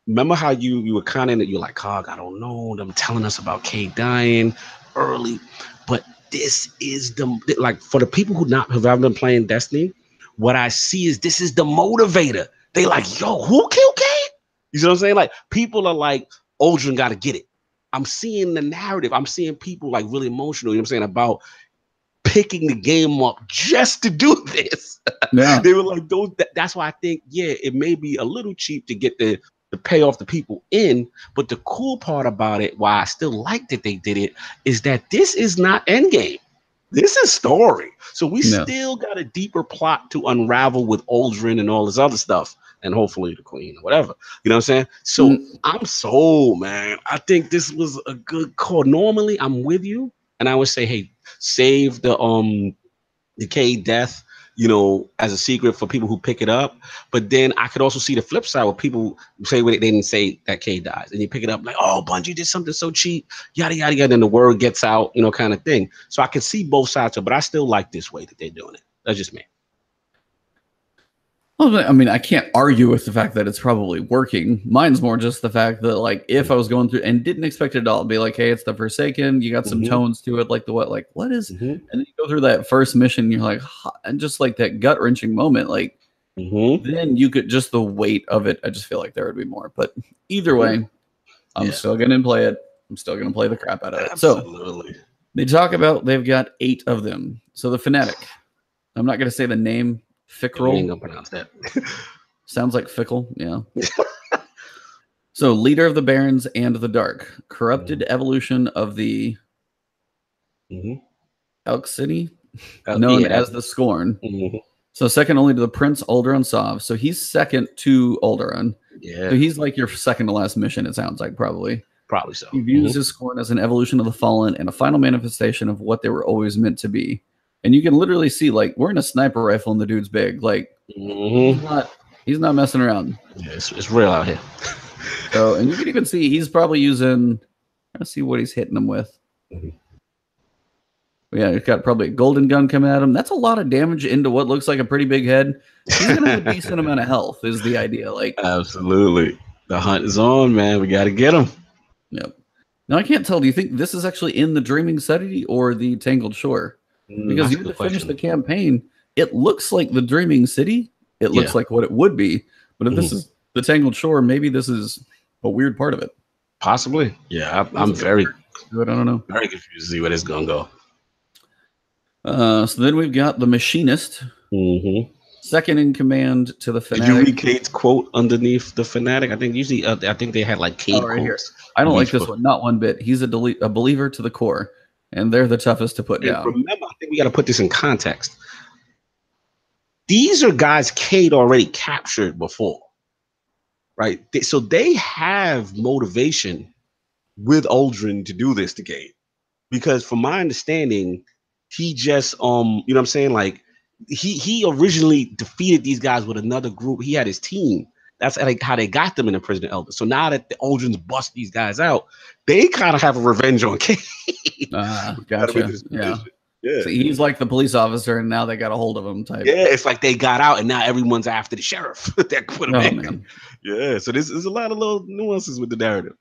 remember how you were kind of you're like, Cog, I don't know. Them telling us about Cayde dying early, but this is the like for the people who haven't been playing Destiny. What I see is this is the motivator. They like, yo, who killed Cayde? You know what I'm saying? Like people are like, Aldrin got to get it. I'm seeing the narrative. I'm seeing people like really emotional. You know what I'm saying about picking the game up just to do this. Yeah. They were like, that's why I think, yeah, it may be a little cheap to get the pay off the people in, but the cool part about it, why I still like that they did it, is that this is not endgame. This is story. So we still got a deeper plot to unravel with Aldrin and all this other stuff, and hopefully the Queen or whatever. You know what I'm saying? So I'm sold, man. I think this was a good call. Normally, I'm with you, and I would say, hey, save the Cayde death, you know, as a secret for people who pick it up. But then I could also see the flip side where people say they didn't say that Cayde dies, and you pick it up like, oh, Bungie did something so cheap, yada yada yada, and the word gets out, you know, kind of thing. So I can see both sides of it, but I still like this way that they're doing it. That's just me. Well, I mean, I can't argue with the fact that it's probably working. Mine's more just the fact that, like, if I was going through and didn't expect it at all, I'd be like, hey, it's the Forsaken. You got some tones to it, like the what is? And then you go through that first mission, you're like, and just like that gut wrenching moment, like, then you could just the weight of it. I just feel like there would be more. But either way, I'm still going to play it. I'm still going to play the crap out of it. Absolutely. So they talk about they've got 8 of them. So the Fanatic, I'm not going to say the name. Fickle. I ain't gonna pronounce that. Sounds like fickle, yeah. So, leader of the Barons and the Dark, corrupted evolution of the Elk City, known as the Scorn. So, second only to the Prince Alderaan Sov. So, he's second to Alderaan. Yeah. So, he's like your second to last mission, it sounds like, probably. Probably so. He views his Scorn as an evolution of the Fallen and a final manifestation of what they were always meant to be. And you can literally see, like, we're in a sniper rifle and the dude's big. Like, he's not messing around. Yeah, it's real out here. So, and you can even see he's probably using, let's see what he's hitting them with. Yeah, he's got probably a golden gun coming at him. That's a lot of damage into what looks like a pretty big head. He's going to have a decent amount of health is the idea. Like, absolutely. The hunt is on, man. We got to get him. Yep. Now, I can't tell. Do you think this is actually in the Dreaming City or the Tangled Shore? Because you had to finish the campaign. It looks like the Dreaming City. It looks like what it would be. But if this is the Tangled Shore, maybe this is a weird part of it. Possibly. Yeah, I'm very good. I don't know. Very confused to see where this is going to go. So then we've got the Machinist. Second in command to the Fanatic. Did you read Cayde's quote underneath the Fanatic? I think usually, I think they had like Cayde quotes. Here. I don't like this one. Not one bit. He's a believer to the core. And they're the toughest to put down. Remember, I think we got to put this in context. These are guys Cayde already captured before, right? So they have motivation with Aldrin to do this to Cayde, because from my understanding, he just, you know what I'm saying? Like he originally defeated these guys with another group. He had his team. That's like how they got them in the Prison Elder. So now that the Aldrin's bust these guys out, they kind of have a revenge on Cayde. Gotcha. Yeah. So he's like the police officer, and now they got a hold of him. Type. Yeah, it's like they got out, and now everyone's after the sheriff. That put him in. Man. Yeah. So there's a lot of little nuances with the narrative.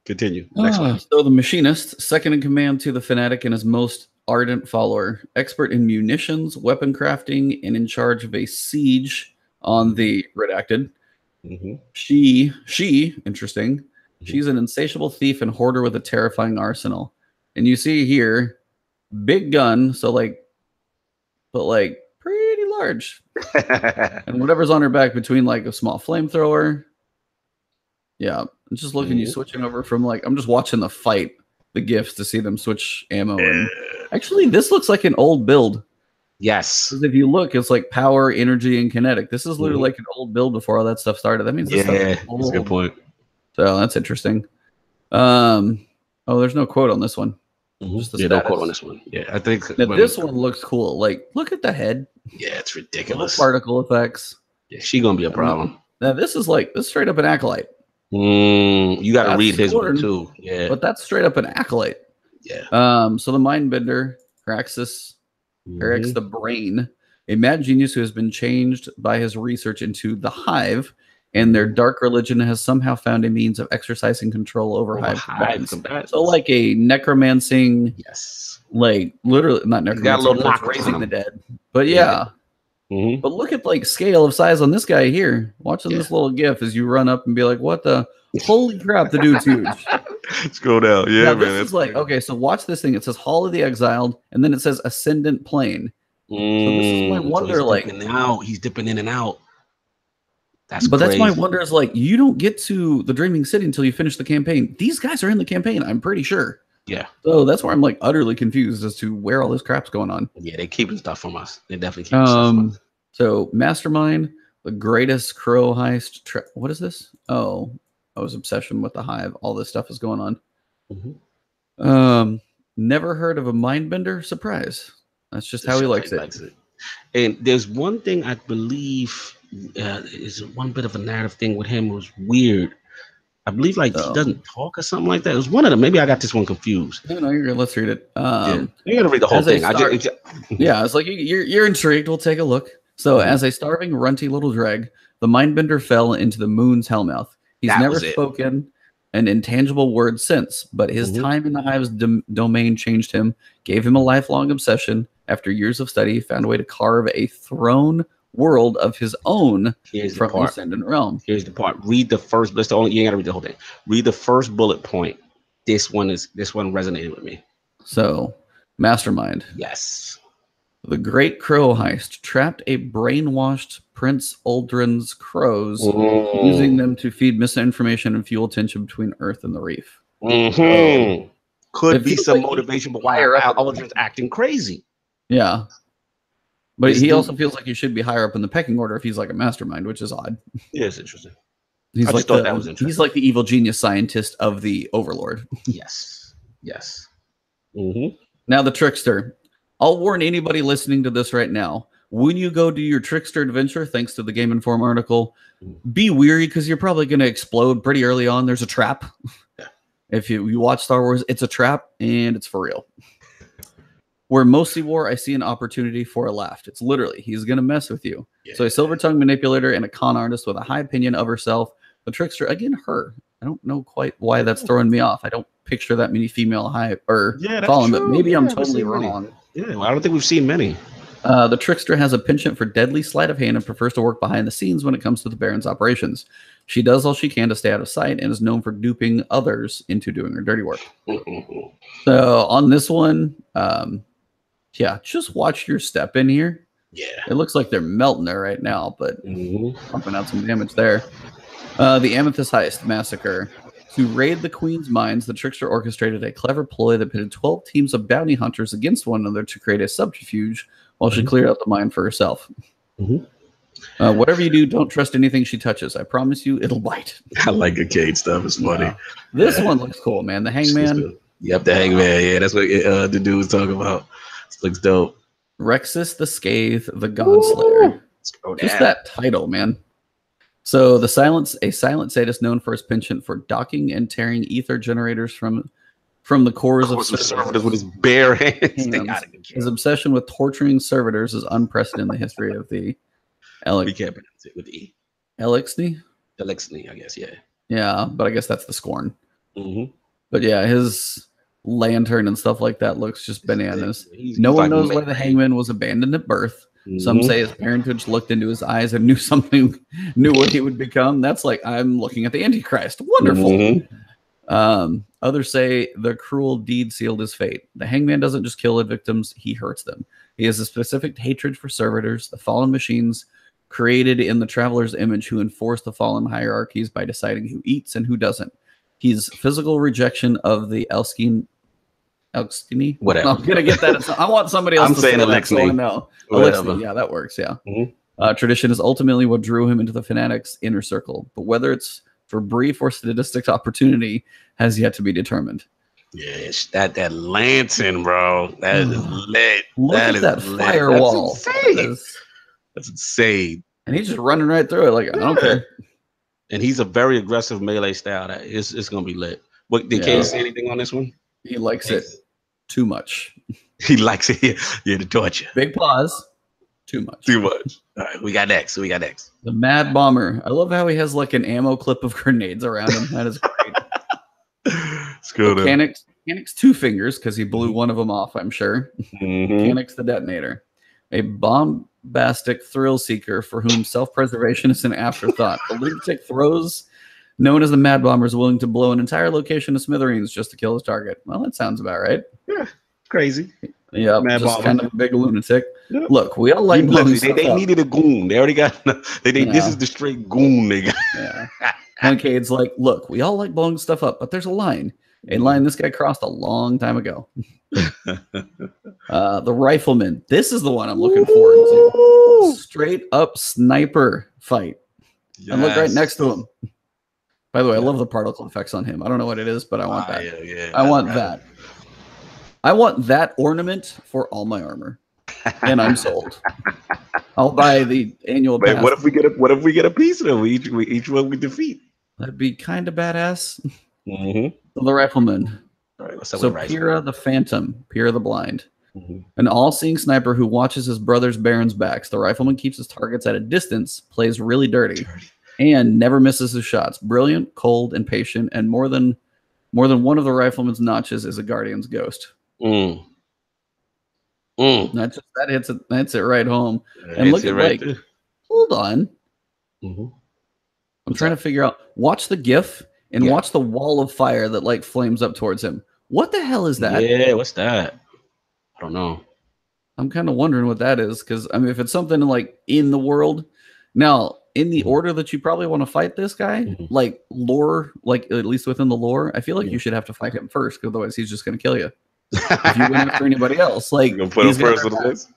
Continue. Next one. So the Machinist, second in command to the Fanatic and his most ardent follower, expert in munitions, weapon crafting, and in charge of a siege on the Redacted. She, interesting. She's an insatiable thief and hoarder with a terrifying arsenal. And you see here, big gun, so like, but like pretty large. And whatever's on her back between like a small flamethrower. Yeah, I'm just looking. You switching over from like I'm just watching the fight, the gifts to see them switch ammo. And actually, this looks like an old build. Yes. Because if you look, it's like power, energy, and kinetic. This is literally like an old build before all that stuff started. That means this stuff is old. That's a good point. So that's interesting. Oh, there's no quote on this one. Just the no quote on this one. Yeah, I think now, this one looks cool. Like, look at the head. Yeah, it's ridiculous. Particle effects. Yeah, she's gonna be a problem. Now this is straight up an acolyte. You got to read his one too. Yeah, but that's straight up an acolyte. Yeah. So the Mindbender, Haraxus, Harax the Brain, a mad genius who has been changed by his research into the Hive, and their dark religion has somehow found a means of exercising control over Hive combatants. So like a necromancing, like literally not necromancing, raising the dead. But yeah. But look at like scale of size on this guy here. Watching this little gif as you run up and be like, "What the holy crap? The dude's huge." Let's go down. Yeah, now, man. This is like okay. So watch this thing. It says Hall of the Exiled, and then it says Ascendant Plane. So this is my wonder. So he's dipping in and out. That's my wonder is like you don't get to the Dreaming City until you finish the campaign. These guys are in the campaign. I'm pretty sure. Yeah. So that's where I'm like utterly confused as to where all this crap's going on. Yeah, they're keeping stuff from us. They definitely keeping stuff from us. So Mastermind, the greatest crow heist. What is this? Oh, I was obsession with the Hive. All this stuff is going on. Never heard of a Mindbender? Surprise. That's just how he likes it. And there's one thing I believe is one bit of a narrative thing with him was weird. I believe like he doesn't talk or something like that. It was one of them. Maybe I got this one confused. No, you're good. Let's read it. You gotta read the whole thing. Yeah, it's like you're intrigued. We'll take a look. So, as a starving, runty little dreg, the Mindbender fell into the moon's hellmouth. He's never spoken an intangible word since, but his time in the Hive's domain changed him, gave him a lifelong obsession. After years of study, he found a way to carve a throne world of his own from the Ascendant Realm. Here's the part. Read the first. That's the only. You ain't gotta read the whole thing. Read the first bullet point. This one resonated with me. So, Mastermind. Yes. The Great Crow Heist trapped a brainwashed Prince Uldren's crows, using them to feed misinformation and fuel tension between Earth and the Reef. Could be some motivation, but why Uldren's acting crazy? Yeah. But he also feels like he should be higher up in the pecking order if he's like a mastermind, which is odd. Yeah, it's interesting. He's like he's like the evil genius scientist of the Overlord. Yes. Now the Trickster. I'll warn anybody listening to this right now. When you go do your Trickster adventure, thanks to the Game Inform article, be weary because you're probably going to explode pretty early on. There's a trap. Yeah. If you watch Star Wars, it's a trap and it's for real. Where mostly war, I see an opportunity for a laugh. It's literally, he's going to mess with you. Yeah. So a silver tongue manipulator and a con artist with a high opinion of herself. The Trickster, again, her. I don't know quite why that's throwing me off. I don't picture that many female fallen, but maybe I'm totally wrong. Yeah, well, I don't think we've seen many. The Trickster has a penchant for deadly sleight of hand and prefers to work behind the scenes when it comes to the Baron's operations. She does all she can to stay out of sight and is known for duping others into doing her dirty work. So on this one, just watch your step in here. Yeah. It looks like they're melting her right now, but pumping out some damage there. The Amethyst Heist Massacre. To raid the Queen's mines, the Trickster orchestrated a clever ploy that pitted 12 teams of bounty hunters against one another to create a subterfuge while she cleared out the mine for herself. Whatever you do, don't trust anything she touches. I promise you, it'll bite. I like the Cayde stuff. It's funny. This one looks cool, man. The Hangman. Yep, the Hangman. Yeah, that's what the dude was talking about. This looks dope. Rexus the Scathe, the Godslayer. Just that title, man. So a silent sadist known for his penchant for docking and tearing ether generators from the cores of servitors with his bare hands. His obsession with torturing servitors is unprecedented in the history of the we can't pronounce it with E. Elixni, I guess, yeah. Yeah, but I guess that's the Scorn. But yeah, his lantern and stuff like that looks just bananas. No one knows why the Hangman was abandoned at birth. Some say his parentage looked into his eyes and knew what he would become. That's like, I'm looking at the Antichrist. Wonderful. Others say the cruel deed sealed his fate. The hangman doesn't just kill victims, he hurts them. He has a specific hatred for servitors, the fallen machines created in the traveler's image who enforce the fallen hierarchies by deciding who eats and who doesn't. He's physical rejection of the Elskini. Whatever. I'm gonna get that. I want somebody else. I'm to saying say Alexei. So I know. Alexei, yeah, that works. Yeah. Tradition is ultimately what drew him into the fanatics' inner circle, but whether it's for brief or sadistic opportunity has yet to be determined. Yes, that lantern, bro. That is lit. Look at that firewall. That's insane. And he's just running right through it. Like, I don't care. And he's a very aggressive melee style. That it's gonna be lit. What did Cayde say anything on this one? He likes it too much. He likes it. Yeah, the torture. Big pause. Too much. Too much. All right, we got next. The Mad Bomber. I love how he has like an ammo clip of grenades around him. That is great. It's good. Mechanics 2 fingers because he blew one of them off, I'm sure. Mechanics the detonator. A bombastic thrill seeker for whom self-preservation is an afterthought. The lunatic throws known as the Mad Bomber is willing to blow an entire location to smithereens just to kill his target. Well, that sounds about right. Yeah, crazy. Yeah, Mad just Bomber. kind of a big lunatic. Yeah. Look, we all like blowing stuff they up. needed a goon. They already got. This is the straight goon they got. Yeah. And Cayde's like, look, we all like blowing stuff up, but there's a line. A line this guy crossed a long time ago. The Rifleman. This is the one I'm looking forward to. Straight up sniper fight. Yes. And look right next to him. By the way, I love the particle effects on him. I don't know what it is, but I want that. Yeah, I want that. I want that ornament for all my armor. And I'm sold. I'll buy the annual pass. What if we get a piece of them? Each one we defeat. That'd be kind of badass. Mm-hmm. The Rifleman. All right, let's so Pyrrha the Phantom, Pyrrha the Blind. An all-seeing sniper who watches his brother's Baron's backs. The Rifleman keeps his targets at a distance, plays really dirty, and never misses his shots. Brilliant, cold, and patient, and more than one of the Rifleman's notches is a Guardian's ghost. That hits it right home. And look at right there. Hold on. I'm trying to figure out. Watch the GIF and watch the wall of fire that like flames up towards him. What the hell is that? Yeah, what's that? I don't know. I'm kind of wondering what that is because I mean, if it's something like in the world, now in the order that you probably want to fight this guy, like lore, like at least within the lore, I feel like you should have to fight him first, because otherwise he's just going to kill you. If you went after anybody else, like you're gonna put him first on the list.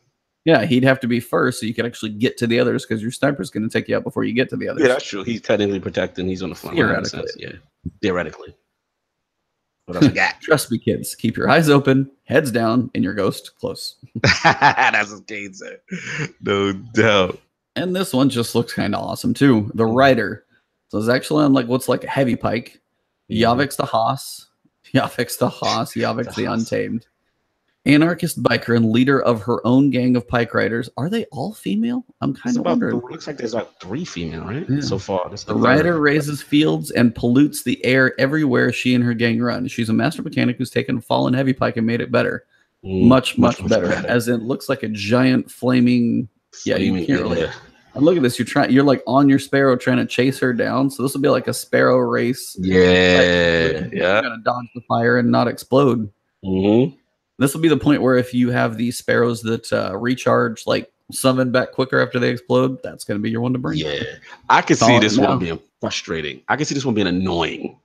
Yeah, he'd have to be first so you can actually get to the others, because your sniper's going to take you out before you get to the others. Yeah, that's true. He's technically protecting. He's on the front line. Yeah, theoretically. What else we got? Trust me, kids. Keep your eyes open, heads down, and your ghost close. That's what Cayde said. No doubt. And this one just looks kind of awesome too. The Rider. So it's actually on like what's like a heavy pike. Yavix the Haas. Yavix the Untamed. Anarchist biker and leader of her own gang of pike riders. Are they all female? I'm kind of wondering. It looks like there's like 3 female, right? Yeah. So far. The rider raises fields and pollutes the air everywhere she and her gang run. She's a master mechanic who's taken a fallen heavy pike and made it better. Much better. As it looks like a giant flaming. Yeah, you can't really. And look at this. You're like on your Sparrow trying to chase her down. So this will be like a Sparrow race. Yeah. You're gonna dodge the fire and not explode. This will be the point where if you have these Sparrows that recharge, like summon back quicker after they explode, that's going to be your one to bring. Yeah. I can see this one being frustrating. I can see this one being annoying.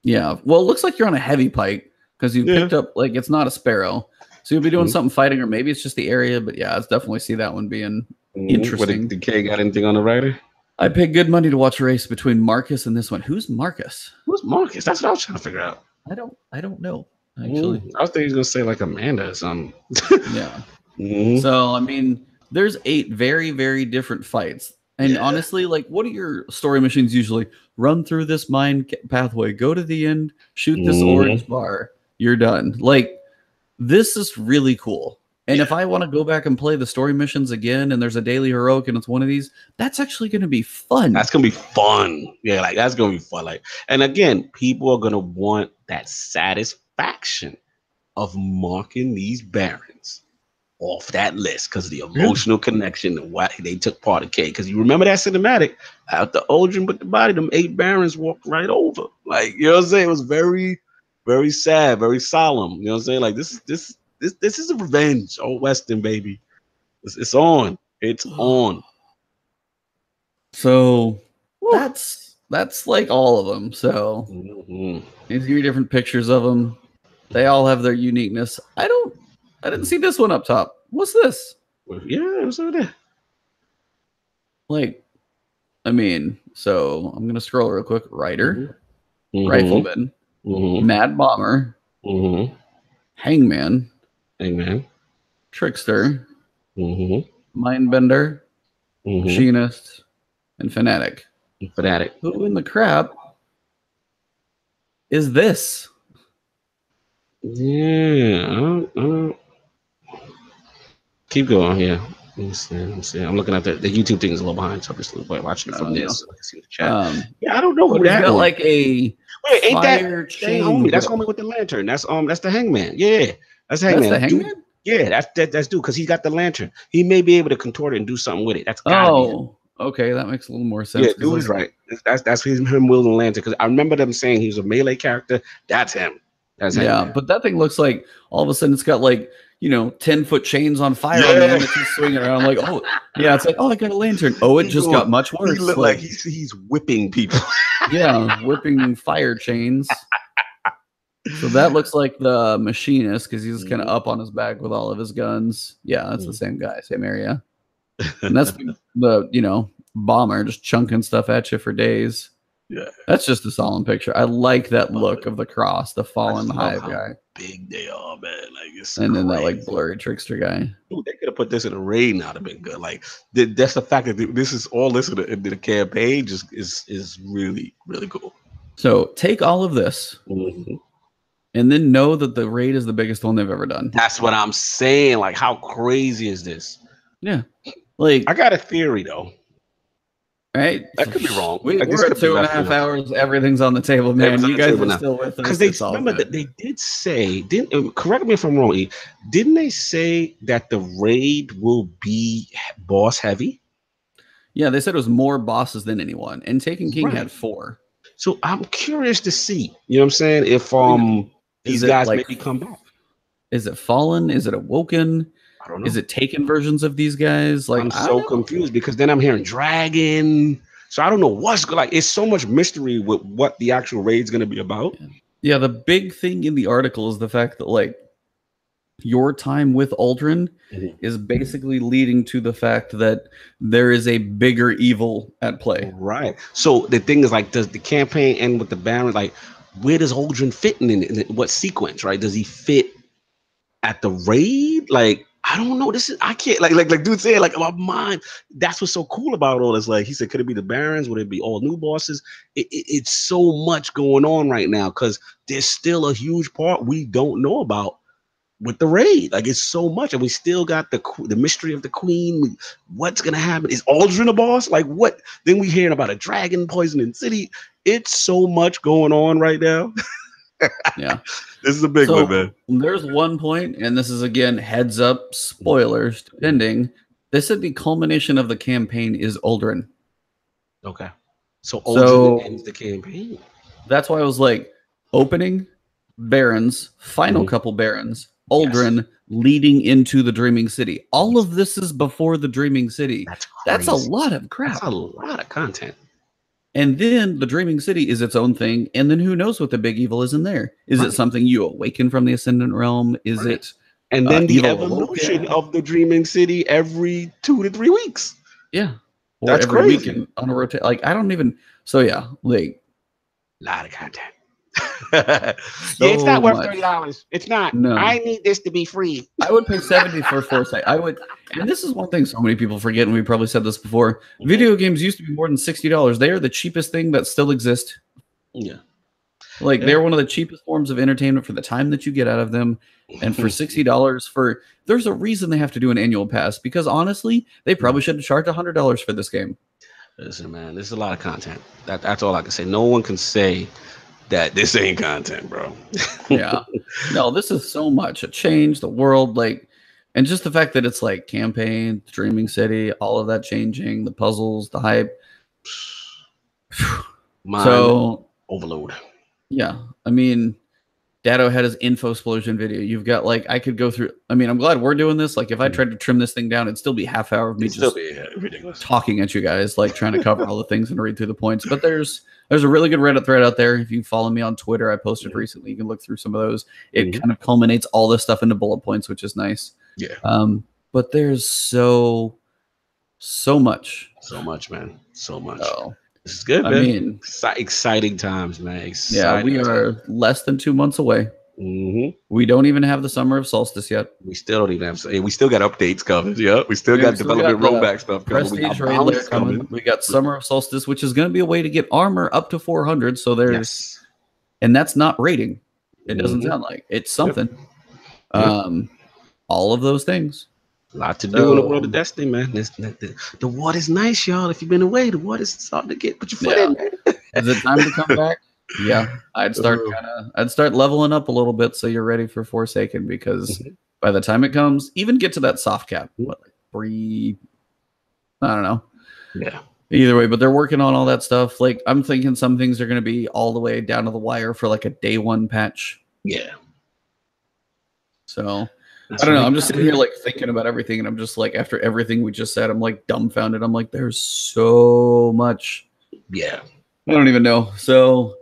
Yeah. Well, it looks like you're on a heavy pike because you picked up, like, it's not a Sparrow. So you'll be doing something fighting, or maybe it's just the area. But yeah, I definitely see that one being interesting. Did Cayde got anything on the rider? I paid good money to watch a race between Marcus and this one. Who's Marcus? Who's Marcus? That's what I was trying to figure out. I don't know. Actually, I was thinking he was gonna say like Amanda or something. Yeah. So I mean, there's 8 very, very different fights, and honestly, like, what are your story missions usually? Run through this mine pathway, go to the end, shoot this orange bar, you're done. Like, this is really cool. And if I want to go back and play the story missions again, and there's a daily heroic, and it's one of these, that's actually going to be fun. That's going to be fun. Yeah, like that's going to be fun. Like, and again, people are going to want that satisfaction of marking these barons off that list because of the emotional connection and why they took part of Cayde. Because you remember that cinematic after Aldrin put the body, them 8 barons walked right over. Like, you know what I'm saying? It was very, very sad, very solemn. You know what I'm saying? Like this is a revenge. Old Western, baby. It's on. It's on. So that's like all of them. So these are different pictures of them. They all have their uniqueness. I didn't see this one up top. What's this? Yeah, it was over there. Like, I mean, so I'm gonna scroll real quick. Rider, Rifleman, Mad Bomber, Hangman, Trickster, Mindbender, Machinist, and Fanatic. Who in the crap is this? Yeah, keep going here. Let me see. I'm looking at the YouTube thing is a little behind, so I'm just watching it from this. So I can see the chat. Yeah, I don't know who that got one. Like a ain't that chain homie? That's homie with the lantern. That's the Hangman. Yeah, that's the Hangman. That's the Hangman. Dude, yeah, that's dude because he's got the lantern. He may be able to contort it and do something with it. That's gotta be. Okay, that makes a little more sense. Yeah, dude is right. That's him wielding the lantern because I remember them saying he was a melee character. That's him. That's Hangman. But that thing looks like all of a sudden it's got like 10-foot chains on fire on the end that he's swinging around. Like, oh yeah, it's like, oh, I got a lantern. Oh, it just got much worse. He looked like he's whipping people. Yeah, whipping fire chains. So that looks like the Machinist because he's kind of up on his back with all of his guns. Yeah, that's the same guy, same area. And that's the Bomber just chunking stuff at you for days. Yeah, that's just a solemn picture. I like that look of the cross, the fallen hive guy. Big they are, man. Like it's and then that like blurry trickster guy. Dude, they could have put this in a raid. Now, have been good. Like that's the fact that this is all this in the campaign. Just is really really cool. So take all of this, and then know that the raid is the biggest one they've ever done. That's what I'm saying. Like, how crazy is this? Yeah, like I got a theory though. Right, that could be wrong. We're at 2.5 hours. Everything's on the table, man. You guys are still with us because they remember that they did say. Didn't correct me if I'm wrong. Didn't they say that the raid will be boss heavy? Yeah, they said it was more bosses than anyone, and Taken King had 4. So I'm curious to see. You know what I'm saying? If these guys maybe come back. Is it Fallen? Is it Awoken? I don't know. Is it Taken versions of these guys? Like, I'm so confused because then I'm hearing Dragon. So I don't know what's like. It's so much mystery with what the actual raid's going to be about. Yeah, the big thing in the article is the fact that like your time with Aldrin is basically leading to the fact that there is a bigger evil at play. Right. So the thing is, like, does the campaign end with the Baron? Like, where does Aldrin fit in what sequence? Right? Does he fit at the raid? Like, I don't know. This is I can't like dude said, like, my mind. That's what's so cool about all this. Like he said, could it be the Barons? Would it be all new bosses? It's so much going on right now because there's still a huge part we don't know about with the raid. Like it's so much, and we still got the mystery of the Queen. What's gonna happen? Is Aldrin a boss? Like what? Then we hearing about a dragon poisoning city. It's so much going on right now. Yeah. This is a big one, man. There's one point, and this is again heads up, spoilers, depending. They said the culmination of the campaign is Aldrin. Okay. So Aldrin ends the campaign. That's why I was like, opening, Barons, final couple Barons, Aldrin leading into the Dreaming City. All of this is before the Dreaming City. That's a lot of crap. That's a lot of content. And then the Dreaming City is its own thing. And then who knows what the big evil is in there? Is it something you awaken from the Ascendant Realm? Is it? And then the evolution of the Dreaming City every 2 to 3 weeks. Yeah. Or that's every crazy. Weekend on a rotate. Like, I don't even. So, yeah. Like, a lot of content. It's not worth $30. It's not. No. I need this to be free. I would pay $70 for Foresight. I would, and this is one thing so many people forget, and we probably said this before. Video games used to be more than $60. They are the cheapest thing that still exists. Yeah. Like they're one of the cheapest forms of entertainment for the time that you get out of them. And for $60 there's a reason they have to do an annual pass, because honestly, they probably should have charged $100 for this game. Listen, man, this is a lot of content. That's all I can say. No one can say that this ain't content, bro. Yeah. No, this is so much. It changed the world. Like, And just the fact that it's like campaign, Dreaming City, all of that changing, the puzzles, the hype. So overload. Yeah, I mean, Dado had his info explosion video. You've got like, I could go through. I mean, I'm glad we're doing this. Like, if I tried to trim this thing down, it'd still be half hour of me just ridiculous talking at you guys, like trying to cover all the things and read through the points. But there's a really good Reddit thread out there. If you follow me on Twitter, I posted recently. You can look through some of those. It kind of culminates all this stuff into bullet points, which is nice. Yeah. But there's so much. So much, man. So much. Oh. This is good, man. I mean, exciting times, man. Yeah, we are less than 2 months away. We don't even have the summer of solstice yet. We still don't even have. We still got updates coming. Yeah, we still got development rollback stuff coming. Prestige raid coming. We got summer of solstice, which is going to be a way to get armor up to 400. So there's, and that's not rating. It doesn't sound like it's something. All of those things. A lot to do in the world of Destiny, man. The water is nice, y'all. If you've been away, the water's starting to get. Put your foot in, man. Is it time to come back? Yeah, I'd start leveling up a little bit so you're ready for Forsaken, because by the time it comes, even get to that soft cap, what, like 3? I don't know. Yeah. Either way, but they're working on all that stuff. Like, I'm thinking some things are going to be all the way down to the wire for like a day 1 patch. Yeah. So. I don't know. I'm just sitting here like thinking about everything, and I'm just like, after everything we just said, I'm like dumbfounded. I'm like, there's so much. Yeah. I don't even know. So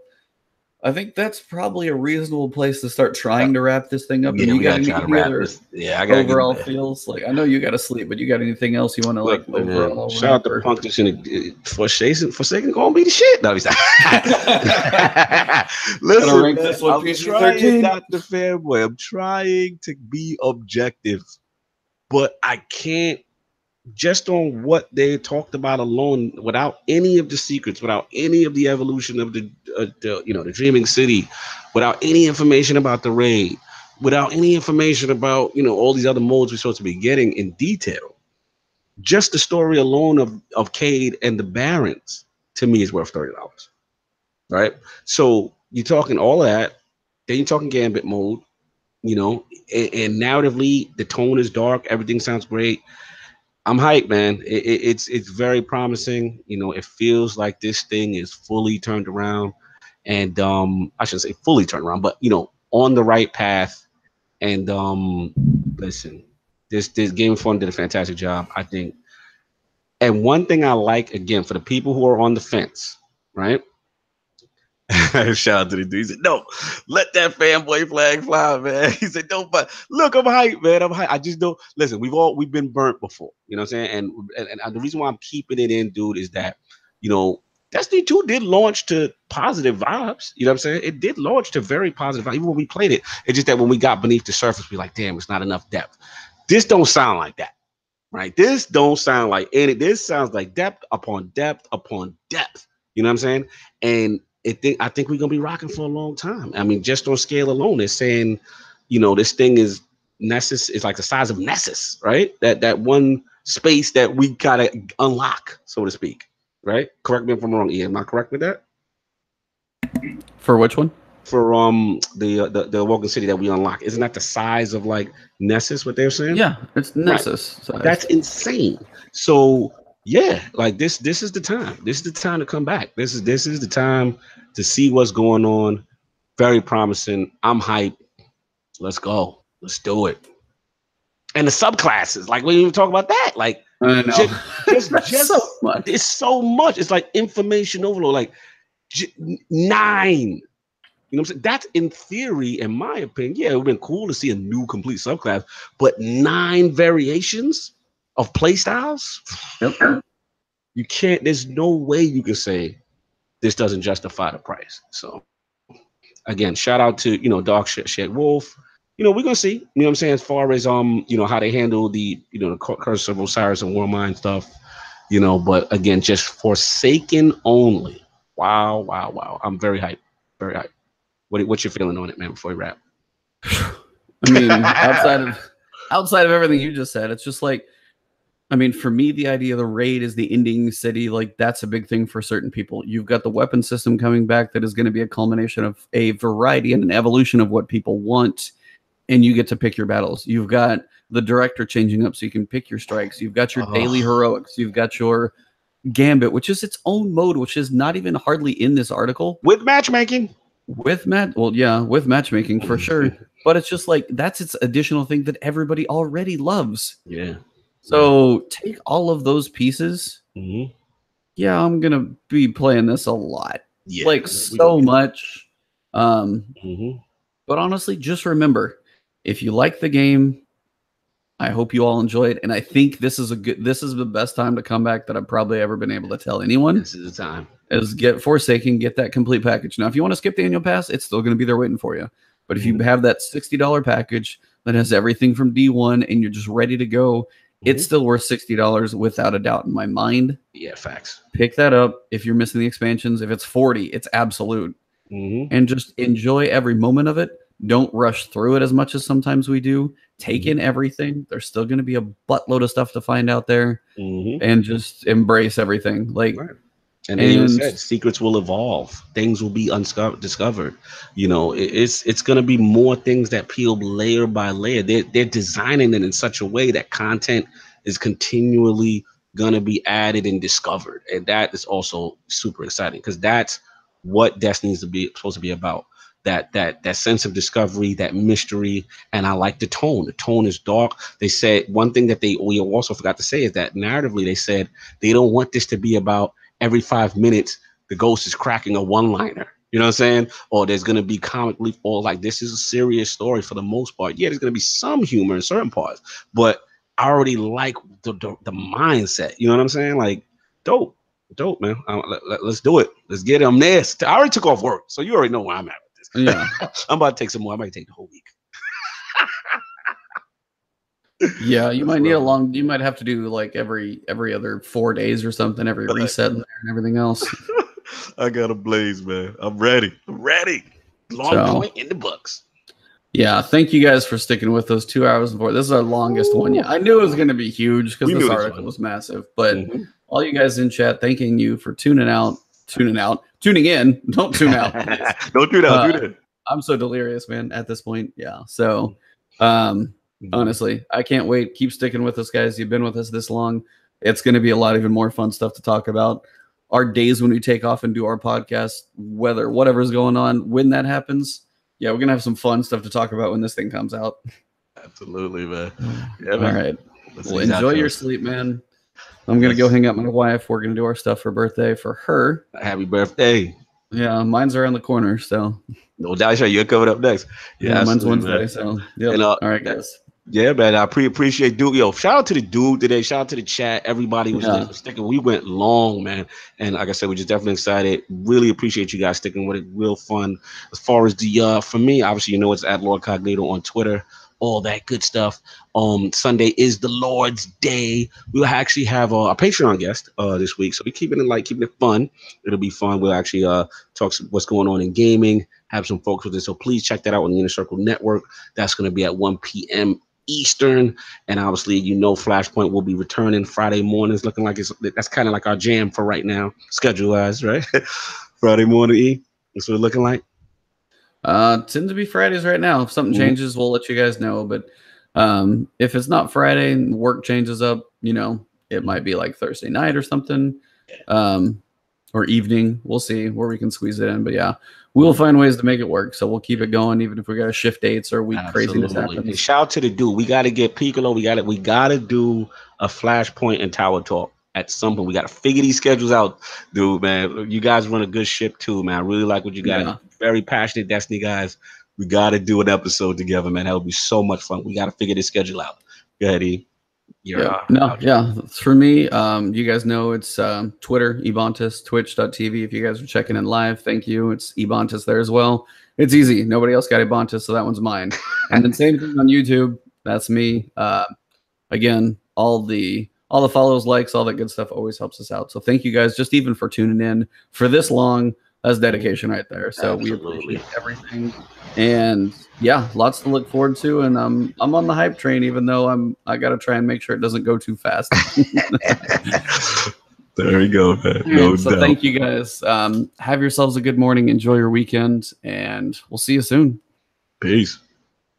I think that's probably a reasonable place to start trying to wrap this thing up. Yeah, we gotta try to wrap this. Yeah, I got overall feels like, I know you got to sleep, but you got anything else you want to like overall? Shout out to Punktus and Forsaken gonna be the shit. No, he's not. Listen, man, I'm trying not to fanboy. I'm trying to be objective, but I can't. Just on what they talked about alone, without any of the secrets, without any of the evolution of the Dreaming City, without any information about the raid, without any information about all these other modes we're supposed to be getting in detail, just the story alone of Cayde and the Barons to me is worth $30, right? So you're talking all of that, then you're talking Gambit mode, and narratively the tone is dark, everything sounds great. I'm hyped, man. It's very promising. It feels like this thing is fully turned around, and I shouldn't say fully turned around, but on the right path. And listen, this Game Fun did a fantastic job, I think. And one thing I like, again, for the people who are on the fence, right? Shout out to the dude. He said, "No, let that fanboy flag fly, man." He said, "Don't." But look, I'm hyped, man. I'm hyped. I just don't listen. We've been burnt before, you know what I'm saying? And the reason why I'm keeping it in, dude, is that Destiny 2 did launch to positive vibes. You know what I'm saying? It did launch to very positive vibes. Even when we played it, it's just that when we got beneath the surface, we're like, damn, it's not enough depth. This don't sound like that, right? This don't sound like any. This sounds like depth upon depth upon depth. You know what I'm saying? And I think we're gonna be rocking for a long time. I mean, just on scale alone, they're saying, this thing is Nessus is like the size of Nessus, right? That one space that we gotta unlock, so to speak, right? Correct me if I'm wrong, Ian. Am I correct with that? For which one? For the Woken City that we unlock, isn't that the size of like Nessus? What they're saying? Yeah, it's Nessus. Right. That's insane. So. Yeah, like this is the time. This is the time to come back. This is the time to see what's going on. Very promising. I'm hyped. Let's go. Let's do it. And the subclasses, like we didn't even talk about that. Like I know. just so much. It's so much. It's like information overload. Like 9. You know what I'm saying? That's in theory, in my opinion. Yeah, it would have been cool to see a new complete subclass, but 9 variations of play styles. Yep. You can't. There's no way you can say this doesn't justify the price. So again, shout out to Dark Shed Wolf. We're gonna see. You know what I'm saying, as far as how they handle the the Curse of Osiris and Warmind stuff. But again, just Forsaken only. Wow. I'm very hyped. Very hyped. What's your feeling on it, man? Before we wrap. I mean, outside of everything you just said, it's just like. I mean, for me, the idea of the raid is the ending city. Like, that's a big thing for certain people. You've got the weapon system coming back that is going to be a culmination of a variety and an evolution of what people want, and you get to pick your battles. You've got the director changing up so you can pick your strikes. You've got your daily heroics. You've got your gambit, which is its own mode, which is not even hardly in this article. With matchmaking. With matchmaking for sure. But it's just like that's its additional thing that everybody already loves. Yeah. So take all of those pieces. Yeah, I'm gonna be playing this a lot. Yeah, like so much. But honestly, just remember, if you like the game, I hope you all enjoy it. And I think this is the best time to come back that I've probably ever been able to tell anyone. This is the time. Is get Forsaken, get that complete package. Now, if you want to skip the annual pass, it's still going to be there waiting for you. But if you have that $60 package that has everything from D1 and you're just ready to go, it's still worth $60 without a doubt in my mind. Yeah, facts. Pick that up if you're missing the expansions. If it's 40, it's absolute. And just enjoy every moment of it. Don't rush through it as much as sometimes we do. Take in everything. There's still going to be a buttload of stuff to find out there. And just embrace everything. Like, and they even said secrets will evolve. Things will be discovered. You know, it's going to be more things that peel layer by layer. They're designing it in such a way that content is continually going to be added and discovered. And that is also super exciting because that's what Destiny is supposed to be about. That sense of discovery, that mystery, and I like the tone. The tone is dark. They said one thing that we also forgot to say is that narratively they said they don't want this to be about every 5 minutes the ghost is cracking a one-liner. You know what I'm saying? Or there's gonna be comic relief, or like this is a serious story for the most part. Yeah, there's gonna be some humor in certain parts, but I already like the mindset. You know what I'm saying? Like, dope, man. Let's do it. Let's get him there. I already took off work, so you already know where I'm at. Yeah, I'm about to take some more. I might take the whole week. Yeah, you might need you might have to do like every other 4 days or something, every reset in there and everything else. I got a blaze, man. I'm ready. Long point in the books. Yeah, thank you guys for sticking with us 2 hours before. This is our longest one yet. I knew it was going to be huge because this article was massive. But all you guys in chat, thanking you for tuning in. Don't tune out. Don't tune out. Tune in. I'm so delirious, man, at this point. Yeah. So, honestly, I can't wait. Keep sticking with us, guys. You've been with us this long. It's going to be a lot even more fun stuff to talk about. Our days when we take off and do our podcast, whatever's going on, when that happens, yeah, we're going to have some fun stuff to talk about when this thing comes out. Absolutely, man. Yeah, man. All right. Well, enjoy your sleep, man. I'm going to go hang out with my wife. We're going to do our stuff for birthday for her. Happy birthday. Yeah, mine's around the corner, so. No doubt, sure. You're coming up next. Yeah, mine's Wednesday, man. So. Yeah. All right, guys. Yeah, man. I appreciate dude. Yo, shout out to the dude today. Shout out to the chat. Everybody was there for sticking. We went long, man. And like I said, we're just definitely excited. Really appreciate you guys sticking with it. Real fun. As far as the for me, obviously, you know, it's at Lord Cognito on Twitter. All that good stuff. Sunday is the Lord's Day. We'll actually have a Patreon guest this week, so we're keeping it fun. It'll be fun. We'll actually talk what's going on in gaming, have some folks with it. So please check that out on the Inner Circle Network. That's going to be at 1 p.m. Eastern, and obviously, you know, Flashpoint will be returning Friday mornings. Looking like that's kind of like our jam for right now, schedule-wise, right? Friday morning, that's what it's looking like. Tends to be Fridays right now. If something changes, we'll let you guys know. But if it's not Friday and work changes up, you know, it might be like Thursday night or something, or evening. We'll see where we can squeeze it in. But yeah, we'll find ways to make it work. So we'll keep it going, even if we got to shift dates or week craziness happens. And shout out to the dude. We got to get Piccolo. We got to do a Flashpoint and Tower Talk. At some point, we got to figure these schedules out, dude, man. You guys run a good ship too, man. I really like what you got. Yeah. Very passionate Destiny guys. We got to do an episode together, man. That would be so much fun. We got to figure this schedule out. Go ahead, E. For me, you guys know it's Twitter, Ebontis, twitch.tv. If you guys are checking in live, thank you. It's Ebontis there as well. It's easy. Nobody else got Ebontis, so that one's mine. And then same thing on YouTube. That's me. Again, all the follows, likes, all that good stuff always helps us out. So thank you guys just even for tuning in for this long. That's dedication right there. So we appreciate everything. And yeah, lots to look forward to. And I'm on the hype train, even though I got to try and make sure it doesn't go too fast. There we go, man. No doubt. Thank you guys. Have yourselves a good morning. Enjoy your weekend. And we'll see you soon. Peace.